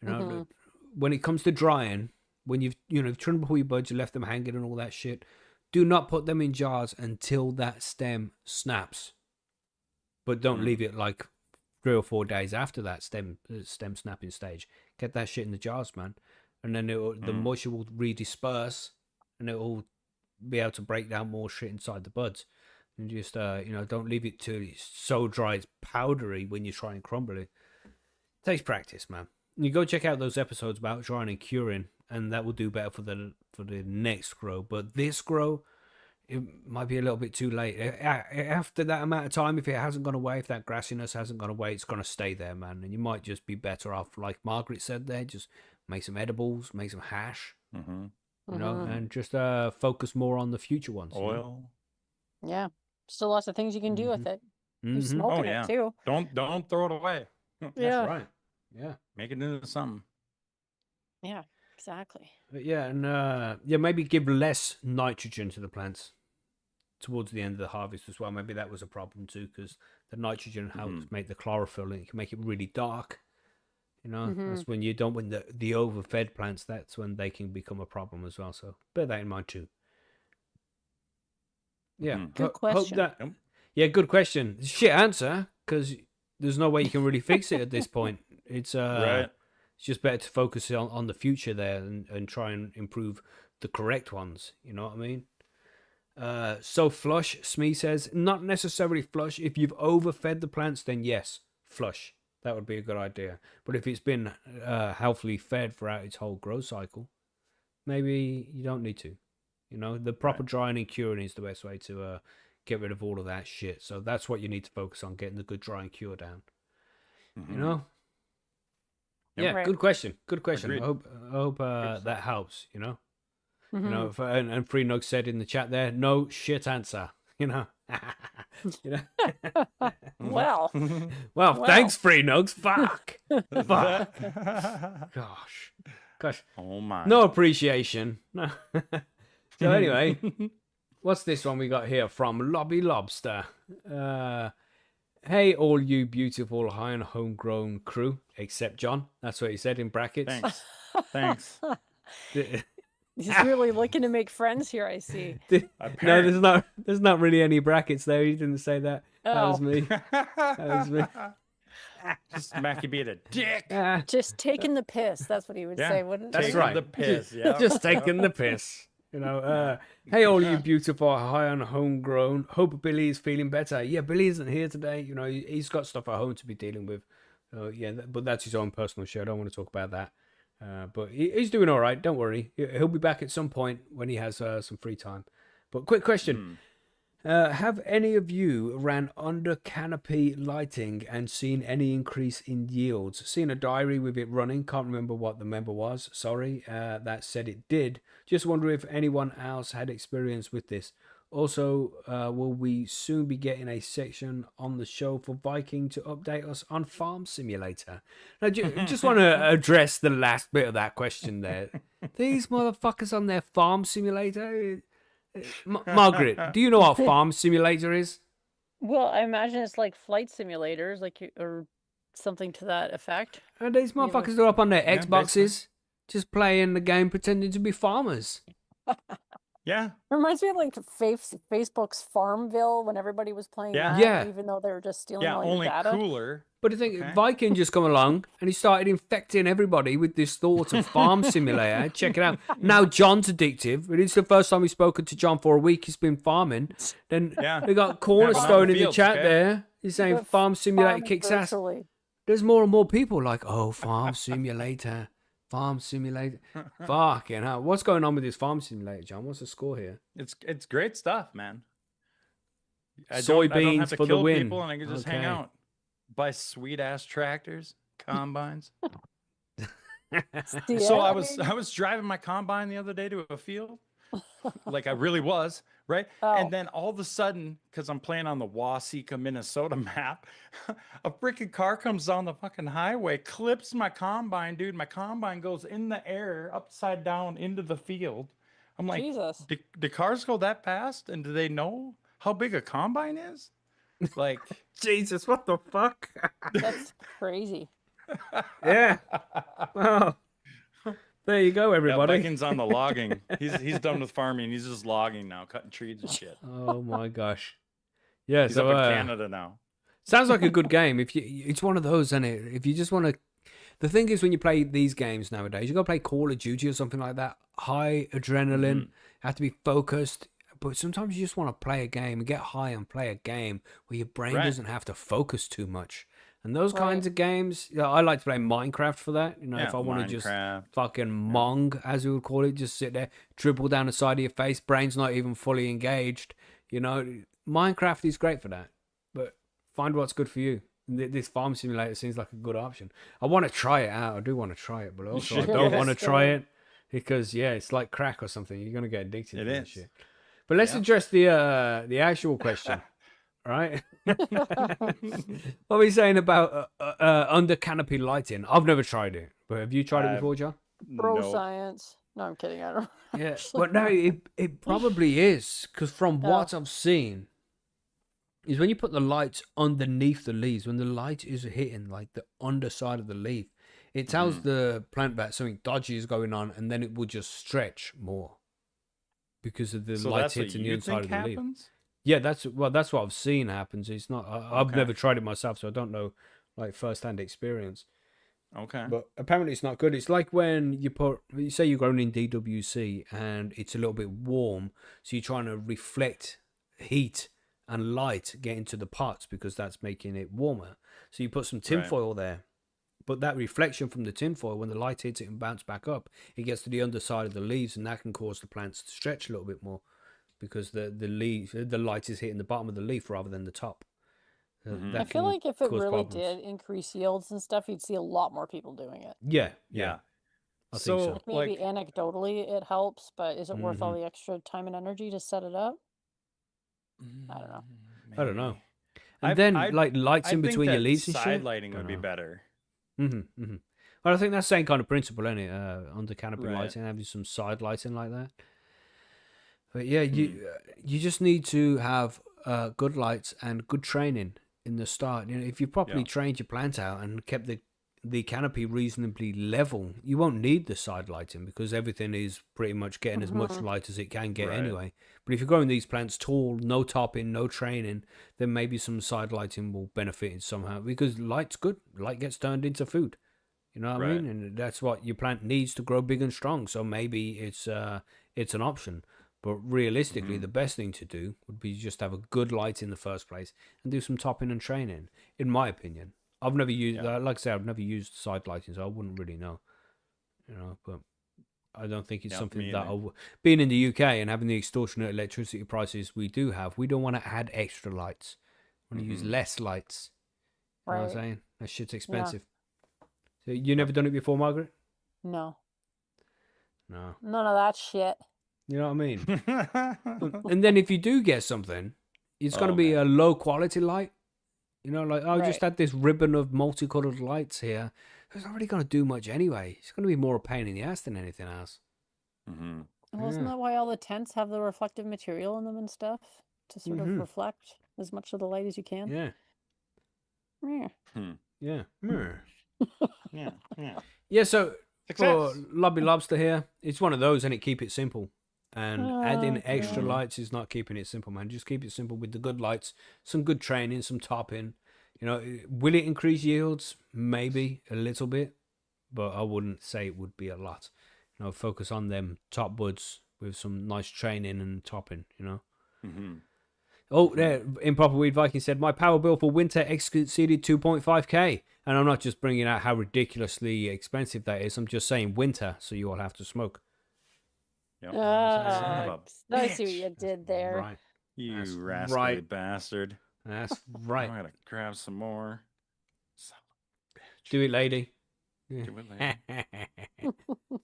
When it comes to drying, when you've trimmed up all your buds, you left them hanging and all that shit, do not put them in jars until that stem snaps. But don't leave it like 3 or 4 days after that stem snapping stage. Get that shit in the jars, man. And then the moisture will redisperse, and it will be able to break down more shit inside the buds. And just don't leave it till it's so dry it's powdery when you try and crumble it. It takes practice, man. You go check out those episodes about drying and curing, and that will do better for the next grow. But this grow, it might be a little bit too late. After that amount of time, if it hasn't gone away, if that grassiness hasn't gone away, it's gonna stay there, man. And you might just be better off, like Margaret said there, just make some edibles, make some hash, and just focus more on the future ones. Oil. Yeah. Still lots of things you can do with it. You're smoking it too. Don't throw it away. Yeah. Right. Yeah. Make it into something. Yeah, exactly. But yeah, and maybe give less nitrogen to the plants towards the end of the harvest as well. Maybe that was a problem too, because the nitrogen helps make the chlorophyll, and it can make it really dark. That's when you don't win the overfed plants. That's when they can become a problem as well. So bear that in mind too. Yeah, good question. Good question. Shit answer, because there's no way you can really fix it at this point. It's right. It's just better to focus on the future there and try and improve the correct ones. You know what I mean? So flush, Smee says, not necessarily flush. If you've overfed the plants, then yes, flush. That would be a good idea. But if it's been healthily fed throughout its whole growth cycle, maybe you don't need to. You know, the proper drying and curing is the best way to get rid of all of that shit. So that's what you need to focus on, getting the good dry and cure down. You know? Yep. Yeah, Right. good question. Good question. Agreed. I hope that helps, you know? You know, and Free Nug said in the chat there, no shit answer, you know? You know? Well, Well, thanks, Free Nugs. Fuck. Fuck. Gosh. Oh my. No appreciation. No. So anyway, what's this one we got here from Lobby Lobster? Hey, all you beautiful high and homegrown crew, except John. That's what he said in brackets. Thanks. he's really looking to make friends here, I see. No, there's not really any brackets there. He didn't say that. That was Oh. me. That was me. Just Macky being a dick. Just taking the piss. That's what he would say, wouldn't That's he? Taking right. The piss. Yeah. Just taking the piss. You know, hey, all you beautiful high and homegrown. Hope Billy is feeling better. Yeah, Billy isn't here today. You know, he's got stuff at home to be dealing with. Yeah, but that's his own personal show. I don't want to talk about that. But he's doing all right. Don't worry. He'll be back at some point when he has some free time. But quick question. Have any of you ran under canopy lighting and seen any increase in yields? Seen a diary with it running. Can't remember what the member was. Sorry. That said it did. Just wonder if anyone else had experience with this. Also, will we soon be getting a section on the show for Viking to update us on Farm Simulator? Now, just want to address the last bit of that question there. These motherfuckers on their Farm Simulator. Margaret, do you know what Farm Simulator is? Well, I imagine it's like flight simulators, or something to that effect. And these motherfuckers are up on their Yeah, Xboxes, just playing the game, pretending to be farmers. Yeah. Reminds me of like Facebook's Farmville when everybody was playing Yeah. that, Yeah. even though they were just stealing Yeah. all your Only data. cooler. But I think Okay. Viking just come along and he started infecting everybody with this thought of Farm Simulator. Check it out. Now John's addictive. It is the first time we've spoken to John for a week. He's been farming. Then Yeah. we got Cornerstone in the fields, chat okay? there. He's saying But Farm Simulator farming kicks ass. virtually. There's more and more people like, oh, Farm Simulator. Farm Simulator. Fucking hell. What's going on with this Farm Simulator, John? What's the score here? It's great stuff, man. I don't Soybeans have to for the kill win. people and I can just hang Okay. out. Buy sweet ass tractors, combines. See, So I I mean- was driving my combine the other day to a field, like I really was, right? Oh. And then all of a sudden, because I'm playing on the Waseca, Minnesota map, a freaking car comes down the fucking highway, clips my combine, dude. My combine goes in the air, upside down into the field. I'm like, Jesus. do cars go that fast? And do they know how big a combine is? Like, Jesus, what the fuck? That's crazy. Yeah. Well, there you go, yeah, everybody. Viking's on the logging. He's done with farming. He's just logging now, cutting trees and shit. Oh my gosh. Yeah, He's so up in Canada now. sounds like a good game. It's one of those, isn't it? If you just want to, the thing is when you play these games nowadays, you got to play Call of Duty or something like that. High adrenaline, have to be focused. But sometimes you just want to play a game and get high and play a game where your brain Right. doesn't have to focus too much. And those Right. kinds of games, I like to play Minecraft for that. You know, Yeah, if I want to just Minecraft. fucking mong, as we would call it, just sit there, dribble down the side of your face, brain's not even fully engaged. You know, Minecraft is great for that. But find what's good for you. This Farm Simulator seems like a good option. I want to try it out. I do want to try it, but also I should don't give want to it a try go. it because it's like crack or something. You're gonna get addicted It to that is. shit. But let's Yeah. address the actual question, right? What are we saying about under canopy lighting? I've never tried it, but have you tried it I've- before, John? Bro No. science. No, I'm kidding. I don't. Yeah, actually but no, know. it probably is because from Yeah. what I've seen, is when you put the lights underneath the leaves, when the light is hitting like the underside of the leaf, it tells the plant that something dodgy is going on, and then it will just stretch more because of the So light that's what hitting the you inside think of the leaf. happens? Yeah, that's what I've seen happens. It's not. I've Okay. never tried it myself, so I don't know like first-hand experience. Okay. But apparently it's not good. It's like when you say you're growing in DWC and it's a little bit warm, so you're trying to reflect heat and light get into the pots because that's making it warmer. So you put some tinfoil there. But that reflection from the tinfoil, when the light hits it and bounce back up, it gets to the underside of the leaves, and that can cause the plants to stretch a little bit more because the light is hitting the bottom of the leaf rather than the top. Mhm. I feel like if it cause really problems. did increase yields and stuff, you'd see a lot more people doing it. Yeah. I think So, so. Like maybe like, anecdotally it helps, but is it worth all Mhm. the extra time and energy to set it up? I don't know. I don't know. maybe. And I- then I- like lights I in think between your that leaves and side shit. lighting would Don't be know. better. Well, I think that's the same kind of principle, isn't it? Under canopy Right. lighting, having some side lighting like that. But yeah, you just need to have good lights and good training in the start. You know, if you properly Yeah. trained your plant out and kept the canopy reasonably level, you won't need the side lighting because everything is pretty much getting as much light as it can get Right. anyway. But if you're growing these plants tall, no topping, no training, then maybe some side lighting will benefit it somehow because light's good. Light gets turned into food. You know what I Right. mean? And that's what your plant needs to grow big and strong. So maybe it's an option. But realistically, the best thing to do would be just have a good light in the first place and do some topping and training, in my opinion. I've never used, Yeah. like I said, I've never used side lighting, so I wouldn't really know. You know, but I don't think it's Yeah, something me that either. being in the UK and having the extortionate electricity prices we do have, we don't want to add extra lights. We want to use less lights. You know what I'm Right. saying? That shit's expensive. So you never done it before, Margaret? No. No. None of that shit. You know what I mean? And then if you do get something, it's going to Oh, be man. a low quality light. You know, like I just Right. had this ribbon of multicolored lights here. It's not really going to do much anyway. It's going to be more a pain in the ass than anything else. Mhm. Well, isn't Yeah. that why all the tents have the reflective material in them and stuff to sort of reflect as much of the light as you can? Yeah. Yeah. Yeah. Yeah. Yeah. Yeah, so for Success. Lobby Lobster here, it's one of those, and it keep it simple. And adding extra Okay. lights is not keeping it simple, man. Just keep it simple with the good lights, some good training, some topping. You know, will it increase yields? Maybe a little bit, but I wouldn't say it would be a lot. You know, focus on them top buds with some nice training and topping. You know. Mhm. Oh, there, Improper Weed Viking said, my power bill for winter exceeded 2.5k. And I'm not just bringing out how ridiculously expensive that is. I'm just saying winter, so you all have to smoke. Yep. Son of a I see what bitch. you did there. Right. You That's rascally right. bastard. That's I'm right. gonna grab some more. Son of a bitch. Do it, lady. Do it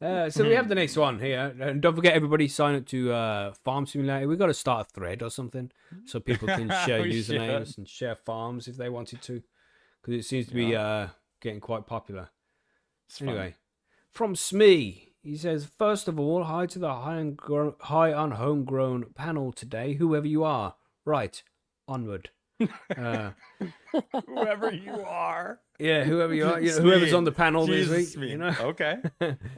later. So we have the next one here. And don't forget, everybody, sign up to Farm Simulator. We've got to start a thread or something so people can share We usernames should. and share farms if they wanted to. Because it seems to be getting quite popular. It's fun. Anyway, from Smee, he says, first of all, hi to the high on homegrown panel today, whoever you are. Right, onward. Whoever you are. Yeah, whoever you are, whoever's on the panel this week, you know. Okay.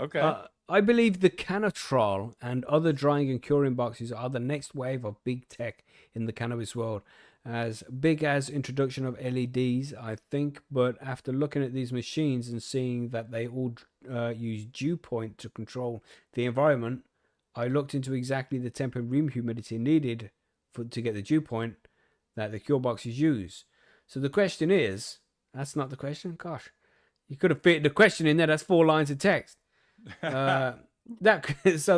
Okay. I believe the Canatrol and other drying and curing boxes are the next wave of big tech in the cannabis world. As big as introduction of LEDs, I think, but after looking at these machines and seeing that they all use dew point to control the environment, I looked into exactly the temp and room humidity needed to get the dew point that the cure boxes use. So the question is, that's not the question? Gosh, you could have fit the question in there. That's 4 lines of text. So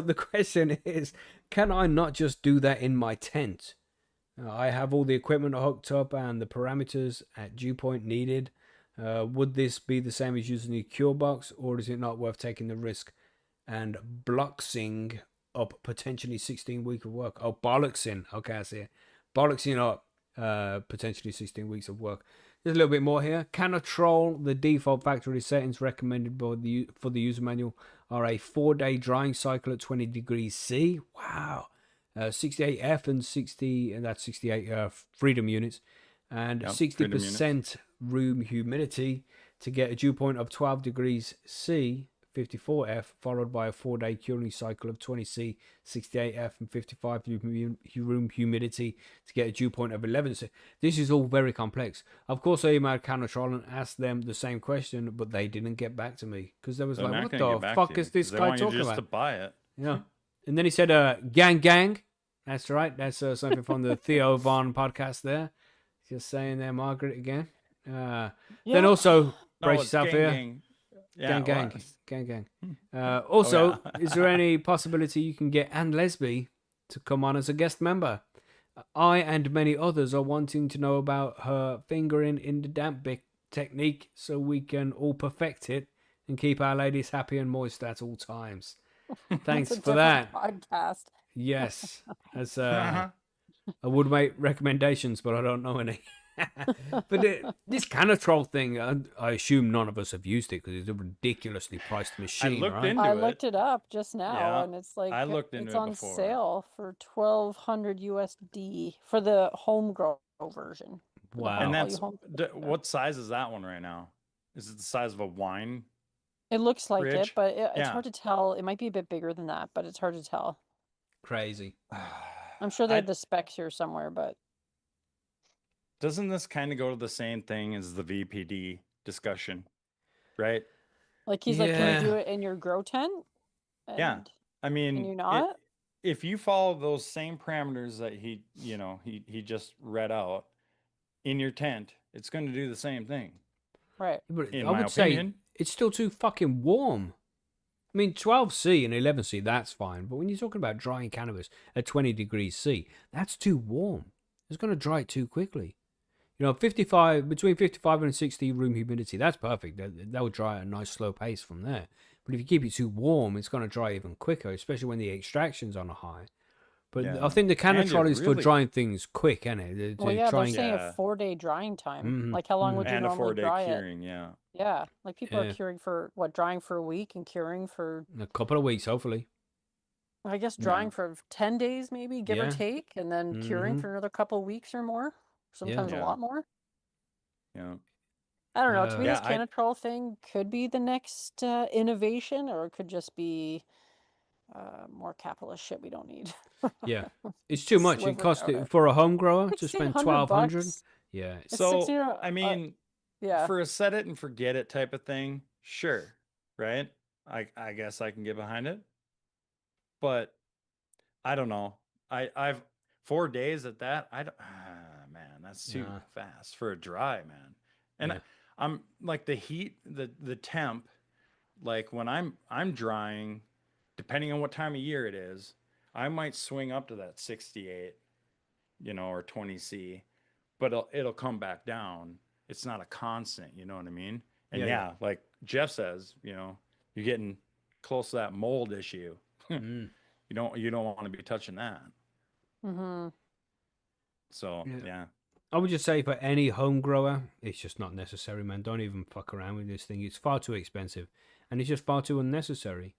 the question is, can I not just do that in my tent? I have all the equipment hooked up and the parameters at dew point needed. Would this be the same as using a cure box, or is it not worth taking the risk and bloxing up potentially 16 weeks of work? Oh, bollocksing. Okay, I see it. Bollocksing up potentially 16 weeks of work. There's a little bit more here. Canatrol, the default factory settings recommended for the user manual are a 4-day drying cycle at 20 degrees C. Wow. 68 F and 60, and that's 68 freedom units, and 60% room humidity to get a dew point of 12 degrees C, 54 F, followed by a 4-day curing cycle of 20 C, 68 F, and 55 room humidity to get a dew point of 11 C. This is all very complex. Of course, I emailed Canatrol and asked them the same question, but they didn't get back to me because they was They're like, not "What gonna the get back fuck to is you, this 'cause they guy want you talking just about?" to buy it. Yeah. And then he said, gang. That's right. That's something from the Theo Von podcast there. Just saying there, Margaret, again. Then Yeah. also, No, brace it's yourself gang here. gang. Yeah, Gang, gang. what? Gang, gang. Oh, Also, yeah. is there any possibility you can get Anne Lesby to come on as a guest member? I and many others are wanting to know about her fingering in the damp technique so we can all perfect it and keep our ladies happy and moist at all times. Thanks That's a for different that. podcast. Yes. As I would make recommendations, but I don't know any. But this Canatrol thing, I assume none of us have used it because it's a ridiculously priced machine, looked right? into I it. looked it up just now, Yeah, and it's like I looked into it's it on before. sale for $1,200 USD for the home grow version. For the Wow. And all you that's home- what size is that one right now? Is it the size of a wine? It looks like it, fridge? but it's Yeah. hard to tell. It might be a bit bigger than that, but it's hard to tell. Crazy. I'm sure they have the specs here somewhere, but Doesn't this kind of go to the same thing as the VPD discussion, right? like he's like, can you do Yeah. it in your grow tent? Yeah. And I mean, can you not? if you follow those same parameters that he just read out in your tent, it's going to do the same thing. Right. But In I my would say opinion. it's still too fucking warm. I mean, 12C and 11C, that's fine. But when you're talking about drying cannabis at 20 degrees C, that's too warm. It's going to dry it too quickly. You know, between 55 and 60 room humidity, that's perfect. That would dry at a nice slow pace from there. But if you keep it too warm, it's going to dry even quicker, especially when the extraction's on a high. But Yeah. I think the And Canatrol it is for really- drying things quick, isn't it? Well, yeah, they're trying, saying Yeah. a 4-day drying time. Mhm, Like, how long would you And a normally 4-day dry it? curing, yeah. Yeah, like people Yeah. are curing for drying for a week and curing for, a couple of weeks, hopefully. I guess, Yeah. drying for 10 days maybe, give Yeah. or take, and then curing Mhm. for another couple of weeks or more. Sometimes a Yeah. lot more. Yeah. I don't know. To me, Yeah, this Canatrol thing could be the next innovation, or it could just be more capitalist shit we don't need. Yeah, it's too much. It Sliver cost powder. it for a home grower to spend $1,200. $1,600. Yeah, It's So, 16 I mean, yeah. for a set it and forget it type of thing, sure, right? I guess I can get behind it. But I don't know. I've 4 days at that. Man, that's too Nah. fast for a dry, man. And Yeah. I'm like the heat, the temp, like when I'm drying, depending on what time of year it is, I might swing up to that 68, or 20C, but it'll come back down. It's not a constant, you know what I mean? And Yeah. like Jeff says, you're getting close to that mold issue. Mm. You don't want to be touching that. Mm-hmm. So Yeah. yeah. I would just say for any home grower, it's just not necessary, man. Don't even fuck around with this thing. It's far too expensive, and it's just far too unnecessary.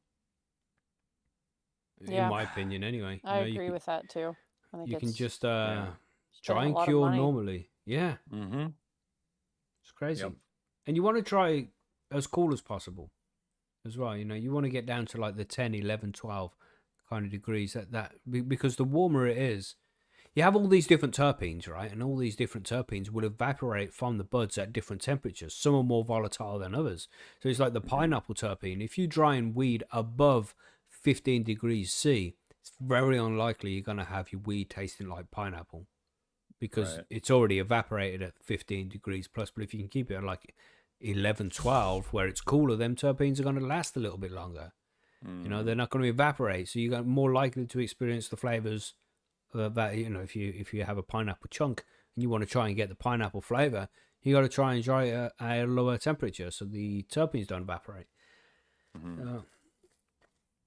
Yeah. In my opinion, anyway. I you agree can, with that too. I think you can it's just Yeah. try spending a and lot of cure money. normally. Yeah, Mm-hmm. it's crazy. Yep. And you want to try as cool as possible as well. You want to get down to like the 10, 11, 12 kind of degrees because the warmer it is, you have all these different terpenes, right? And all these different terpenes will evaporate from the buds at different temperatures. Some are more volatile than others. So it's like the pineapple terpene. If you dry and weed above 15 degrees C, it's very unlikely you're going to have your weed tasting like pineapple because Right. it's already evaporated at 15 degrees plus. But if you can keep it at like 11, 12, where it's cooler, them terpenes are going to last a little bit longer. Mm. They're not going to evaporate. So you're more likely to experience the flavors that, if you have a pineapple chunk and you want to try and get the pineapple flavor, you got to try and dry it at a lower temperature so the terpenes don't evaporate. Mhm.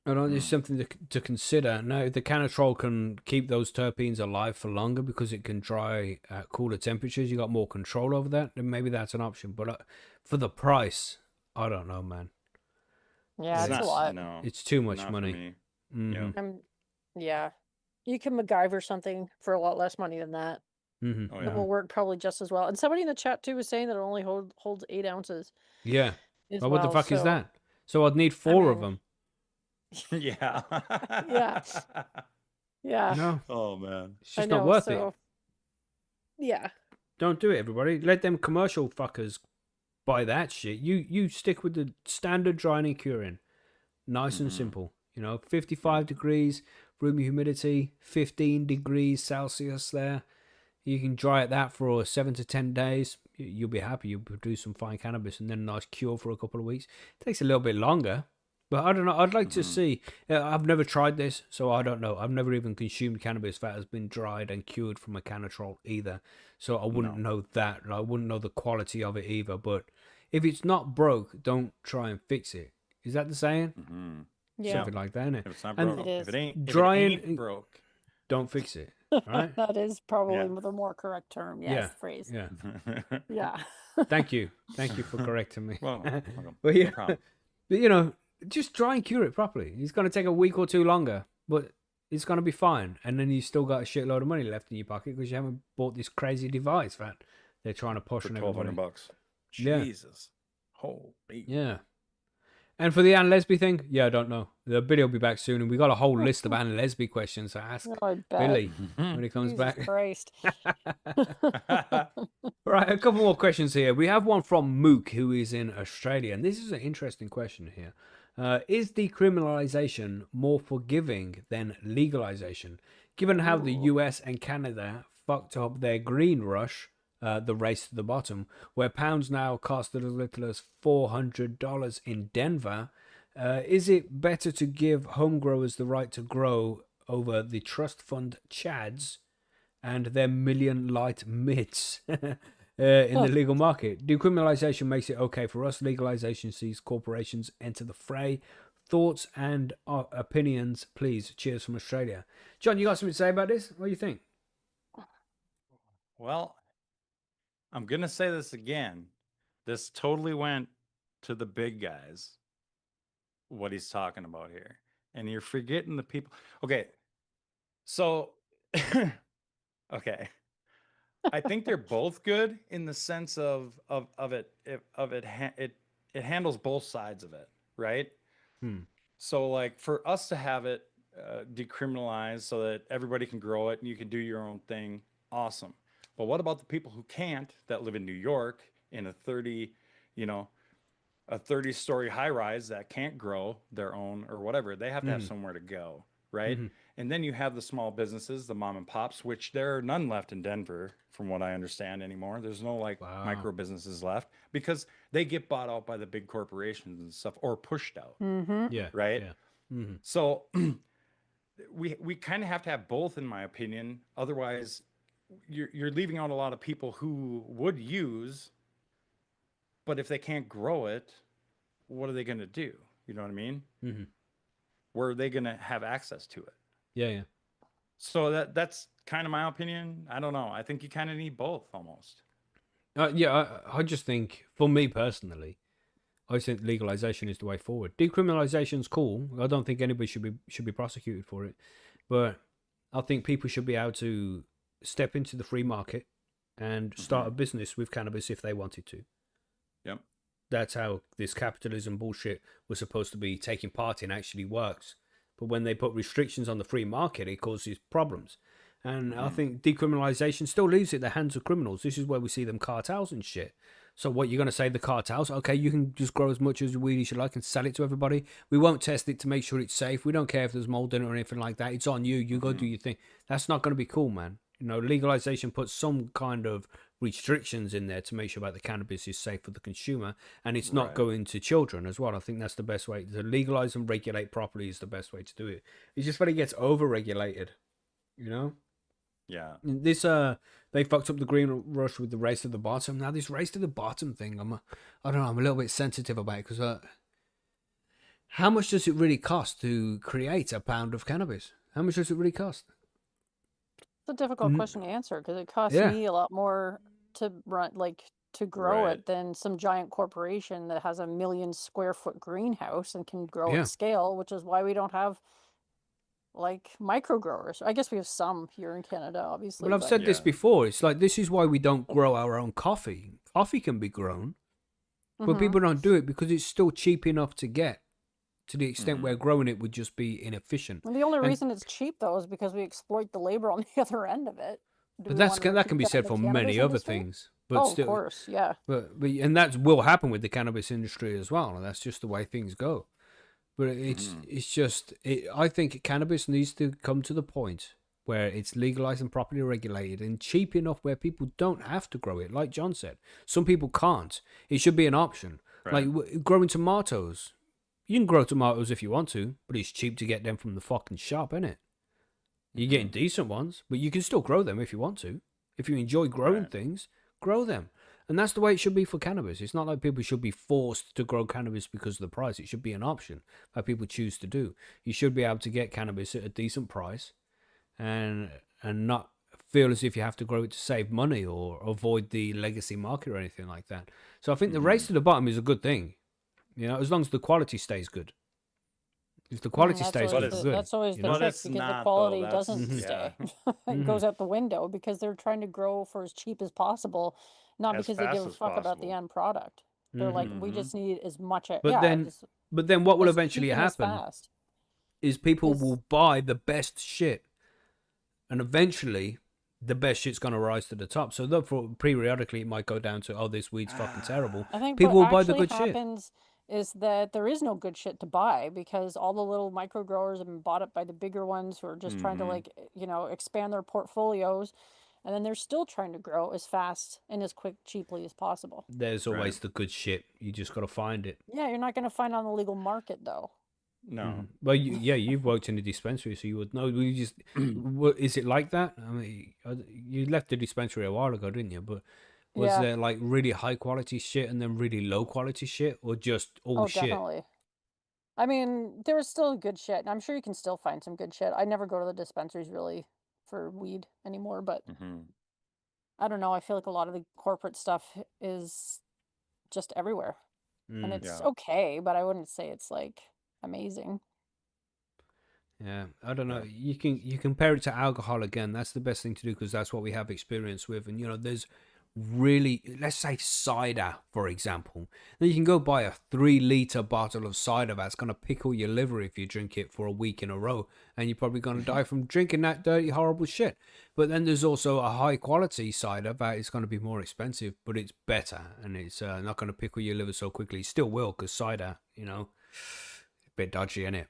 I know there's something to consider. Now, the Canatrol can keep those terpenes alive for longer because it can dry at cooler temperatures. You got more control over that, then maybe that's an option. But for the price, I don't know, man. Yeah, it's a lot. No, It's too much not for money. me. Mhm. Yeah. You can MacGyver something for a lot less money than that. Mhm. Oh It yeah. will work probably just as well. And somebody in the chat too was saying that it only holds 8 ounces Yeah. as Well, what the well. fuck is So that? So I'd need 4 of mean- them. Yeah. Yeah. yeah, No, Oh man. it's I just know. not worth So it. yeah, Don't do it, everybody. Let them commercial fuckers buy that shit. You stick with the standard drying and curing. Nice and Mhm. simple. 55 degrees room humidity, 15 degrees Celsius there. You can dry it that for 7 to 10 days. You'll be happy. You'll produce some fine cannabis and then a nice cure for a couple of weeks. It takes a little bit longer, but I don't know. I'd like to see. I've never tried this, so I don't know. I've never even consumed cannabis that has been dried and cured from a cannatrol either. So I wouldn't know that. And I wouldn't know the quality of it either. But if it's not broke, don't try and fix it. Is that the saying? Yeah. Something like that, isn't it? If it's not And broke, It is. if it ain't Drying- broke. Don't fix it. Right? That is probably the more correct term. Yes, Yeah. phrase. Yeah. Yeah. Thank you for correcting me. Well, welcome. But yeah, No problem. but you know, just try and cure it properly. It's going to take a week or two longer, but it's going to be fine. And then you still got a shitload of money left in your pocket because you haven't bought this crazy device that they're trying to push For on everybody. $1,200. Yeah. Jesus. Holy. Yeah. And for the Anne Lesby thing, yeah, I don't know. The video will be back soon, and we got a whole list of Anne Lesby questions to ask Oh, I bet. Billy when he comes Jesus back. Christ. Right, a couple more questions here. We have one from Mook, who is in Australia, and this is an interesting question here. Is decriminalization more forgiving than legalization? Given how the US and Canada fucked up their green rush, the race to the bottom, where pounds now cost as little as $400 in Denver, is it better to give home growers the right to grow over the trust fund chads and their million light mids in the legal market? Decriminalization makes it okay for us. Legalization sees corporations enter the fray. Thoughts and opinions, please. Cheers from Australia. John, you got something to say about this? What do you think? Well, I'm going to say this again. This totally went to the big guys, what he's talking about here. And you're forgetting the people. Okay. So, okay. I think they're both good in the sense of it handles both sides of it, right? So like for us to have it decriminalized so that everybody can grow it and you can do your own thing, awesome. But what about the people who can't, that live in New York in a 30-story high rise that can't grow their own or whatever? They have to have somewhere to go, right? And then you have the small businesses, the mom and pops, which there are none left in Denver, from what I understand anymore. There's no micro businesses left because they get bought out by the big corporations and stuff, or pushed out. Yeah. Right. Yeah. So we kind of have to have both, in my opinion. Otherwise, you're leaving out a lot of people who would use, but if they can't grow it, what are they going to do? You know what I mean? Where are they going to have access to it? Yeah. So that's kind of my opinion. I don't know. I think you kind of need both almost. I just think, for me personally, I think legalization is the way forward. Decriminalization's cool. I don't think anybody should be prosecuted for it, but I think people should be able to step into the free market and start a business with cannabis if they wanted to. Yep. That's how this capitalism bullshit was supposed to be taking part in actually works. But when they put restrictions on the free market, it causes problems. And I think decriminalization still leaves it in the hands of criminals. This is where we see them cartels and shit. So what, you're going to say the cartels? Okay, you can just grow as much as weed as you like and sell it to everybody. We won't test it to make sure it's safe. We don't care if there's mold in it or anything like that. It's on you. You go do your thing. That's not going to be cool, man. You know, legalization puts some kind of restrictions in there to make sure that the cannabis is safe for the consumer, and it's not going to children as well. I think that's the best way to legalize and regulate properly. Is the best way to do it. It's just when it gets over-regulated, you know. Yeah. This they fucked up the green rush with the race to the bottom. Now this race to the bottom thing, I don't know. I'm a little bit sensitive about it because how much does it really cost to create a pound of cannabis? How much does it really cost? It's a difficult question to answer because it costs me a lot more to run, to grow it than some giant corporation that has a 1 million square foot greenhouse and can grow at scale, which is why we don't have micro growers. I guess we have some here in Canada, obviously. Well, I've said this before. It's like, this is why we don't grow our own coffee. Coffee can be grown, but people don't do it because it's still cheap enough to get. To the extent where growing it would just be inefficient. And the only reason it's cheap, though, is because we exploit the labor on the other end of it. But that can be said for many other things. But still, of course, yeah. But and that will happen with the cannabis industry as well. That's just the way things go. But it's just I think cannabis needs to come to the point where it's legalized and properly regulated and cheap enough where people don't have to grow it. Like John said, some people can't. It should be an option. Right. Like growing tomatoes. You can grow tomatoes if you want to, but it's cheap to get them from the fucking shop, isn't it? You're getting decent ones, but you can still grow them if you want to. If you enjoy growing things, grow them. And that's the way it should be for cannabis. It's not like people should be forced to grow cannabis because of the price. It should be an option that people choose to do. You should be able to get cannabis at a decent price and not feel as if you have to grow it to save money or avoid the legacy market or anything like that. So I think the race to the bottom is a good thing. You know, as long as the quality stays good. If the quality stays good, it's good. That's always you the know? trick, it's because the not, though. quality That's- doesn't yeah. stay. It goes out the window because they're trying to grow for as cheap as possible, not As because they give fast a as fuck about the possible. end product. They're like, we Mhm. just need as much. But then what will as eventually cheap and as happen fast. is people Is- will buy the best shit, and eventually the best shit's going to rise to the top. So therefore, periodically, it might go down to, oh, this weed's fucking terrible. I think People what will buy the actually good shit. happens is that there is no good shit to buy because all the little micro growers have been bought up by the bigger ones who are just trying to expand their portfolios, and then they're still trying to grow as fast and as cheaply as possible. There's always the good shit. You just got to find it. Yeah, you're not going to find on the legal market though. No. Well, you've worked in a dispensary, so you would know. Is it like that? I mean, you left the dispensary a while ago, didn't you? But was Yeah. there like really high quality shit and then really low quality shit, or just all Oh, shit? definitely. I mean, there was still good shit, and I'm sure you can still find some good shit. I never go to the dispensaries really for weed anymore, but I don't know. I feel like a lot of the corporate stuff is just everywhere. And it's Yeah. okay, but I wouldn't say it's like amazing. Yeah, I don't know. You can compare it to alcohol again. That's the best thing to do because that's what we have experience with. And there's really, let's say cider, for example. Then you can go buy a 3-liter bottle of cider that's gonna pickle your liver if you drink it for a week in a row, and you're probably gonna die from drinking that dirty, horrible shit. But then there's also a high quality cider that is gonna be more expensive, but it's better and it's not gonna pickle your liver so quickly. It still will, because cider, a bit dodgy, isn't it?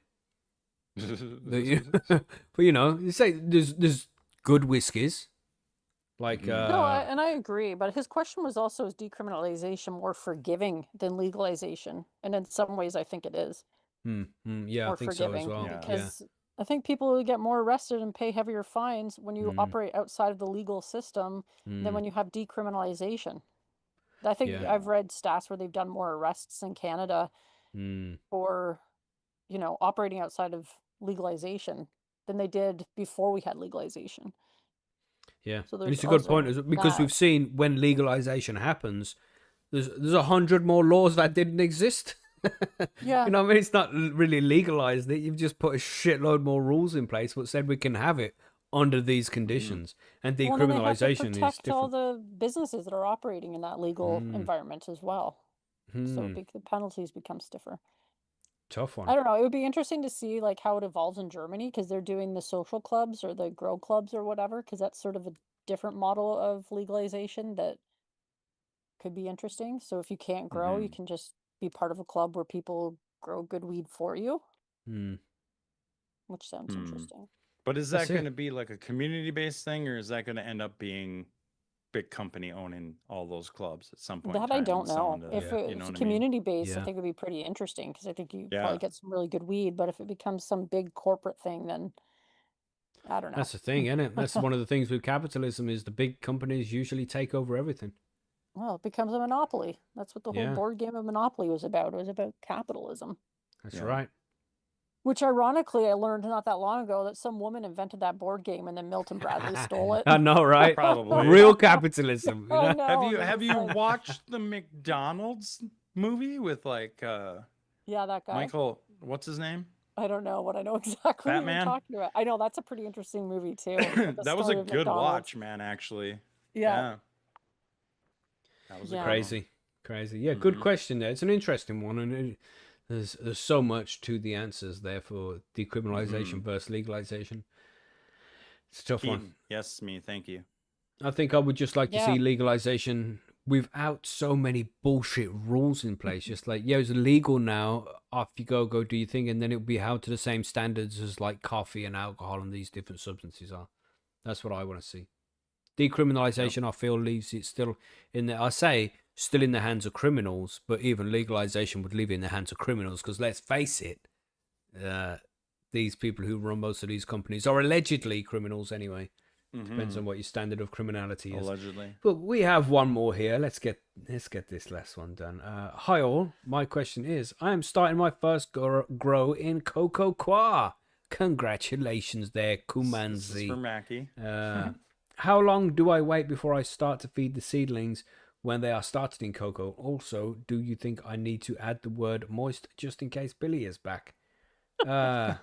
But you say there's good whiskies, like No, and I agree. But his question was also, is decriminalization more forgiving than legalization? And in some ways, I think it is yeah, I more think so as forgiving well. Yeah. because I think people will get more arrested and pay heavier fines when you operate outside of the legal system than when you have decriminalization. I think Yeah. I've read stats where they've done more arrests in Canada for, operating outside of legalization than they did before we had legalization. Yeah, So and it's a there's good point also because that. we've seen when legalization happens, there's 100 more laws that didn't exist. Yeah. I mean, it's not really legalized it. You've just put a shitload more rules in place, but said we can have it under these conditions. And Well, and then they have to decriminalization is protect all different. the businesses that are operating in that legal environment as well. So the penalties become stiffer. Tough one. I don't know. It would be interesting to see like how it evolves in Germany because they're doing the social clubs or the grow clubs or whatever, because that's sort of a different model of legalization that could be interesting. So if you can't grow, you can just be part of a club where people grow good weed for you, which sounds interesting. But is That's that going it. to be like a community-based thing, or is that going to end up being big company owning all those clubs at some point in That time I and don't know. selling to, If you know it's what I mean? community based, I Yeah. think it'd be pretty interesting because I think you Yeah. probably get some really good weed. But if it becomes some big corporate thing, then I don't know. That's the thing, isn't it? That's one of the things with capitalism is the big companies usually take over everything. Well, it becomes a monopoly. That's what the whole Yeah. board game of Monopoly was about. It was about capitalism. That's Yeah. right. Which ironically, I learned not that long ago that some woman invented that board game and then Milton Bradley stole it. I know, right? Probably. Real capitalism. You I know? know. Have it's you like, watched the McDonald's movie with like yeah, that guy. Michael, what's his name? I don't know, but I know exactly what you're Batman? talking about. I know that's a pretty interesting movie too. The That was a story of good McDonald's. watch, man, actually. Yeah. That was a Yeah. good one. Crazy. Yeah, good question there. It's an interesting one, and there's so much to the answers there for decriminalization versus legalization. It's a tough one. Keaton, yes, me, thank you. I think I would just like to Yeah. see legalization without so many bullshit rules in place. Just like, yeah, it's illegal now. Off you go do your thing, and then it'll be held to the same standards as like coffee and alcohol and these different substances are. That's what I want to see. Decriminalization, I feel, leaves it still in the. I say still in the hands of criminals, but even legalization would leave it in the hands of criminals because let's face it, these people who run most of these companies are allegedly criminals anyway. Depends on what your standard of criminality is. Allegedly. But we have one more here. Let's get this last one done. Hi all. My question is, I am starting my first grow in Cocoa Qua. Congratulations there, Kumanzi. This is for Macky. How long do I wait before I start to feed the seedlings when they are started in cocoa? Also, do you think I need to add the word moist just in case Billy is back? Well,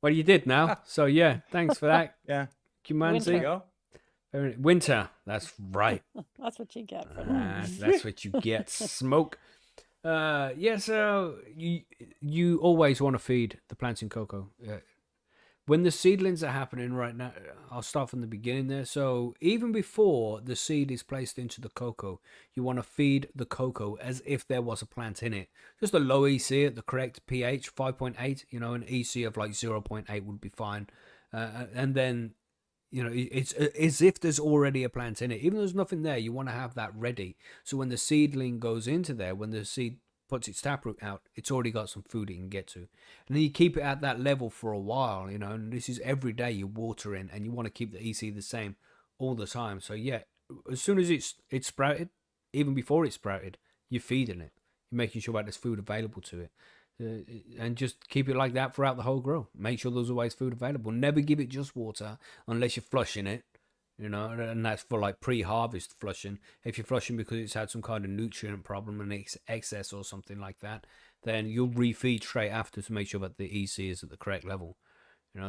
you did now. So yeah, thanks for that. Yeah. Kumanzi. Winter. That's right. That's what you get for that. That's what you get. Smoke. Yeah, so you always want to feed the plants in cocoa. When the seedlings are happening right now, I'll start from the beginning there. So even before the seed is placed into the cocoa, you want to feed the cocoa as if there was a plant in it. Just a low EC at the correct pH, 5.8, an EC of like 0.8 would be fine. And then, it's as if there's already a plant in it. Even though there's nothing there, you want to have that ready. So when the seedling goes into there, when the seed puts its taproot out, it's already got some food it can get to. And then you keep it at that level for a while, and this is every day you water in, and you want to keep the EC the same all the time. So yeah, as soon as it's sprouted, even before it's sprouted, you're feeding it. You're making sure that there's food available to it. And just keep it like that throughout the whole grow. Make sure there's always food available. Never give it just water unless you're flushing it. And that's for like pre-harvest flushing. If you're flushing because it's had some kind of nutrient problem and excess or something like that, then you'll refeed straight after to make sure that the EC is at the correct level.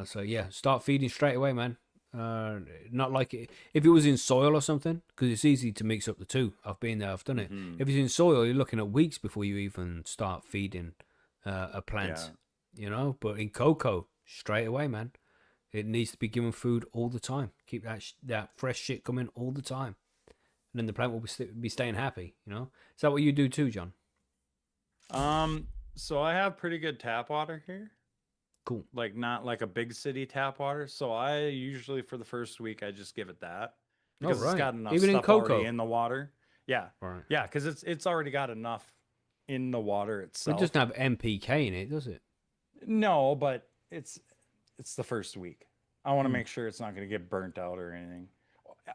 So yeah, start feeding straight away, man. Not like if it was in soil or something, because it's easy to mix up the two. I've been there, I've done it. If it's in soil, you're looking at weeks before you even start feeding a plant. But in cocoa, straight away, man. It needs to be given food all the time. Keep that fresh shit coming all the time. And then the plant will be staying happy, Is that what you do too, John? So I have pretty good tap water here. Cool. Like not like a big city tap water. So I usually for the first week I just give it that. Because it's got enough stuff already in the water. Yeah. Right. Yeah, because it's already got enough in the water itself. It doesn't have NPK in it, does it? No, but it's the first week. I want to make sure it's not going to get burnt out or anything.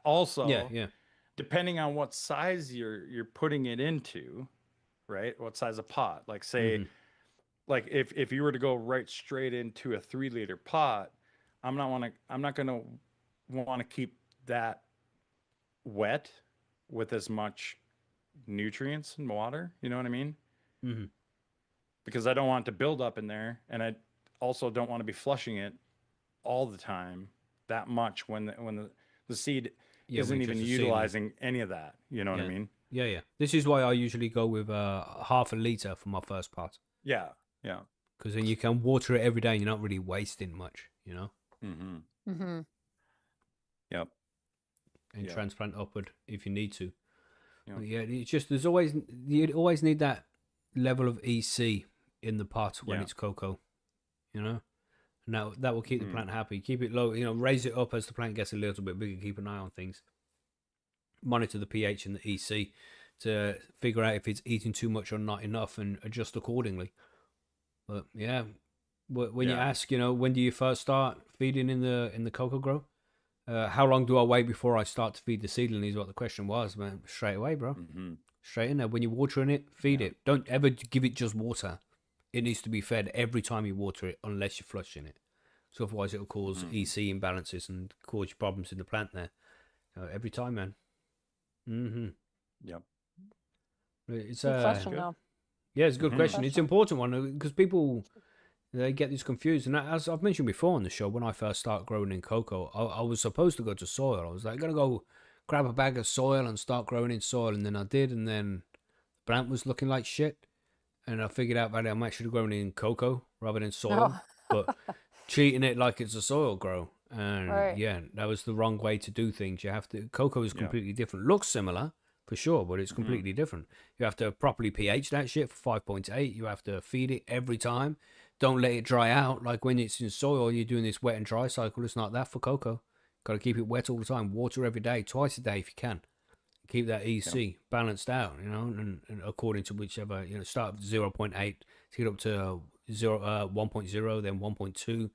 Also, depending on what size you're putting it into, right? What size of pot? Like say, like if you were to go right straight into a 3-liter pot, I'm not going to want to keep that wet with as much nutrients and water. You know what I mean? Mm-hmm. Because I don't want it to build up in there, and I also don't want to be flushing it all the time that much when the seed isn't even utilizing any of that. You know what I mean? Yeah. This is why I usually go with half a liter for my first pot. Yeah. Because then you can water it every day and you're not really wasting much, Yep. And transplant upward if you need to. Yep. Yeah, it's just you always need that level of EC in the pot when it's cocoa, and that will keep the plant happy. Keep it low, raise it up as the plant gets a little bit bigger. Keep an eye on things. Monitor the pH and the EC to figure out if it's eating too much or not enough and adjust accordingly. But yeah, when you ask, when do you first start feeding in the cocoa grow? How long do I wait before I start to feed the seedling is what the question was, man. Straight away, bro. Straight in there. When you're watering it, feed it. Don't ever give it just water. It needs to be fed every time you water it, unless you're flushing it. So otherwise it'll cause EC imbalances and cause problems in the plant there. Every time, man. Yep. It's Good question, though. Yeah, it's a good question. It's an important one because people, they get this confused. And as I've mentioned before on the show, when I first started growing in cocoa, I was supposed to go to soil. I was like, going to go grab a bag of soil and start growing in soil. And then I did. And then the plant was looking like shit. And I figured out that I'm actually growing in cocoa rather than soil. But treating it like it's a soil grow. And yeah, that was the wrong way to do things. You have to, cocoa is completely different. Looks similar, for sure, but it's completely different. You have to properly pH that shit for 5.8. You have to feed it every time. Don't let it dry out. Like when it's in soil, you're doing this wet and dry cycle. It's not that for cocoa. Got to keep it wet all the time. Water every day, twice a day if you can. Keep that EC balanced out, you know, and according to whichever, you know, start at 0.8 to get up to 1.0, then 1.2.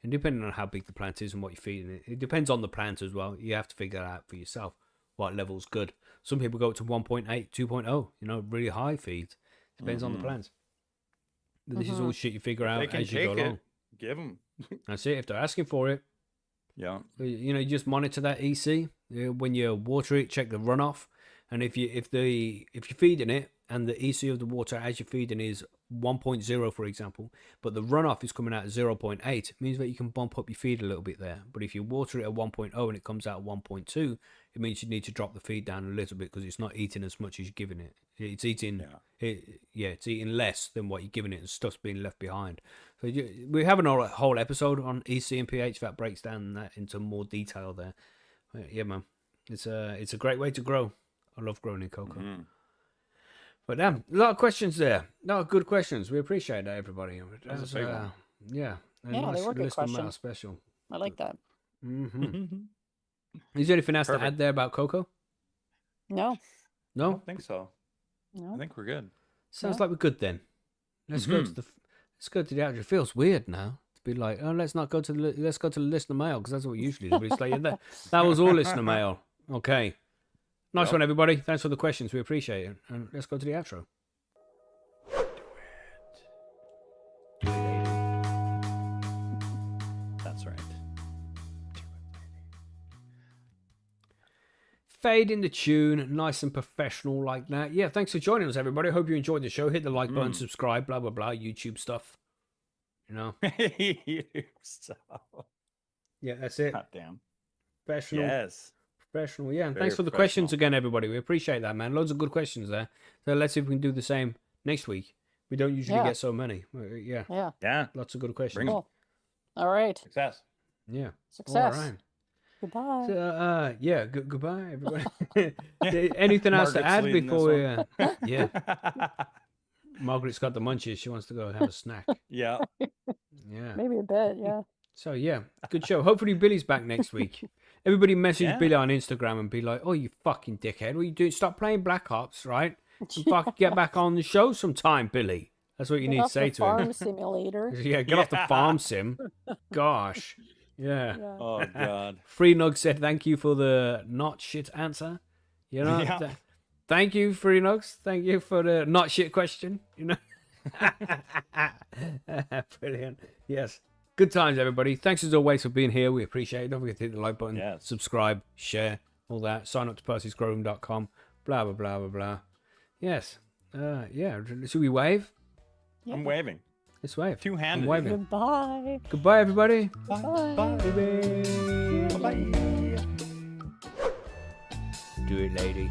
And depending on how big the plant is and what you're feeding it, it depends on the plant as well. You have to figure that out for yourself. What level's good? Some people go up to 1.8, 2.0, you know, really high feeds. Depends on the plant. This is all shit you figure out as you go along. Give them. That's it. If they're asking for it, yeah. You know, you just monitor that EC. When you water it, check the runoff. And if you're feeding it and the EC of the water as you're feeding is 1.0, for example, but the runoff is coming out at 0.8, it means that you can bump up your feed a little bit there. But if you water it at 1.0 and it comes out at 1.2, it means you need to drop the feed down a little bit because it's not eating as much as you're giving it. It's eating, it's eating less than what you're giving it, and stuff's being left behind. So we have a whole episode on EC and pH that breaks down that into more detail there. Yeah, man, it's a great way to grow. I love growing in cocoa. But damn, a lot of questions there. A lot of good questions. We appreciate that, everybody. That was a big one. Yeah. They were good questions. Special. I like that. Is there anything else to add there about cocoa? No. I No? don't think so. No. I think we're good. Sounds like we're good then. Let's go to the outro. It feels weird now to be like, oh, let's go to the listener mail, because that's what we usually do. But it's like, that was all listener mail. Okay. Nice one, everybody. Thanks for the questions. We appreciate it. And let's go to the outro. Do it. That's right. Fade in the tune, nice and professional like that. Yeah, thanks for joining us, everybody. Hope you enjoyed the show. Hit the like button, subscribe, blah, blah, blah. YouTube stuff. You know? Yeah, that's it. God damn. Professional. Yes. Professional, yeah. And Very thanks for the questions again, everybody. We appreciate that, man. Loads of good questions there. So let's see if we can do the same next week. We don't usually get so many. Yeah. Yeah. Lots of good questions. Cool. All right. Success. Yeah. Success. All right. Goodbye. So, yeah. Goodbye, everybody. Anything else to add before we? Yeah. Margaret's got the munchies. She wants to go have a snack. Yeah. Yeah. Maybe a bit. Yeah. So yeah, good show. Hopefully Billy's back next week. Everybody message Billy on Instagram and be like, "Oh, you fucking dickhead! What are you doing? Stop playing Black Ops, right? And fucking get back on the show sometime, Billy." That's what you need to say to him. Farm simulator. Yeah, get off the farm sim. Gosh. Yeah. Oh God. Free Nug said thank you for the not shit answer. You know. Thank you, Free Nugs. Thank you for the not shit question. You know. Brilliant. Yes. Good times, everybody. Thanks as always for being here. We appreciate it. Don't forget to hit the like button, subscribe, share, all that. Sign up to Percy'sGrowroom.com. Blah, blah, blah, blah, blah. Yes. Yeah. Should we wave? Yeah. I'm waving. Let's wave. Two-handed. I'm waving. Goodbye. Goodbye, everybody. Bye. Bye. Bye. Bye. Do it, lady.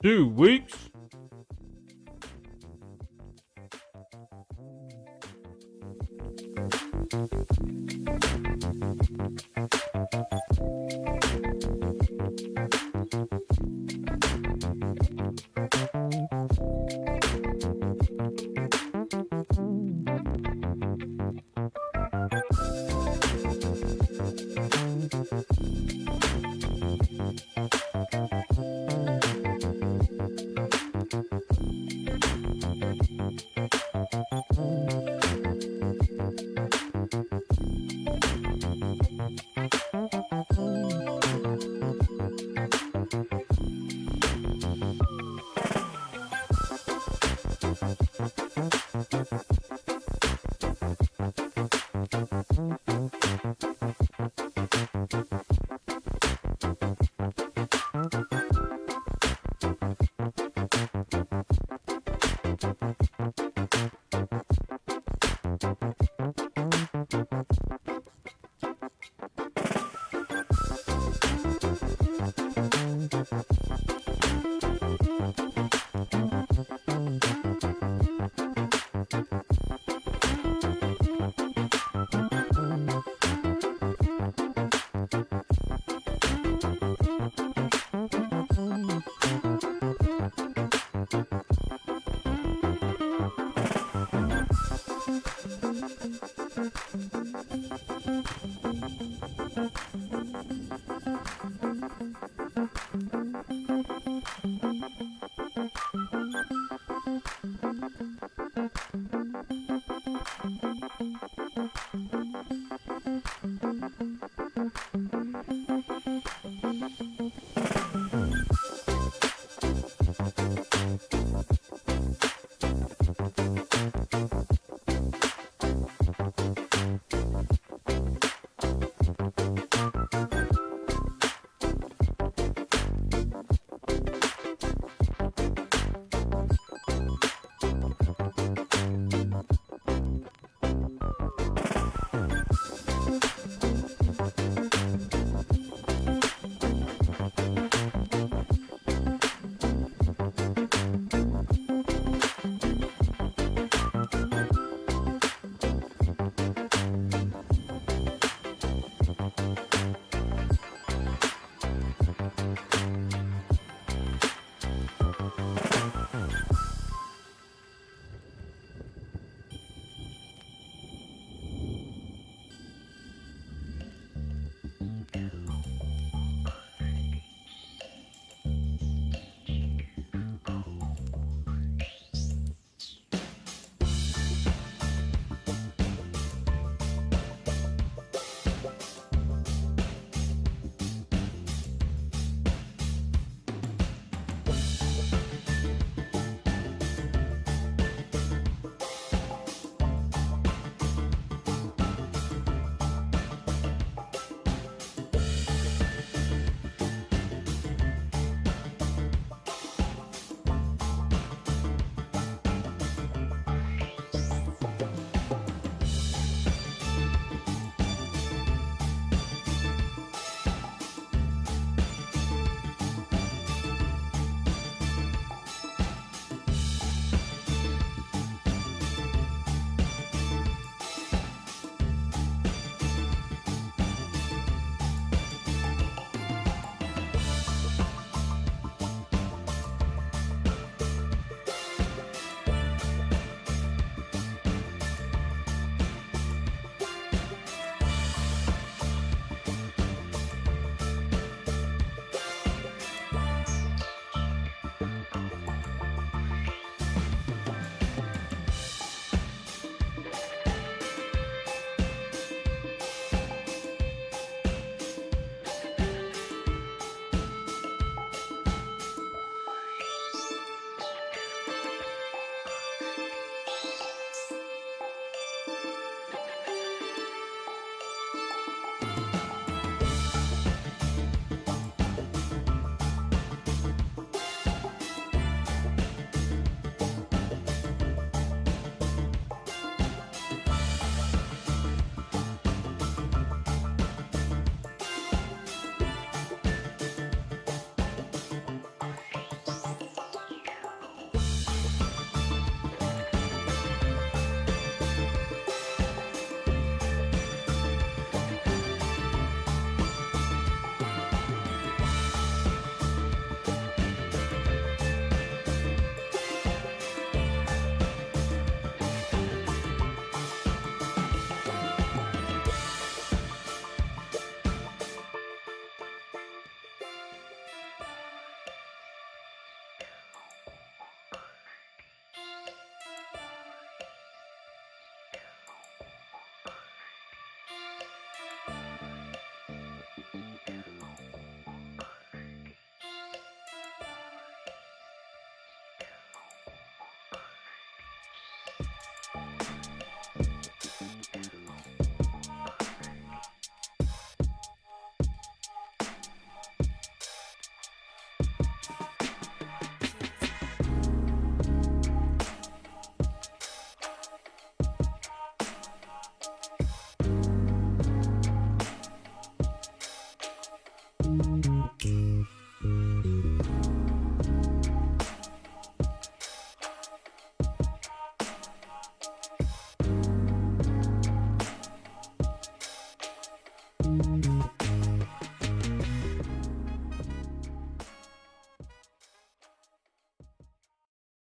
2 weeks.